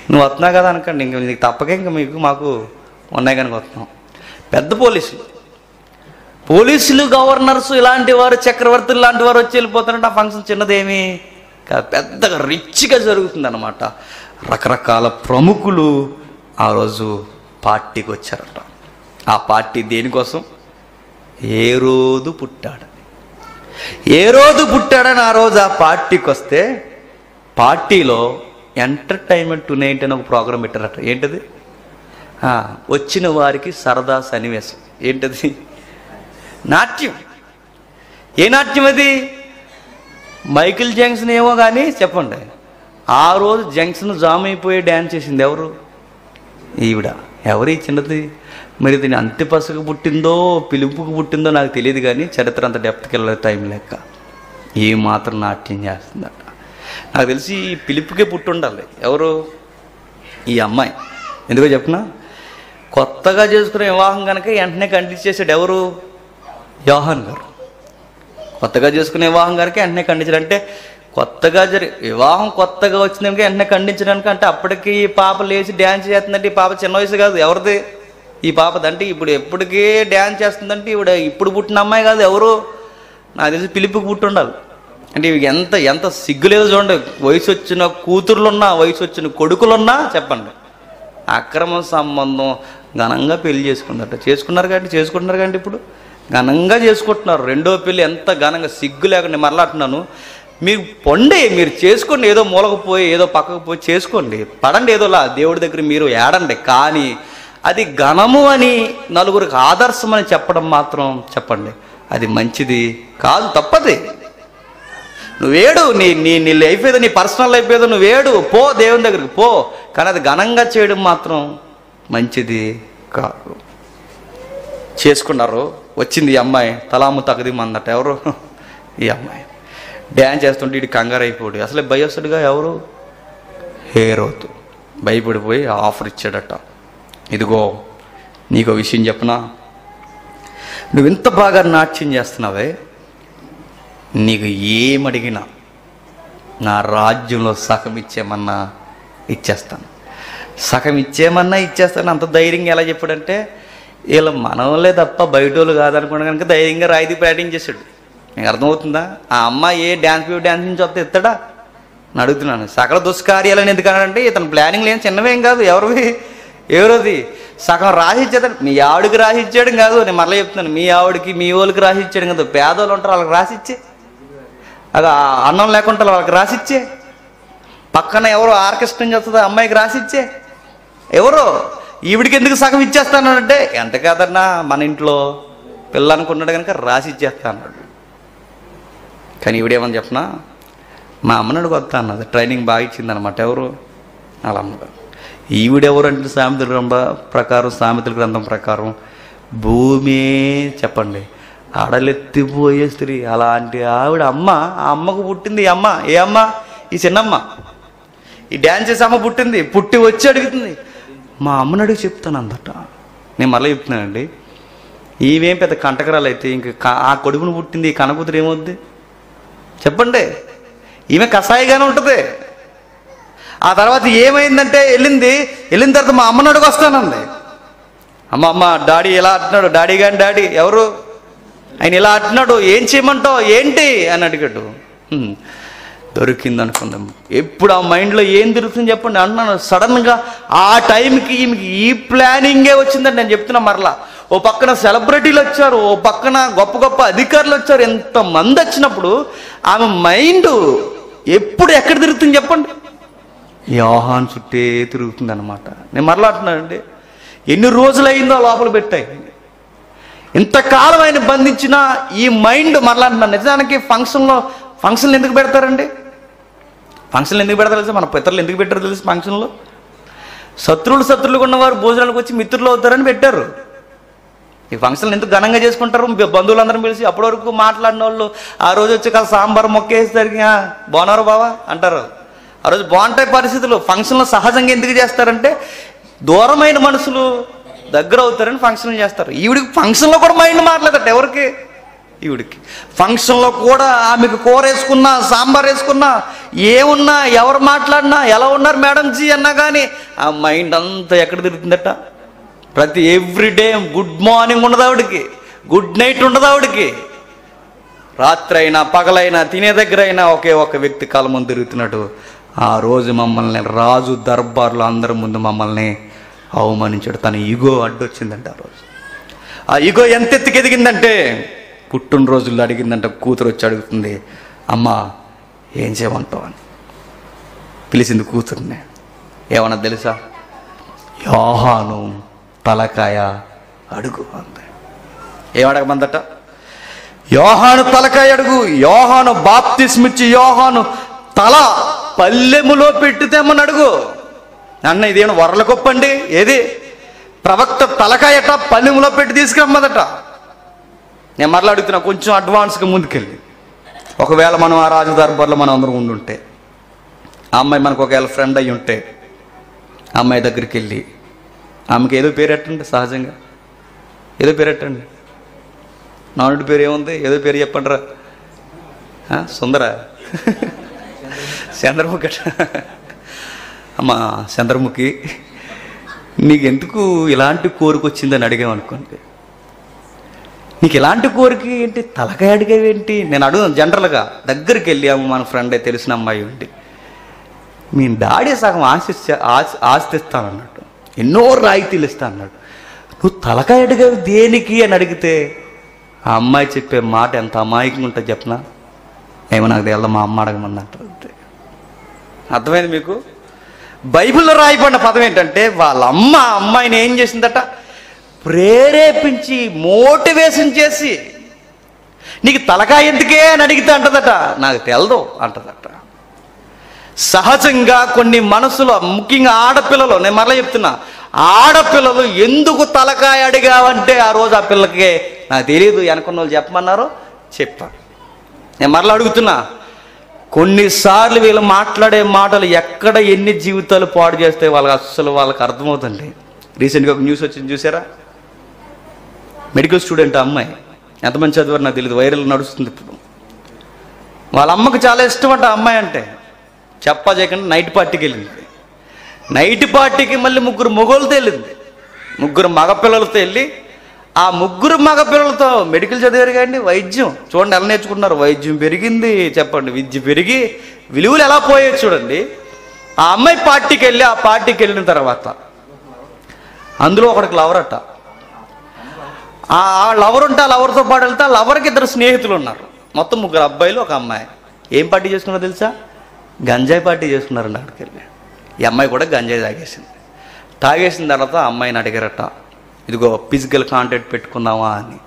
నువ్వు వస్తున్నావు కదా అనకండి, ఇంక నీకు తప్పకే, ఇంకా మాకు ఉన్నాయి కనుక వస్తున్నాం. పెద్ద పోలీసులు, గవర్నర్స్ ఇలాంటి వారు, చక్రవర్తులు లాంటి వారు వచ్చి వెళ్ళిపోతారంటే ఆ ఫంక్షన్ చిన్నదేమీ కాదు, పెద్దగా రిచ్గా జరుగుతుంది అన్నమాట. రకరకాల ప్రముఖులు ఆ రోజు పార్టీకి వచ్చారట. ఆ పార్టీ దేనికోసం? ఏ రోజు పుట్టాడని. ఏ రోజు పుట్టాడని ఆ రోజు ఆ పార్టీకి వస్తే, పార్టీలో ఎంటర్టైన్మెంట్ నైట్ అని ఒక ప్రోగ్రాం పెట్టారట. ఏంటది? వచ్చిన వారికి సరదా సన్నివేశం. ఏంటది? నాట్యం. ఏ నాట్యం అది? మైకిల్ జాక్సన్ ఏమో కానీ చెప్పండి, ఆ రోజు జంక్షన్ జామ్ అయిపోయి డ్యాన్స్ చేసింది ఎవరు? ఈవిడ. ఎవరు ఈ చిన్నది? మరి దీని అంత్యపసకు పుట్టిందో పిలుపుకు పుట్టిందో నాకు తెలియదు, కానీ చరిత్ర అంత డెప్త్కి వెళ్ళే టైం లెక్క ఏ మాత్రం నాట్యం చేస్తుందట. నాకు తెలిసి ఈ పిలుపుకే పుట్టి ఉండాలి. ఎవరు? ఈ అమ్మాయి. ఎందుకో చెప్పిన, కొత్తగా చేసుకునే వివాహం కనుక వెంటనే ఖండించేసాడు. ఎవరు? యోహాన్ గారు. కొత్తగా చేసుకునే వివాహం కనుక వెంటనే ఖండించాడు. అంటే కొత్తగా వివాహం కొత్తగా వచ్చిందాక వెంటనే ఖండించడానికి, అంటే అప్పటికి ఈ పాప లేచి డ్యాన్స్ చేస్తుందంటే ఈ పాప చిన్న వయసు కాదు. ఎవరిది? ఈ పాపదంటే. ఇప్పుడు ఎప్పటికీ డ్యాన్స్ చేస్తుందంటే ఇప్పుడు పుట్టిన అమ్మాయి కాదు. ఎవరు? నాకు తెలిసి పిలుపుకి పుట్టి ఉండాలి. అంటే ఎంత సిగ్గులేదో చూడండి. వయసు వచ్చిన కూతుర్లున్నా, వయసు వచ్చిన కొడుకులున్నా చెప్పండి, అక్రమ సంబంధం ఘనంగా పెళ్లి చేసుకున్నారు కాబట్టి ఇప్పుడు ఘనంగా చేసుకుంటున్నారు. రెండో పెళ్ళి ఎంత ఘనంగా, సిగ్గు లేకుండా. మరలా అంటున్నాను, మీరు పొండి, మీరు చేసుకోండి, ఏదో మూలకు పోయి ఏదో పక్కకు పోయి చేసుకోండి, పడండి, ఏదోలా దేవుడి దగ్గర మీరు ఏడండి. కానీ అది ఘనము అని నలుగురికి ఆదర్శం అని చెప్పడం మాత్రం చెప్పండి, అది మంచిది కాదు, తప్పది. నువ్వేడు, నీ లైఫ్ ఏదో, నీ పర్సనల్ లైఫ్ ఏదో నువ్వేడు, పో దేవుని దగ్గరికి పో. కానీ అది ఘనంగా చేయడం మాత్రం మంచిది కాదు. చేసుకున్నారు. వచ్చింది ఈ అమ్మాయి, తలాము తగదిమందట. ఎవరు? ఈ అమ్మాయి డ్యాన్స్ చేస్తుంటే ఇటు కంగారు అయిపోయాడు. అసలే భయస్తుడుగా. ఎవరు? హేరోదు. భయపడిపోయి ఆఫర్ ఇచ్చాడట. ఇదిగో నీకు విషయం చెప్పనా, నువ్వు ఇంత బాగా నాట్యం చేస్తున్నావే, నీకు ఏమడిగినా నా రాజ్యంలో సగం ఇచ్చేమన్నా ఇచ్చేస్తాను, సగం ఇచ్చేమన్నా ఇచ్చేస్తాను. అంత ధైర్యంగా ఎలా చెప్పాడంటే, వీళ్ళ మనవలే తప్ప బయట వాళ్ళు కాదనుకున్నా కనుక ధైర్యంగా రాయితీ బ్యాటింగ్ చేశాడు. నీకు అర్థమవుతుందా? ఆ అమ్మాయి ఏ డ్యాన్స్ నుంచి వస్తే ఎత్తాడా అని అడుగుతున్నాను. సకల దుష్కార్యాలని ఎందుకన్నాడంటే, ఇతను ప్లానింగ్ లేని చిన్నవేం కాదు. ఎవరోది? సగం రాసిచ్చేదాడు. మీ ఆవిడికి రాసిచ్చాడు కాదు, నేను మరలా చెప్తున్నాను, మీ ఆవిడికి మీ వాళ్ళకి రాసిచ్చాడు కాదు. పేదోళ్ళు ఉంటారు, వాళ్ళకి రాసిచ్చే. అది అన్నం లేకుండా వాళ్ళకి రాసిచ్చే. పక్కన ఎవరో ఆర్కెస్ట్రా చేస్తుందో అమ్మాయికి రాసిచ్చే. ఎవరో ఈవిడికి ఎందుకు సగం ఇచ్చేస్తానంటే, ఎంత కాదన్నా మన ఇంట్లో పిల్ల అనుకున్నాడు కనుక రాసి ఇచ్చేస్తా అన్నాడు. కానీ ఈవిడేమని చెప్పనా, మా అమ్మని అడుగుతా అన్నది. ట్రైనింగ్ బాగా ఇచ్చిందనమాట. ఎవరు? వాళ్ళ అమ్మగారు. ఈవిడెవరు అంటే సామెతల గ్రంథం ప్రకారం భూమి చెప్పండి అడలెత్తిపోయే స్త్రీ. అలాంటి ఆవిడ అమ్మ. ఆ అమ్మకు పుట్టింది ఈ అమ్మ. ఏ అమ్మ? ఈ చిన్నమ్మ. ఈ డ్యాన్స్ చేసే అమ్మ పుట్టింది. పుట్టి వచ్చి అడుగుతుంది, మా అమ్మని అడిగి చెప్తాను అందట. నేను మళ్ళీ చెప్తున్నానండి, ఈవేం పెద్ద కంటకరాలు అయితే ఇంక ఆ కొడుకును పుట్టింది ఈ కనకూతురు ఏమవుద్ది చెప్పండి? ఈమె కషాయిగానే ఉంటుంది. ఆ తర్వాత ఏమైందంటే వెళ్ళిన తర్వాత మా అమ్మని అడుగు వస్తానంది. అమ్మ డాడీ ఇలా అంటున్నాడు, డాడీ కానీ డాడీ ఎవరు ఆయన ఇలా అంటున్నాడు, ఏం చేయమంటావు ఏంటి అని అడిగాడు. దొరికింది అనుకుందాం. ఎప్పుడు ఆ మైండ్లో ఏం తిరుగుతుంది చెప్పండి అంటున్నాను. సడన్గా ఆ టైంకి ఈమెకి ఈ ప్లానింగే వచ్చిందని నేను చెప్తున్నా. మరలా ఓ పక్కన సెలబ్రిటీలు వచ్చారు, ఓ పక్కన గొప్ప గొప్ప అధికారులు వచ్చారు, ఎంతమంది వచ్చినప్పుడు ఆమె మైండ్ ఎప్పుడు ఎక్కడ తిరుగుతుంది చెప్పండి? యోహాను చుట్టే తిరుగుతుంది అనమాట. నేను మరలా అంటున్నానండి, ఎన్ని రోజులైందో లోపల పెట్టాయి. ఇంతకాలం ఆయన బంధించిన ఈ మైండ్ మరలా అంటున్నాను. నిజానికి ఫంక్షన్లు ఎందుకు పెడతారండి? ఫంక్షన్లు ఎందుకు పెడతారు తెలుసా? మన పితరులు ఎందుకు పెట్టారు తెలుసు? ఫంక్షన్లో శత్రువులుగా ఉన్నవారు భోజనాలకు వచ్చి మిత్రులు అవుతారని పెట్టారు. ఈ ఫంక్షన్లు ఎందుకు ఘనంగా చేసుకుంటారు? బంధువులందరం పిలిచి అప్పటి వరకు మాట్లాడిన వాళ్ళు ఆ రోజు వచ్చి కాదు సాంబార్ మొక్కేసరికి బాగున్నారు బావా అంటారు. ఆ రోజు బాగుంటాయి పరిస్థితులు. ఫంక్షన్లో సహజంగా ఎందుకు చేస్తారంటే దూరమైన మనుషులు దగ్గర అవుతారని ఫంక్షన్లు చేస్తారు. ఈవిడికి ఫంక్షన్లో కూడా మైండ్ మాట్లాడట. ఎవరికి? ఈవిడికి. ఫంక్షన్లో కూడా ఆమెకు కూర వేసుకున్నా, సాంబార్ వేసుకున్నా, ఏమున్నా, ఎవరు మాట్లాడినా, ఎలా ఉన్నారు మేడం జీ అన్నా కానీ ఆ మైండ్ అంతా ఎక్కడ తిరుగుతుందట? ప్రతి ఎవ్రీడే గుడ్ మార్నింగ్ ఉండదు ఆవిడికి, గుడ్ నైట్ ఉండదు ఆవిడికి. రాత్రి అయినా పగలైనా తినే దగ్గర అయినా ఒకే ఒక వ్యక్తి కాలం ముందు తిరుగుతున్నాడు. ఆ రోజు మమ్మల్ని రాజు దర్బార్లో అందరి ముందు మమ్మల్ని అవమానించాడు. తన ఈగో అడ్డొచ్చిందంటే ఆ రోజు. ఆ ఈగో ఎంత ఎత్తుకు ఎదిగిందంటే పుట్టినరోజుల్లో అడిగిందంట. కూతురు వచ్చి అడుగుతుంది, అమ్మ ఏం చేయమంటావు అని పిలిచింది కూతుర్ని. ఏమన్నా తెలుసా? యోహాను తలకాయ అడుగు అంతే. ఏమడగమందట? యోహాను తలకాయ అడుగు. యోహాను బాప్తిస్మిచ్చి యోహాను తల పల్లెములో పెట్టితేమని అడుగు. అన్న ఇదేమన్నా వరల గొప్పండి? ఏది ప్రవక్త తలకాయట పల్లెములో పెట్టి తీసుకురమ్మదట. నేను మరలా అడుగుతున్నా కొంచెం అడ్వాన్స్గా ముందుకెళ్ళి. ఒకవేళ మనం ఆ రాజు దర్బార్లో మనం అందరం ఉండుంటే, ఆ అమ్మాయి మనకు ఒకవేళ ఫ్రెండ్ అయ్యి ఉంటే, ఆ అమ్మాయి దగ్గరికి వెళ్ళి ఆమెకి ఏదో పేరు పెట్టండి, సహజంగా ఏదో పేరు పెట్టండి. నానుడి పేరు ఏముంది? ఏదో పేరు చెప్పండి రా. సుందర, చంద్రముఖి. అమ్మా చంద్రముఖి, నీకెందుకు ఇలాంటి కోరిక వచ్చిందని అడిగామనుకోండి. నీకు ఇలాంటి కోరిక ఏంటి? తలకాయ అడిగేవేంటి? నేను అడుగుతాను జనరల్గా. దగ్గరికి వెళ్ళి అమ్మ మన ఫ్రెండ్ తెలిసిన అమ్మాయి ఉండి, మీ డాడీ సగం ఆస్తి ఇస్తానన్నాడు, ఎన్నో రాయితీలు ఇస్తా అన్నాడు, నువ్వు తలకాయ అడిగావు దేనికి అని అడిగితే ఆ అమ్మాయి చెప్పే మాట ఎంత అమాయకంగా ఉంటుంది చెప్పనా? ఏమో నాకు తెల్ల మా అమ్మ అడగమని అంటారు. అర్థమైంది మీకు? బైబిల్లో రాయబడిన పదం ఏంటంటే వాళ్ళ అమ్మాయిని ఏం చేసిందట? ప్రేరేపించి మోటివేషన్ చేసి, నీకు తలకాయ ఎందుకే అని అడిగితే అంటదట, నాకు తెలదు అంటదట. సహజంగా కొన్ని మనసులో, ముఖ్యంగా ఆడపిల్లలు, నేను మరలా చెప్తున్నా, ఆడపిల్లలు ఎందుకు తలకాయ అడిగావంటే ఆ రోజు ఆ పిల్లకి నాకు తెలియదు అనుకున్న వాళ్ళు చెప్పమన్నారు, చెప్పారు. నేను మరలా అడుగుతున్నా, కొన్నిసార్లు వీళ్ళు మాట్లాడే మాటలు ఎక్కడ ఎన్ని జీవితాలు పాడు చేస్తే వాళ్ళకి అర్థమవుతుంది. రీసెంట్గా ఒక న్యూస్ వచ్చింది చూసారా? మెడికల్ స్టూడెంట్ అమ్మాయి, ఎంతమంది చదివారు నాకు తెలియదు, వైరల్ నడుస్తుంది ఇప్పుడు. వాళ్ళ అమ్మకు చాలా ఇష్టం అంట అమ్మాయి అంటే. చెప్పా చేయకుండా నైట్ పార్టీకి వెళ్ళింది. నైట్ పార్టీకి మళ్ళీ 3 మొగోళ్ళతో వెళ్ళింది. 3 మగపిల్లలతో వెళ్ళి ఆ 3 మగపిల్లలతో మెడికల్ చదివారు కానీ వైద్యం చూడండి ఎలా నేర్చుకుంటున్నారు. వైద్యం పెరిగింది చెప్పండి, విద్య పెరిగి విలువలు ఎలా పోయాయి చూడండి. ఆ అమ్మాయి పార్టీకి వెళ్ళి, ఆ పార్టీకి వెళ్ళిన తర్వాత అందులో ఒకడికి లవర్ అట్ట. ఆ లవర్ ఉంటే ఆ లవర్తో పాటు వెళ్తే ఆ లవర్కి 2 స్నేహితులు ఉన్నారు. మొత్తం 3 అబ్బాయిలు, ఒక అమ్మాయి. ఏం పార్టీ చేసుకున్నారో తెలుసా? గంజాయి పార్టీ చేసుకున్నారండి అక్కడికి వెళ్ళి. ఈ అమ్మాయి కూడా గంజాయి తాగేసింది. తాగేసిన తర్వాత ఆ అమ్మాయిని అడిగారట, ఇదిగో ఫిజికల్ కాంటాక్ట్ పెట్టుకుందామా అని.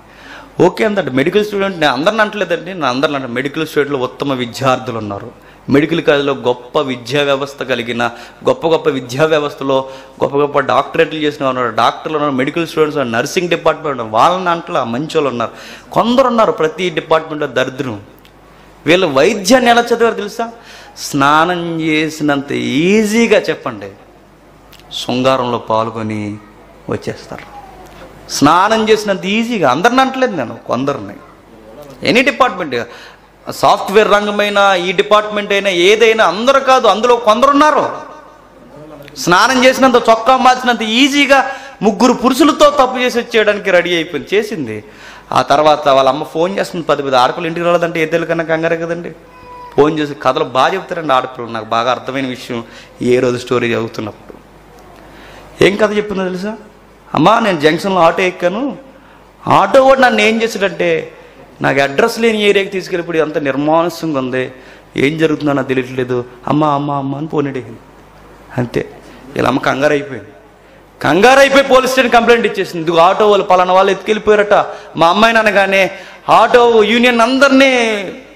ఓకే అందంటే మెడికల్ స్టూడెంట్, నేను అందరిని అంటలేదండి, నేను అందరిని అంటే మెడికల్ స్టూడెంట్లో ఉత్తమ విద్యార్థులు ఉన్నారు. మెడికల్ కాలేజ్లో గొప్ప విద్యా వ్యవస్థ కలిగిన, గొప్ప విద్యా వ్యవస్థలో గొప్ప డాక్టరేట్లు చేసిన ఉన్నారు, డాక్టర్లు ఉన్నారు, మెడికల్ స్టూడెంట్స్, నర్సింగ్ డిపార్ట్మెంట్ ఉన్నారు. వాళ్ళని అంటలా మంచి వాళ్ళు ఉన్నారు, కొందరు ఉన్నారు ప్రతి డిపార్ట్మెంట్లో దరిద్రం. వీళ్ళు వైద్యాన్ని ఎలా చదివారు తెలుసా? స్నానం చేసినంత ఈజీగా చెప్పండి శృంగారంలో పాల్గొని వచ్చేస్తారు. స్నానం చేసినంత ఈజీగా. అందరిని అంటలేదు నేను, కొందరిని. ఎనీ డిపార్ట్మెంట్, సాఫ్ట్వేర్ రంగమైనా, ఈ డిపార్ట్మెంట్ అయినా, ఏదైనా అందరూ కాదు, అందులో కొందరున్నారు. స్నానం చేసినంత, చొక్కా మార్చినంత ఈజీగా ముగ్గురు పురుషులతో తప్పు చేసి వచ్చేయడానికి రెడీ అయిపోయింది, చేసింది. ఆ తర్వాత వాళ్ళ అమ్మ ఫోన్ చేస్తుంది, 10 ఆడపిల్లలు ఇంటికి రాలేదంటే ఏ కన్నా కంగారే కదండి. ఫోన్ చేసి కథలు బాగా చెప్తారండి ఆడపిల్లలు. నాకు బాగా అర్థమైన విషయం ఏ రోజు స్టోరీ చదువుతున్నప్పుడు ఏం కథ చెప్పిందో తెలుసా? అమ్మా నేను జంక్షన్లో ఆటో ఎక్కాను, ఆటో కూడా నన్ను ఏం చేశాడంటే నాకు అడ్రస్ లేని ఏరియాకి తీసుకెళ్ళిపోయి అంత నిర్మానుష్యంగా ఉంది, ఏం జరుగుతుందో నాకు తెలియట్లేదు, అమ్మ అమ్మ అమ్మ అని ఫోన్ అడిగింది. అంతే. ఇలా అమ్మ కంగారు అయిపోయి పోలీస్ స్టేషన్ కంప్లైంట్ ఇచ్చేసింది. ఇదిగో ఆటో వాళ్ళు పలానా వాళ్ళు ఎత్తుకెళ్ళిపోయారట. మా అమ్మాయిని అనగానే ఆటో యూనియన్ అందరినీ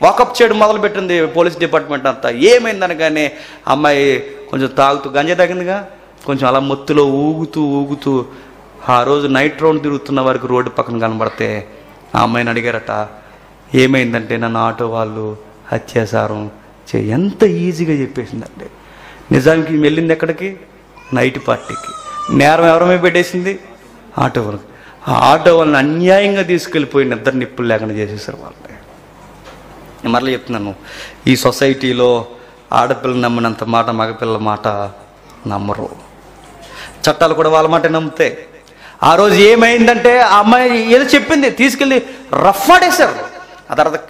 వాకప్ చేయడం మొదలుపెట్టింది పోలీస్ డిపార్ట్మెంట్ అంతా. ఏమైందనగానే అమ్మాయి కొంచెం తాగుతూ, గంజా తాగిందిగా, కొంచెం అలా మొత్తులో ఊగుతూ ఆ రోజు నైట్ రౌండ్ తిరుగుతున్న వారికి రోడ్డు పక్కన కనబడితే ఆ అమ్మాయిని అడిగారట, ఏమైందంటే నన్ను ఆటో వాళ్ళు అత్యాచారం ఎంత ఈజీగా చెప్పేసిందంటే. నిజానికి వెళ్ళింది ఎక్కడికి? నైట్ పార్టీకి. నేరం ఎవరమే పెట్టేసింది? ఆటో వాళ్ళకి. ఆ ఆటో వాళ్ళని అన్యాయంగా తీసుకెళ్ళిపోయి నిద్ర నిప్పులు లేకుండా చేసేసారు వాళ్ళని. నేను మరలా చెప్తున్నాను, ఈ సొసైటీలో ఆడపిల్ల నమ్మినంత మాట మగపిల్లల మాట నమ్మరు. చట్టాలు కూడా వాళ్ళ మాట నమ్మితే. ఆ రోజు ఏమైందంటే ఆ అమ్మాయి ఏదో చెప్పింది, తీసుకెళ్ళి రఫ్ ఆడేశారు. ఆ తర్వాత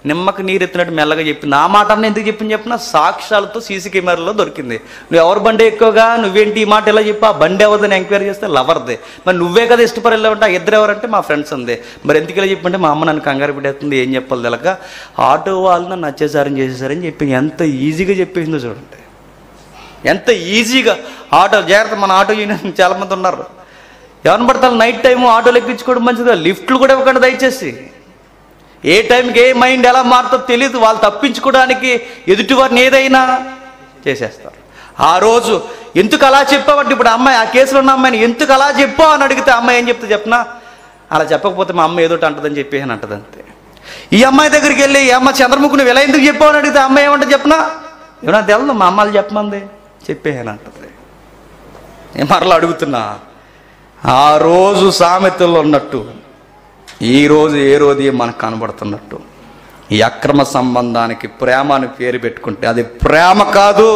నిమ్మకి నీరు ఎత్తినట్టు మెల్లగా చెప్పింది. ఆ మాట అన్న ఎందుకు చెప్పింది చెప్పిన? సాక్ష్యాలతో సీసీ కెమెరాలో దొరికింది. నువ్వు ఎవరు బండి ఎక్కువగా, నువ్వేంటి ఈ మాట ఎలా చెప్పి, ఆ బండి ఎవరిదని ఎంక్వైరీ చేస్తే లవర్దే. మరి నువ్వే కదా ఇష్టపడి వెళ్ళావంటే ఆ ఇద్దరు ఎవరంటే మా ఫ్రెండ్స్ అందే. మరి ఎందుకు ఇలా చెప్పంటే మా అమ్మ నన్ను కంగారు పెట్టేస్తుంది, ఏం చెప్పాలి తెలక ఆటో వాళ్ళు నన్ను అత్యాచారం చేసేసారని చెప్పి ఎంత ఈజీగా చెప్పేసిందో చూడండి. ఎంత ఈజీగా. ఆటో జాగ్రత్త, మన ఆటో యూనియన్ చాలామంది ఉన్నారు. ఎవరిని పడతారు నైట్ టైము ఆటోలు ఎక్కించుకోవడం మంచిదా? లిఫ్ట్లు కూడా ఇవ్వకండి దయచేసి. ఏ టైంకి ఏ మైండ్ ఎలా మారుతుందో తెలియదు. వాళ్ళు తప్పించుకోవడానికి ఎదుటివారిని ఏదైనా చేసేస్తారు. ఆ రోజు ఎందుకు అలా చెప్పావంటే, ఇప్పుడు అమ్మాయి ఆ కేసులో ఉన్న అమ్మాయిని ఎందుకు అలా చెప్పావు అని అడిగితే అమ్మాయి ఏం చెప్తే చెప్పనా? అలా చెప్పకపోతే మా అమ్మ ఏదోటి అంటదని చెప్పి అని అంటది అంతే. ఈ అమ్మాయి దగ్గరికి వెళ్ళి ఈ అమ్మ చంద్రముఖి నువ్వు ఎలా ఎందుకు చెప్పావు అని అడిగితే అమ్మాయి ఏమంటే చెప్పనా? ఏమన్నా తెలదు, మా అమ్మాయిలు చెప్పమంది చెప్పేయని అంటది. నేను మరలా అడుగుతున్నా, ఆ రోజు సామెతల్లో ఉన్నట్టు ఈరోజు ఏ రోజు మనకు కనబడుతున్నట్టు ఈ అక్రమ సంబంధానికి ప్రేమ అని పేరు పెట్టుకుంటే అది ప్రేమ కాదు,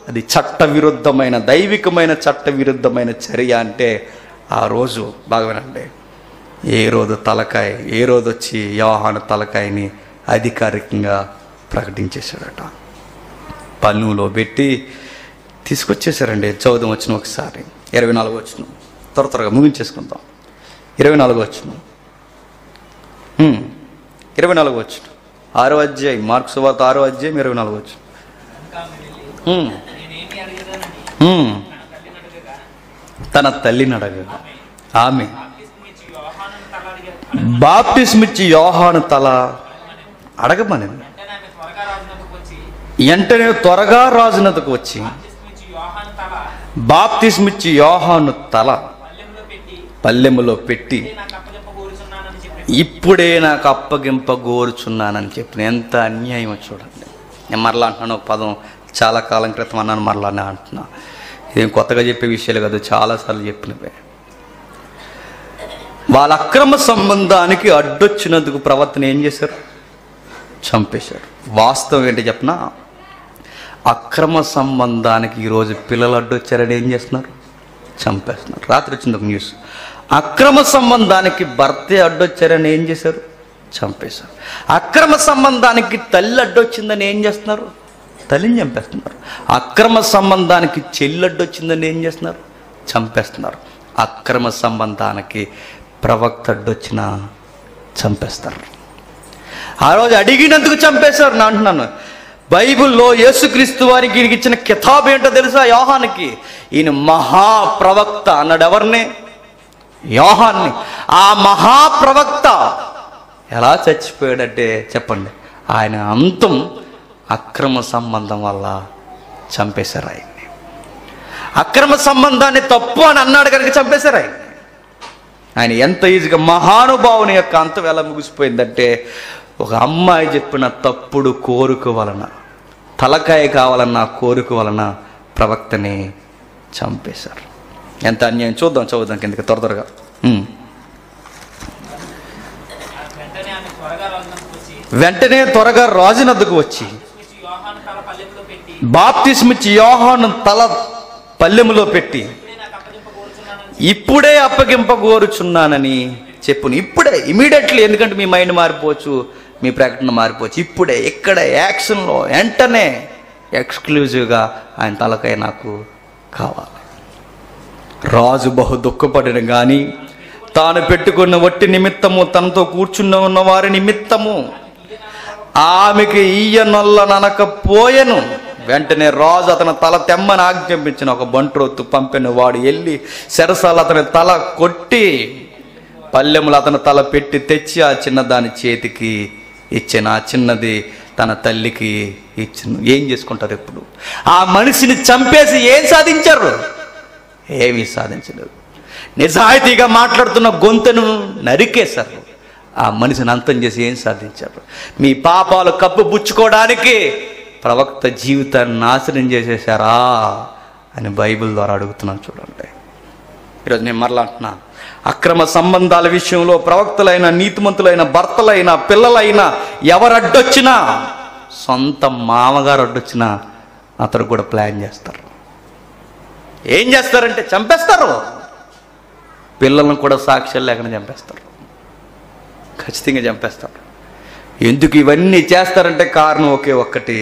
అది చట్టవిరుద్ధమైన, దైవికమైన చట్టవిరుద్ధమైన చర్య. అంటే ఆ రోజు బాగా వినండి, ఏ రోజు తలకాయ, ఏ రోజు వచ్చి యోహాను తలకాయని అధికారికంగా ప్రకటించేశాడట. పన్నులో పెట్టి తీసుకొచ్చేసారండి. చదువుదాం వచ్చిన ఒకసారి 24 వచ్చిన త్వరగా ముగించేసుకుందాం. 24 వచ్చిన 24 వచ్చిన 6వ అధ్యాయం, మార్కు సువార్త 6వ అధ్యాయం 24 వచ్చిన. తన తల్లిని అడగగా ఆమె బాప్తిస్మిచ్చి యోహాను తల అడగమనింది. వెంటనే త్వరగా రాజునకు వచ్చి బాప్తిస్మిచ్చి యోహాను తల పల్లెములో పెట్టి ఇప్పుడే నాకు అప్పగింపగోరుచున్నానని చెప్పిన. ఎంత అన్యాయం చూడండి. నేను మరలా అంటున్నాను, ఒక పదం చాలా కాలం క్రితం అన్నాను, మరలానే అంటున్నా. ఇదేం కొత్తగా చెప్పే విషయాలు కాదు, చాలాసార్లు చెప్పినవే. వాళ్ళ అక్రమ సంబంధానికి అడ్డొచ్చినందుకు ప్రవర్తన ఏం చేశారు? చంపేశారు. వాస్తవం ఏంటి చెప్పనా? అక్రమ సంబంధానికి ఈరోజు పిల్లలు అడ్డొచ్చారని ఏం చేస్తున్నారు? చంపేస్తున్నారు. రాత్రి వచ్చింది ఒక న్యూస్, అక్రమ సంబంధానికి భర్తే అడ్డొచ్చారని ఏం చేశారు? చంపేశారు. అక్రమ సంబంధానికి తల్లి అడ్డొచ్చిందని ఏం చేస్తున్నారు? తల్లిని చంపేస్తున్నారు. అక్రమ సంబంధానికి చెల్లి అడ్డొచ్చిందని ఏం చేస్తున్నారు? చంపేస్తున్నారు. అక్రమ సంబంధానికి ప్రవక్త అడ్డొచ్చినా చంపేస్తారు. ఆ రోజు అడిగినందుకు చంపేశారు. నా అంటున్నాను, బైబిల్లో యేసుక్రీస్తు వారికి ఈయనకి ఇచ్చిన కితాబ్ ఏంటో తెలుసా? యోహానికి. ఈయన మహాప్రవక్త అన్నాడు. ఎవరిని? యోహాన్ని. ఆ మహాప్రవక్త ఎలా చచ్చిపోయాడంటే చెప్పండి, ఆయన అంతం అక్రమ సంబంధం వల్ల చంపేశారు ఆయన్ని. అక్రమ సంబంధాన్ని తప్పు అని అన్నాడు కనుక చంపేశారు ఆయన్ని. ఆయన ఎంత ఈజీగా, మహానుభావుని యొక్క అంతం ఎలా ముగిసిపోయిందంటే, ఒక అమ్మాయి చెప్పిన తప్పుడు కోరిక వలన, తలకాయ కావాలన్న కోరిక వలన ప్రవక్తని చంపేశారు. ఎంత అన్యాయం. చూద్దాం కిందకి త్వరగా. వెంటనే త్వరగా రాజునద్దకు వచ్చి బాప్తిస్మిచ్చి యోహాను తల పల్లెములో పెట్టి ఇప్పుడే అప్పగింపగోరుచున్నానని చెప్పును. ఇప్పుడే, ఇమీడియట్లీ. ఎందుకంటే మీ మైండ్ మారిపోవచ్చు, మీ ప్రకటన మారిపోవచ్చు. ఇప్పుడే, ఇక్కడ యాక్షన్లో వెంటనే ఎక్స్క్లూజివ్గా ఆయన తలకాయ నాకు కావాలి. రాజు బహు దుఃఖపడిన గాని తాను పెట్టుకున్న వట్టి నిమిత్తము, తనతో కూర్చున్న ఉన్న వారి నిమిత్తము ఆమెకి ఈయనొల్లననకపోయెను. వెంటనే రాజు అతని తల తెమ్మని ఆజ్ఞాపించిన. ఒక బంట్రోత్తు పంపిన వాడు వెళ్ళి సెరసాలు అతని తల కొట్టి పల్లెములు అతని తల పెట్టి తెచ్చి ఆ చిన్నదాని చేతికి ఇచ్చిన. ఆ చిన్నది తన తల్లికి ఇచ్చిన. ఏం చేసుకుంటారు ఇప్పుడు? ఆ మనిషిని చంపేసి ఏం సాధించారు? ఏమీ సాధించలేదు. నిజాయితీగా మాట్లాడుతున్న గొంతును నరికేశారు. ఆ మనిషిని అంతం చేసి ఏం సాధించారు? మీ పాపాలు కప్పుపుచ్చుకోవడానికి ప్రవక్త జీవితాన్ని నాశనం చేసేశారా అని బైబిల్ ద్వారా అడుగుతున్నాను. చూడండి, ఈరోజు నేను మరలా అంటున్నా, అక్రమ సంబంధాల విషయంలో ప్రవక్తలైన, నీతిమంతులైన, భర్తలైన, పిల్లలైనా ఎవరు అడ్డొచ్చినా, సొంత మామగారు అడ్డొచ్చినా అతను కూడా ప్లాన్ చేస్తారు. ఏం చేస్తారంటే చంపేస్తారు. పిల్లలను కూడా సాక్ష్యాలు లేకుండా చంపేస్తారు. ఖచ్చితంగా చంపేస్తారు. ఎందుకు ఇవన్నీ చేస్తారంటే కారణం ఒకే ఒక్కటి,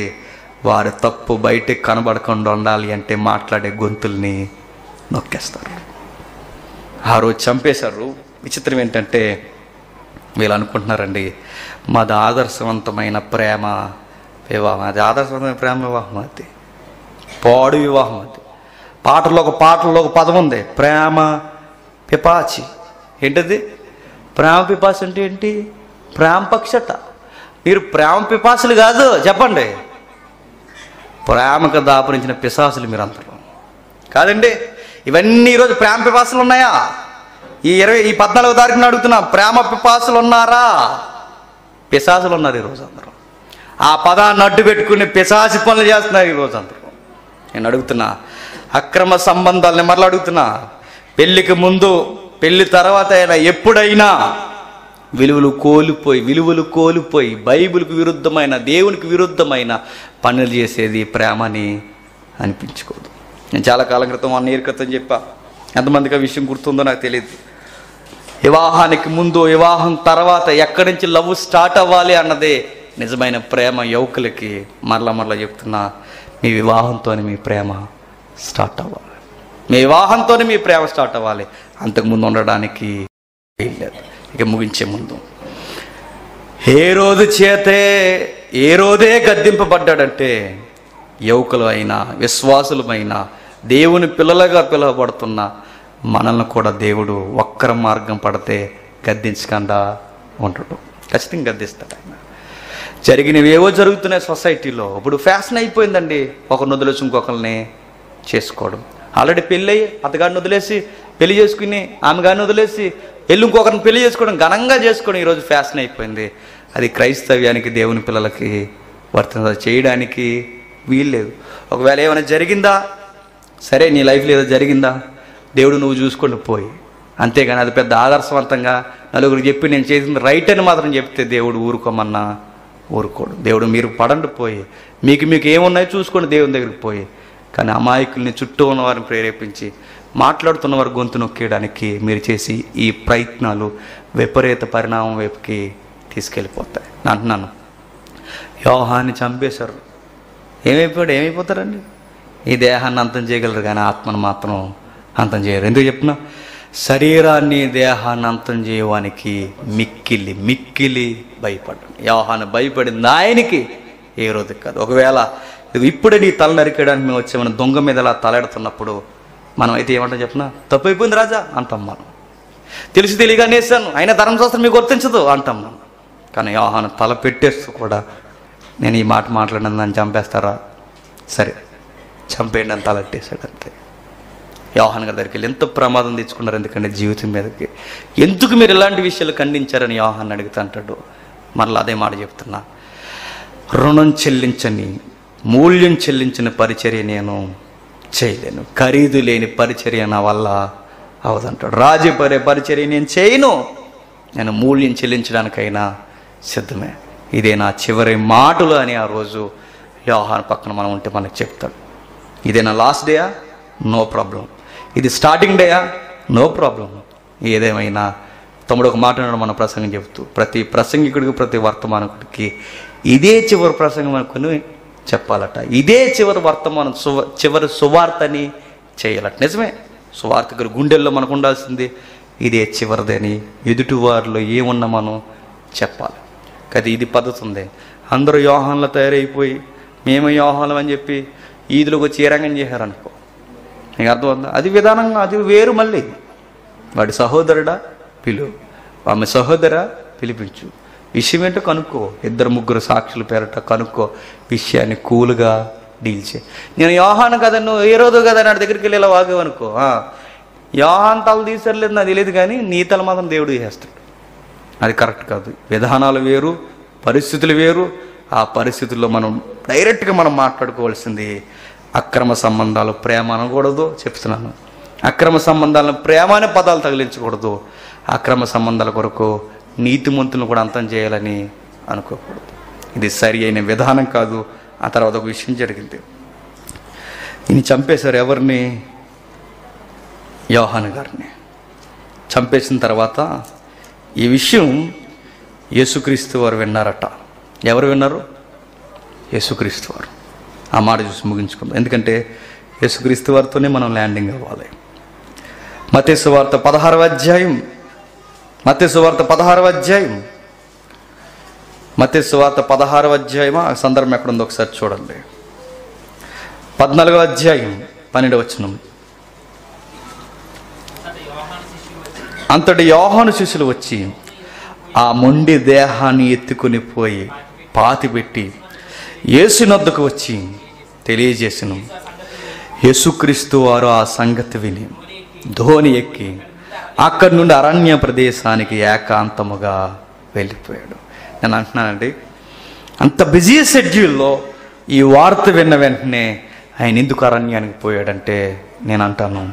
వారి తప్పు బయటకు కనబడకుండా ఉండాలి అంటే మాట్లాడే గొంతుల్ని నొక్కేస్తారు. ఆ రోజు చంపేశారు. విచిత్రం ఏంటంటే వీళ్ళు అనుకుంటున్నారండి, మాది ఆదర్శవంతమైన ప్రేమ వివాహం. అది ఆదర్శవంతమైన ప్రేమ వివాహం, అది పాడు వివాహం. అది పాటలో ఒక పదం ఉంది, ప్రేమ పిపాచి. ఏంటది? ప్రేమ పిపాసి అంటే ఏంటి? ప్రేమ పక్షట. మీరు ప్రేమ పిపాసులు కాదు, చెప్పండి. ప్రేమకు దాపురించిన పిశాసులు మీరు అందరూ కాదండి. ఇవన్నీ ఈరోజు ప్రేమ పిపాసులు ఉన్నాయా? ఈ 14వ తారీఖున అడుగుతున్నా, ప్రేమ పిపాసులు ఉన్నారా? పిశాసులు ఉన్నారు ఈరోజు అందరూ. ఆ పదాన్ని అడ్డు పెట్టుకుని పిశాసి పనులు చేస్తున్నారు ఈరోజు అందరూ. నేను అడుగుతున్నా, అక్రమ సంబంధాలని మరలా అడుగుతున్నా, పెళ్ళికి ముందు, పెళ్లి తర్వాత అయినా ఎప్పుడైనా విలువలు కోల్పోయి బైబిల్కి విరుద్ధమైన, దేవునికి విరుద్ధమైన పనులు చేసేది ప్రేమని అనిపించుకోదు. నేను చాలా కాలం క్రితం, 1 year క్రితం చెప్పా. ఎంతమందికి ఆ విషయం గుర్తుందో నాకు తెలియదు. వివాహానికి ముందు, వివాహం తర్వాత ఎక్కడి నుంచి లవ్ స్టార్ట్ అవ్వాలి అన్నదే నిజమైన ప్రేమ. యువకులకి మరలా చెప్తున్నా, మీ వివాహంతోనే మీ ప్రేమ స్టార్ట్ అవ్వాలి. మీ వివాహంతోనే మీ ప్రేమ స్టార్ట్ అవ్వాలి. అంతకుముందు ఉండడానికి లేదు. ఇక ముగించే ముందు, ఏ రోజే గద్దింపబడ్డాడంటే, యువకులు అయినా, విశ్వాసులమైనా, దేవుని పిల్లలుగా పిలువబడుతున్న మనల్ని కూడా దేవుడు వక్ర మార్గం పడితే గద్దించకుండా ఉండడు. ఖచ్చితంగా గద్దిస్తాడు ఆయన. జరిగినవేవో జరుగుతున్నాయి సొసైటీలో. ఇప్పుడు ఫ్యాషన్ అయిపోయిందండి ఒకరిని వదిలేసి ఇంకొకరిని చేసుకోవడం. ఆల్రెడీ పెళ్ళి అయ్యి అతగాడిని వదిలేసి పెళ్లి చేసుకుని, ఆమె గారిని వదిలేసి వెళ్ళి ఇంకొకరిని పెళ్లి చేసుకోవడం, ఘనంగా చేసుకోవడం ఈరోజు ఫ్యాషన్ అయిపోయింది. అది క్రైస్తవ్యానికి, దేవుని పిల్లలకి చేయడానికి వీల్లేదు. ఒకవేళ ఏమైనా జరిగిందా, సరే, నీ లైఫ్లో ఏదో జరిగిందా, దేవుడు నువ్వు చూసుకొని పోయి. అంతేగాని అది పెద్ద ఆదర్శవంతంగా నలుగురికి చెప్పి నేను చేసింది రైట్ అని మాత్రం చెప్తే దేవుడు ఊరుకోమన్నా ఊరుకోడు. దేవుడు మీరు పడండి పోయి, మీకు ఏమున్నాయో చూసుకోండి దేవుని దగ్గరికి పోయి. కానీ అమాయకుల్ని, చుట్టూ ఉన్నవారిని ప్రేరేపించి మాట్లాడుతున్న వారి గొంతు నొక్కేయడానికి మీరు చేసి ఈ ప్రయత్నాలు విపరీత పరిణామం వైపుకి తీసుకెళ్ళిపోతాయి. అంటున్నాను, యోహాన్ని చంపేశారు. ఏమైపోతారండి? ఈ దేహాన్ని అంతం చేయగలరు కానీ ఆత్మను మాత్రం అంతం చేయరు. ఎందుకు చెప్తున్నా? శరీరాన్ని, దేహాన్ని అంతం చేయడానికి మిక్కిలి భయపడ్డాడు. యోహాను భయపడింది ఆయనకి, ఏ రోజు కాదు. ఒకవేళ ఇప్పుడే నీ తల నరికేయడానికి మేము వచ్చామని దొంగ మీద అలా తలెడుతున్నప్పుడు మనం అయితే ఏమంటాం చెప్పినా, తప్పు అయిపోయింది రాజా అంటాం మనం. తెలియగా నేసాను, అయినా ధర్మశాస్త్రం మీకు గుర్తించదు అంటాం మనం. కానీ యోహాను తల పెట్టేస్తూ కూడా, నేను ఈ మాట మాట్లాడిన నన్ను చంపేస్తారా, సరే చంపేయండి అని తలెట్టేశాడు. అంతే. యోహాను గారి దగ్గరికి వెళ్ళి ఎంత ప్రమాదం తెచ్చుకున్నారు, ఎందుకంటే జీవితం మీదకి. ఎందుకు మీరు ఇలాంటి విషయాలు ఖండించారని యోహాన్ని అడిగితే అంటాడు, మరలా అదే మాట చెప్తున్నా, రుణం చెల్లించని, మూల్యం చెల్లించిన పరిచర్య నేను చేయలేను, ఖరీదు లేని పరిచర్య నా వల్ల అవదంటాడు. రాజపడే పరిచర్య నేను చేయను, నేను మూల్యం చెల్లించడానికైనా సిద్ధమే. ఇదే నా చివరి మాటలు అని ఆ రోజు యోహాను పక్కన మనం ఉంటే మనకు చెప్తాడు. ఇదే నా లాస్ట్ డేయా? No problem. ఇది స్టార్టింగ్ డేయా? No problem. ఏదేమైనా తమ్ముడు ఒక మాట అన్నాడు మన ప్రసంగం చెబుతూ, ప్రతి ప్రసంగికుడికి ప్రతి వర్తమానకుడికి ఇదే చివరి ప్రసంగం అనుకుని చెప్పాలట. ఇదే చివరి వర్తమానం, చివరి సువార్తని చేయాలట. నిజమే, సువార్తకుడి గుండెల్లో మనకు ఉండాల్సింది ఇదే చివరిదని ఎదుటివారిలో ఏమున్నా మనం చెప్పాలి కదా. ఇది పద్ధతి ఉంది. అందరూ యోహాన్లో తయారైపోయి మేము యోహాన్లం అని చెప్పి ఈదులోకి వచ్చి ఏ రంగం చేశారనుకో, నీకు అర్థమవుతుందా? అది విధానంగా అది వేరు. మళ్ళీ వాడి సహోదరుడా పిలువు, ఆమె సహోదరా పిలిపించు, విషయం ఏంటో కనుక్కో, 2-3 సాక్షుల పేరట కనుక్కో, విషయాన్ని కూల్గా డీల్ చేయి. నేను యోహాను కదా, నువ్వు ఏ రోజు కదా నా దగ్గరికి వెళ్ళి ఇలా వాగేవనుకో, యోహాన్ తల తీసర్లేదు నాకు తెలియదు, కానీ నీ తల మాత్రం దేవుడు చేస్తాడు. అది కరెక్ట్ కాదు. విధానాలు వేరు, పరిస్థితులు వేరు. ఆ పరిస్థితుల్లో మనం డైరెక్ట్గా మనం మాట్లాడుకోవాల్సింది అక్రమ సంబంధాలు ప్రేమ అనకూడదు. చెప్తున్నాను, అక్రమ సంబంధాలను ప్రేమ అనే పదాలు తగిలించకూడదు. అక్రమ సంబంధాల కొరకు నీతిమంతులను కూడా అంతం చేయాలని అనుకోకూడదు. ఇది సరి అయిన విధానం కాదు. ఆ తర్వాత ఒక విషయం జరిగింది. ఈయన చంపేశారు. ఎవరిని? యోహాను గారిని చంపేసిన తర్వాత ఈ విషయం యేసుక్రీస్తు వారు విన్నారట. ఎవరు విన్నారు? యేసుక్రీస్తు వారు. ఆ మాట చూసి ముగించుకుందాం, ఎందుకంటే యేసుక్రీస్తు వారితోనే మనం ల్యాండింగ్ అవ్వాలి. మత్తయి సువార్త 16వ అధ్యాయం, మత్తయి సువార్త 16వ అధ్యాయం, మత్తయి సువార్త 16వ అధ్యాయం. ఆ సందర్భం ఎక్కడుందో ఒకసారి చూడండి. 14వ అధ్యాయం 12వ వచనం. అంతటి యోహాను శిష్యులు వచ్చి ఆ మొండి దేహాన్ని ఎత్తుకుని పోయి పాతిపెట్టి యేసునొద్దకు వచ్చి తెలియజేసెను. యేసుక్రీస్తు వారు ఆ సంగతి విని ధోని ఎక్కి అక్కడి నుండి అరణ్య ప్రదేశానికి ఏకాంతముగా వెళ్ళిపోయాడు. నేను అంటున్నానండి, అంత బిజీ షెడ్యూల్లో ఈ వార్త విన్న వెంటనే ఆయన ఎందుకు అరణ్యానికి పోయాడంటే, నేను అంటాను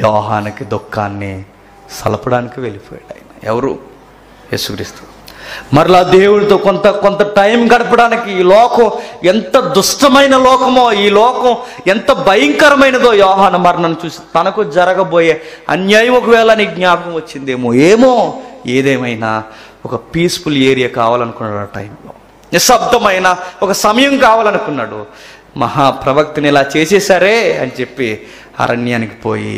యోహానికి దుఃఖాన్ని సలపడానికి వెళ్ళిపోయాడు ఆయన. ఎవరు? యేసుక్రీస్తు. మరలా దేవుడితో కొంత టైం గడపడానికి. ఈ లోకం ఎంత దుష్టమైన లోకమో, ఈ లోకం ఎంత భయంకరమైనదో యోహాను మరణం చూసి తనకు జరగబోయే అన్యాయం ఒకవేళ నీకు జ్ఞాపకం వచ్చిందేమో, ఏమో. ఏదేమైనా ఒక పీస్ఫుల్ ఏరియా కావాలనుకున్నాడు. ఆ టైంలో నిశ్శబ్దమైన ఒక సమయం కావాలనుకున్నాడు. మహాప్రవక్తని ఇలా చేసేసారే అని చెప్పి అరణ్యానికి పోయి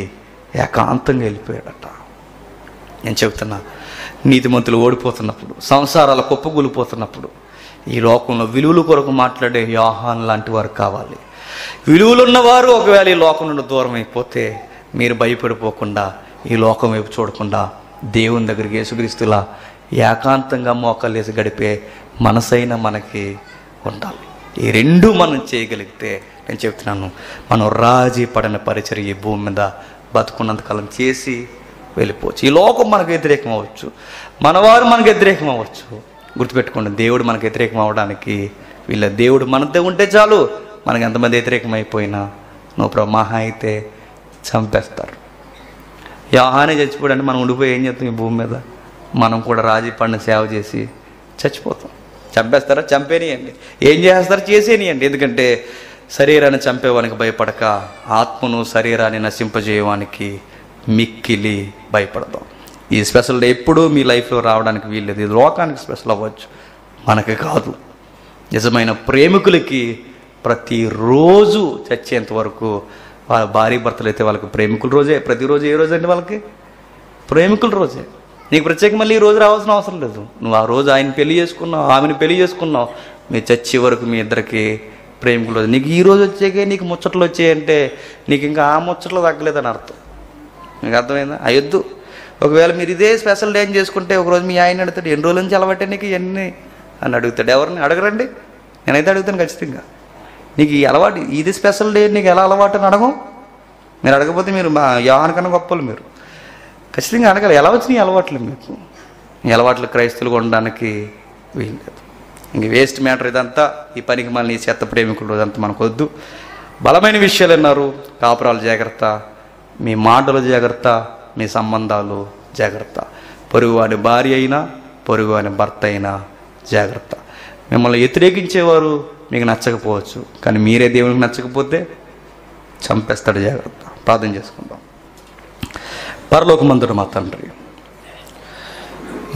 ఏకాంతంగా వెళ్ళిపోయాడట. నేను చెబుతున్నా, నీతిమంతులు ఓడిపోతున్నప్పుడు, సంసారాల కుప్పగూలిపోతున్నప్పుడు, ఈ లోకంలో విలువల కొరకు మాట్లాడే యోహాన్ లాంటి వారు కావాలి. విలువలు ఉన్నవారు ఒకవేళ ఈ లోకం నుండి దూరం అయిపోతే మీరు భయపడిపోకుండా, ఈ లోకం వైపు చూడకుండా దేవుని దగ్గరికి యేసుక్రీస్తులా ఏకాంతంగా మోకాలేసి గడిపే మనసైనా మనకి ఉండాలి. ఈ రెండు మనం చేయగలిగితే, నేను చెప్తున్నాను, మనం రాజీ పడిన పరిచర్య ఈ భూమి మీద బతుకున్నంతకాలం చేసి వెళ్ళిపోవచ్చు. ఈ లోకం మనకు వ్యతిరేకం అవ్వచ్చు, మనవారు మనకు వ్యతిరేకం అవ్వచ్చు. గుర్తుపెట్టుకోండి, దేవుడు మనకు వ్యతిరేకం అవ్వడానికి వీళ్ళ దేవుడు మనతో ఉంటే చాలు. మనకు ఎంతమంది వ్యతిరేకం అయిపోయినా మహా అయితే చంపేస్తారు. యోహానే చచ్చిపోయాడంటే మనం ఉండిపోయి ఏం చేస్తాం? ఈ భూమి మీద మనం కూడా రాజీ పడిన సేవ చేసి చచ్చిపోతాం. చంపేస్తారా? చంపేనియండి. ఏం చేస్తారు? చేసేనియండి. ఎందుకంటే శరీరాన్ని చంపేవానికి భయపడక ఆత్మను శరీరాన్ని నశింపజేయవానికి మిక్కిలి భయపడదాం. ఈ స్పెషల్ డే ఎప్పుడూ మీ లైఫ్లో రావడానికి వీల్లేదు. ఇది లోకానికి స్పెషల్ అవ్వచ్చు, మనకి కాదు. నిజమైన ప్రేమికులకి ప్రతిరోజు చచ్చేంత వరకు వాళ్ళ భార్య భర్తలు అయితే వాళ్ళకి ప్రేమికుల రోజే. ప్రతిరోజు ఏ రోజు అండి? వాళ్ళకి ప్రేమికుల రోజే. నీకు ప్రత్యేక మళ్ళీ ఈ రోజు రావాల్సిన అవసరం లేదు. నువ్వు ఆ రోజు ఆయన పెళ్లి చేసుకున్నావు, ఆమెను పెళ్లి చేసుకున్నావు, మీ చచ్చే వరకు మీ ఇద్దరికి ప్రేమికుల రోజు. నీకు ఈ రోజు వచ్చాకే నీకు ముచ్చట్లు వచ్చాయంటే నీకు ఇంకా ఆ ముచ్చట్లు తగ్గలేదని అర్థం. మీకు అర్థమైందా? అయ్యొద్దు. ఒకవేళ మీరు ఇదే స్పెషల్ డే చేసుకుంటే ఒకరోజు మీ ఆయన అడుగుతాడు, ఎన్ని రోజుల నుంచి అలవాటే నీకు ఇవన్నీ అని అడుగుతాడు. ఎవరిని అడగరండి? నేనైతే అడుగుతాను ఖచ్చితంగా. నీకు ఈ అలవాటు, ఇది స్పెషల్ డే నీకు ఎలా అలవాటు అని అడగం. మీరు అడగకపోతే మీరు మా యోహాను కన్నా గొప్పలు. మీరు ఖచ్చితంగా అడగాలి, ఎలా వచ్చినాయి అలవాట్లు మీకు. ఈ అలవాట్లు క్రైస్తవులుగా ఉండడానికి వీల్లేదు. ఇంక వేస్ట్ మ్యాటర్ ఇదంతా. ఈ పనికి మళ్ళీ ఈ చెత్త ప్రేమికులు ఇదంతా మనకు వద్దు. బలమైన విషయాలు అన్నారు. కాపురాలు జాగ్రత్త, మీ మాటలు జాగ్రత్త, మీ సంబంధాలు జాగ్రత్త. పొరుగువాని భార్య అయినా పొరుగువాని భర్త అయినా జాగ్రత్త. మిమ్మల్ని వ్యతిరేకించేవారు మీకు నచ్చకపోవచ్చు, కానీ మీరే దేవునికి నచ్చకపోతే చంపేస్తాడు. జాగ్రత్త. ప్రార్థన చేసుకుందాం. పరలోకమందుడు మా తండ్రి,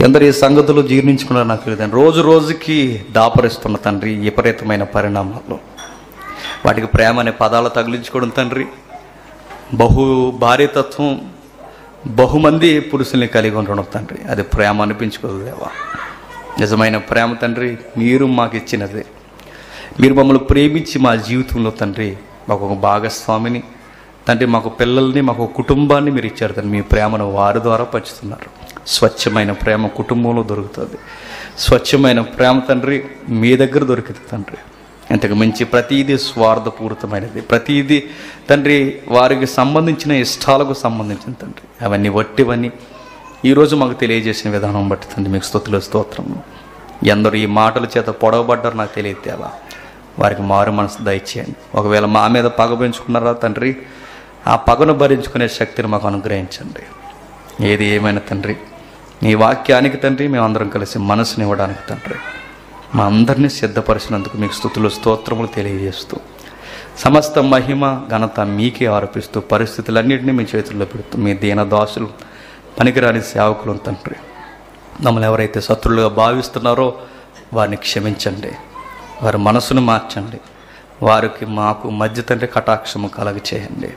ఎందరు ఈ సంగతులు జీర్ణించుకున్నారో నాకు తెలియదు. రోజు రోజుకి దాపరిస్తున్న తండ్రి విపరీతమైన పరిణామాలు, వాటికి ప్రేమ అనే పదాలు తగిలించుకోవడం తండ్రి, భార్యతత్వం, బహుమంది పురుషుల్ని కలిగి ఉండడం తండ్రి, అది ప్రేమ అనిపించుకోదు దేవా. నిజమైన ప్రేమ తండ్రి మీరు మాకు ఇచ్చినదే. మీరు మమ్మల్ని ప్రేమించి మా జీవితంలో తండ్రి మాకు ఒక భాగస్వామిని తండ్రి, మాకు పిల్లల్ని, మాకు కుటుంబాన్ని మీరు ఇచ్చారు తండ్రి. మీ ప్రేమను వారి ద్వారా పంచుతున్నారు. స్వచ్ఛమైన ప్రేమ కుటుంబంలో దొరుకుతుంది. స్వచ్ఛమైన ప్రేమ తండ్రి మీ దగ్గర దొరికింది తండ్రి. ఇంతకు మించి ప్రతీదీ స్వార్థపూరితమైనది, ప్రతీదీ తండ్రి వారికి సంబంధించిన ఇష్టాలకు సంబంధించిన తండ్రి, అవన్నీ వట్టివన్నీ ఈరోజు మాకు తెలియజేసిన విధానం బట్టి తండ్రి మీకు స్తుతులు స్తోత్రము. ఎందరూ ఈ మాటల చేత పొడవబడ్డారు నాకు తెలియదు దేవా, వారికి మారు మనసు దయచేయండి. ఒకవేళ మా మీద పగ పెంచుకున్నారా తండ్రి, ఆ పగను భరించుకునే శక్తిని మాకు అనుగ్రహించండి. ఏది ఏమైనా తండ్రి నీ వాక్యానికి తండ్రి మేమందరం కలిసి మనసుని ఇవ్వడానికి తండ్రి మా అందరినీ సిద్ధపరిచినందుకు మీకు స్తుతులు స్తోత్రములు తెలియజేస్తూ, సమస్త మహిమ ఘనత మీకే ఆరోపిస్తూ, పరిస్థితులన్నింటినీ మీ చేతుల్లో పెడుతూ, మీ దీనదాసులు పనికిరాని సేవకులు తండ్రి, మమ్మల్ని ఎవరైతే శత్రులుగా భావిస్తున్నారో వారిని క్షమించండి, వారి మనసును మార్చండి, వారికి మాకు మధ్య తండ్రి కటాక్షము కలగ చేయండి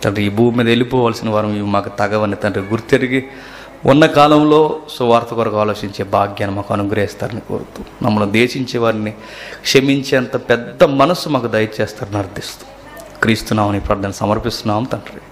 తండ్రి. ఈ భూమి మీద వెళ్ళిపోవలసిన వారు ఇవి మాకు తగవని తండ్రి గుర్తెరిగి ఉన్న కాలంలో సువార్త కొరకు ఆలోచించే భాగ్యాన్ని మాకు అనుగ్రహిస్తారని కోరుతూ, మమ్మల్ని దేశించే వారిని క్షమించేంత పెద్ద మనసు మాకు దయచేస్తారని అర్థిస్తూ క్రీస్తునామని ప్రార్థన సమర్పిస్తున్నాం తండ్రి.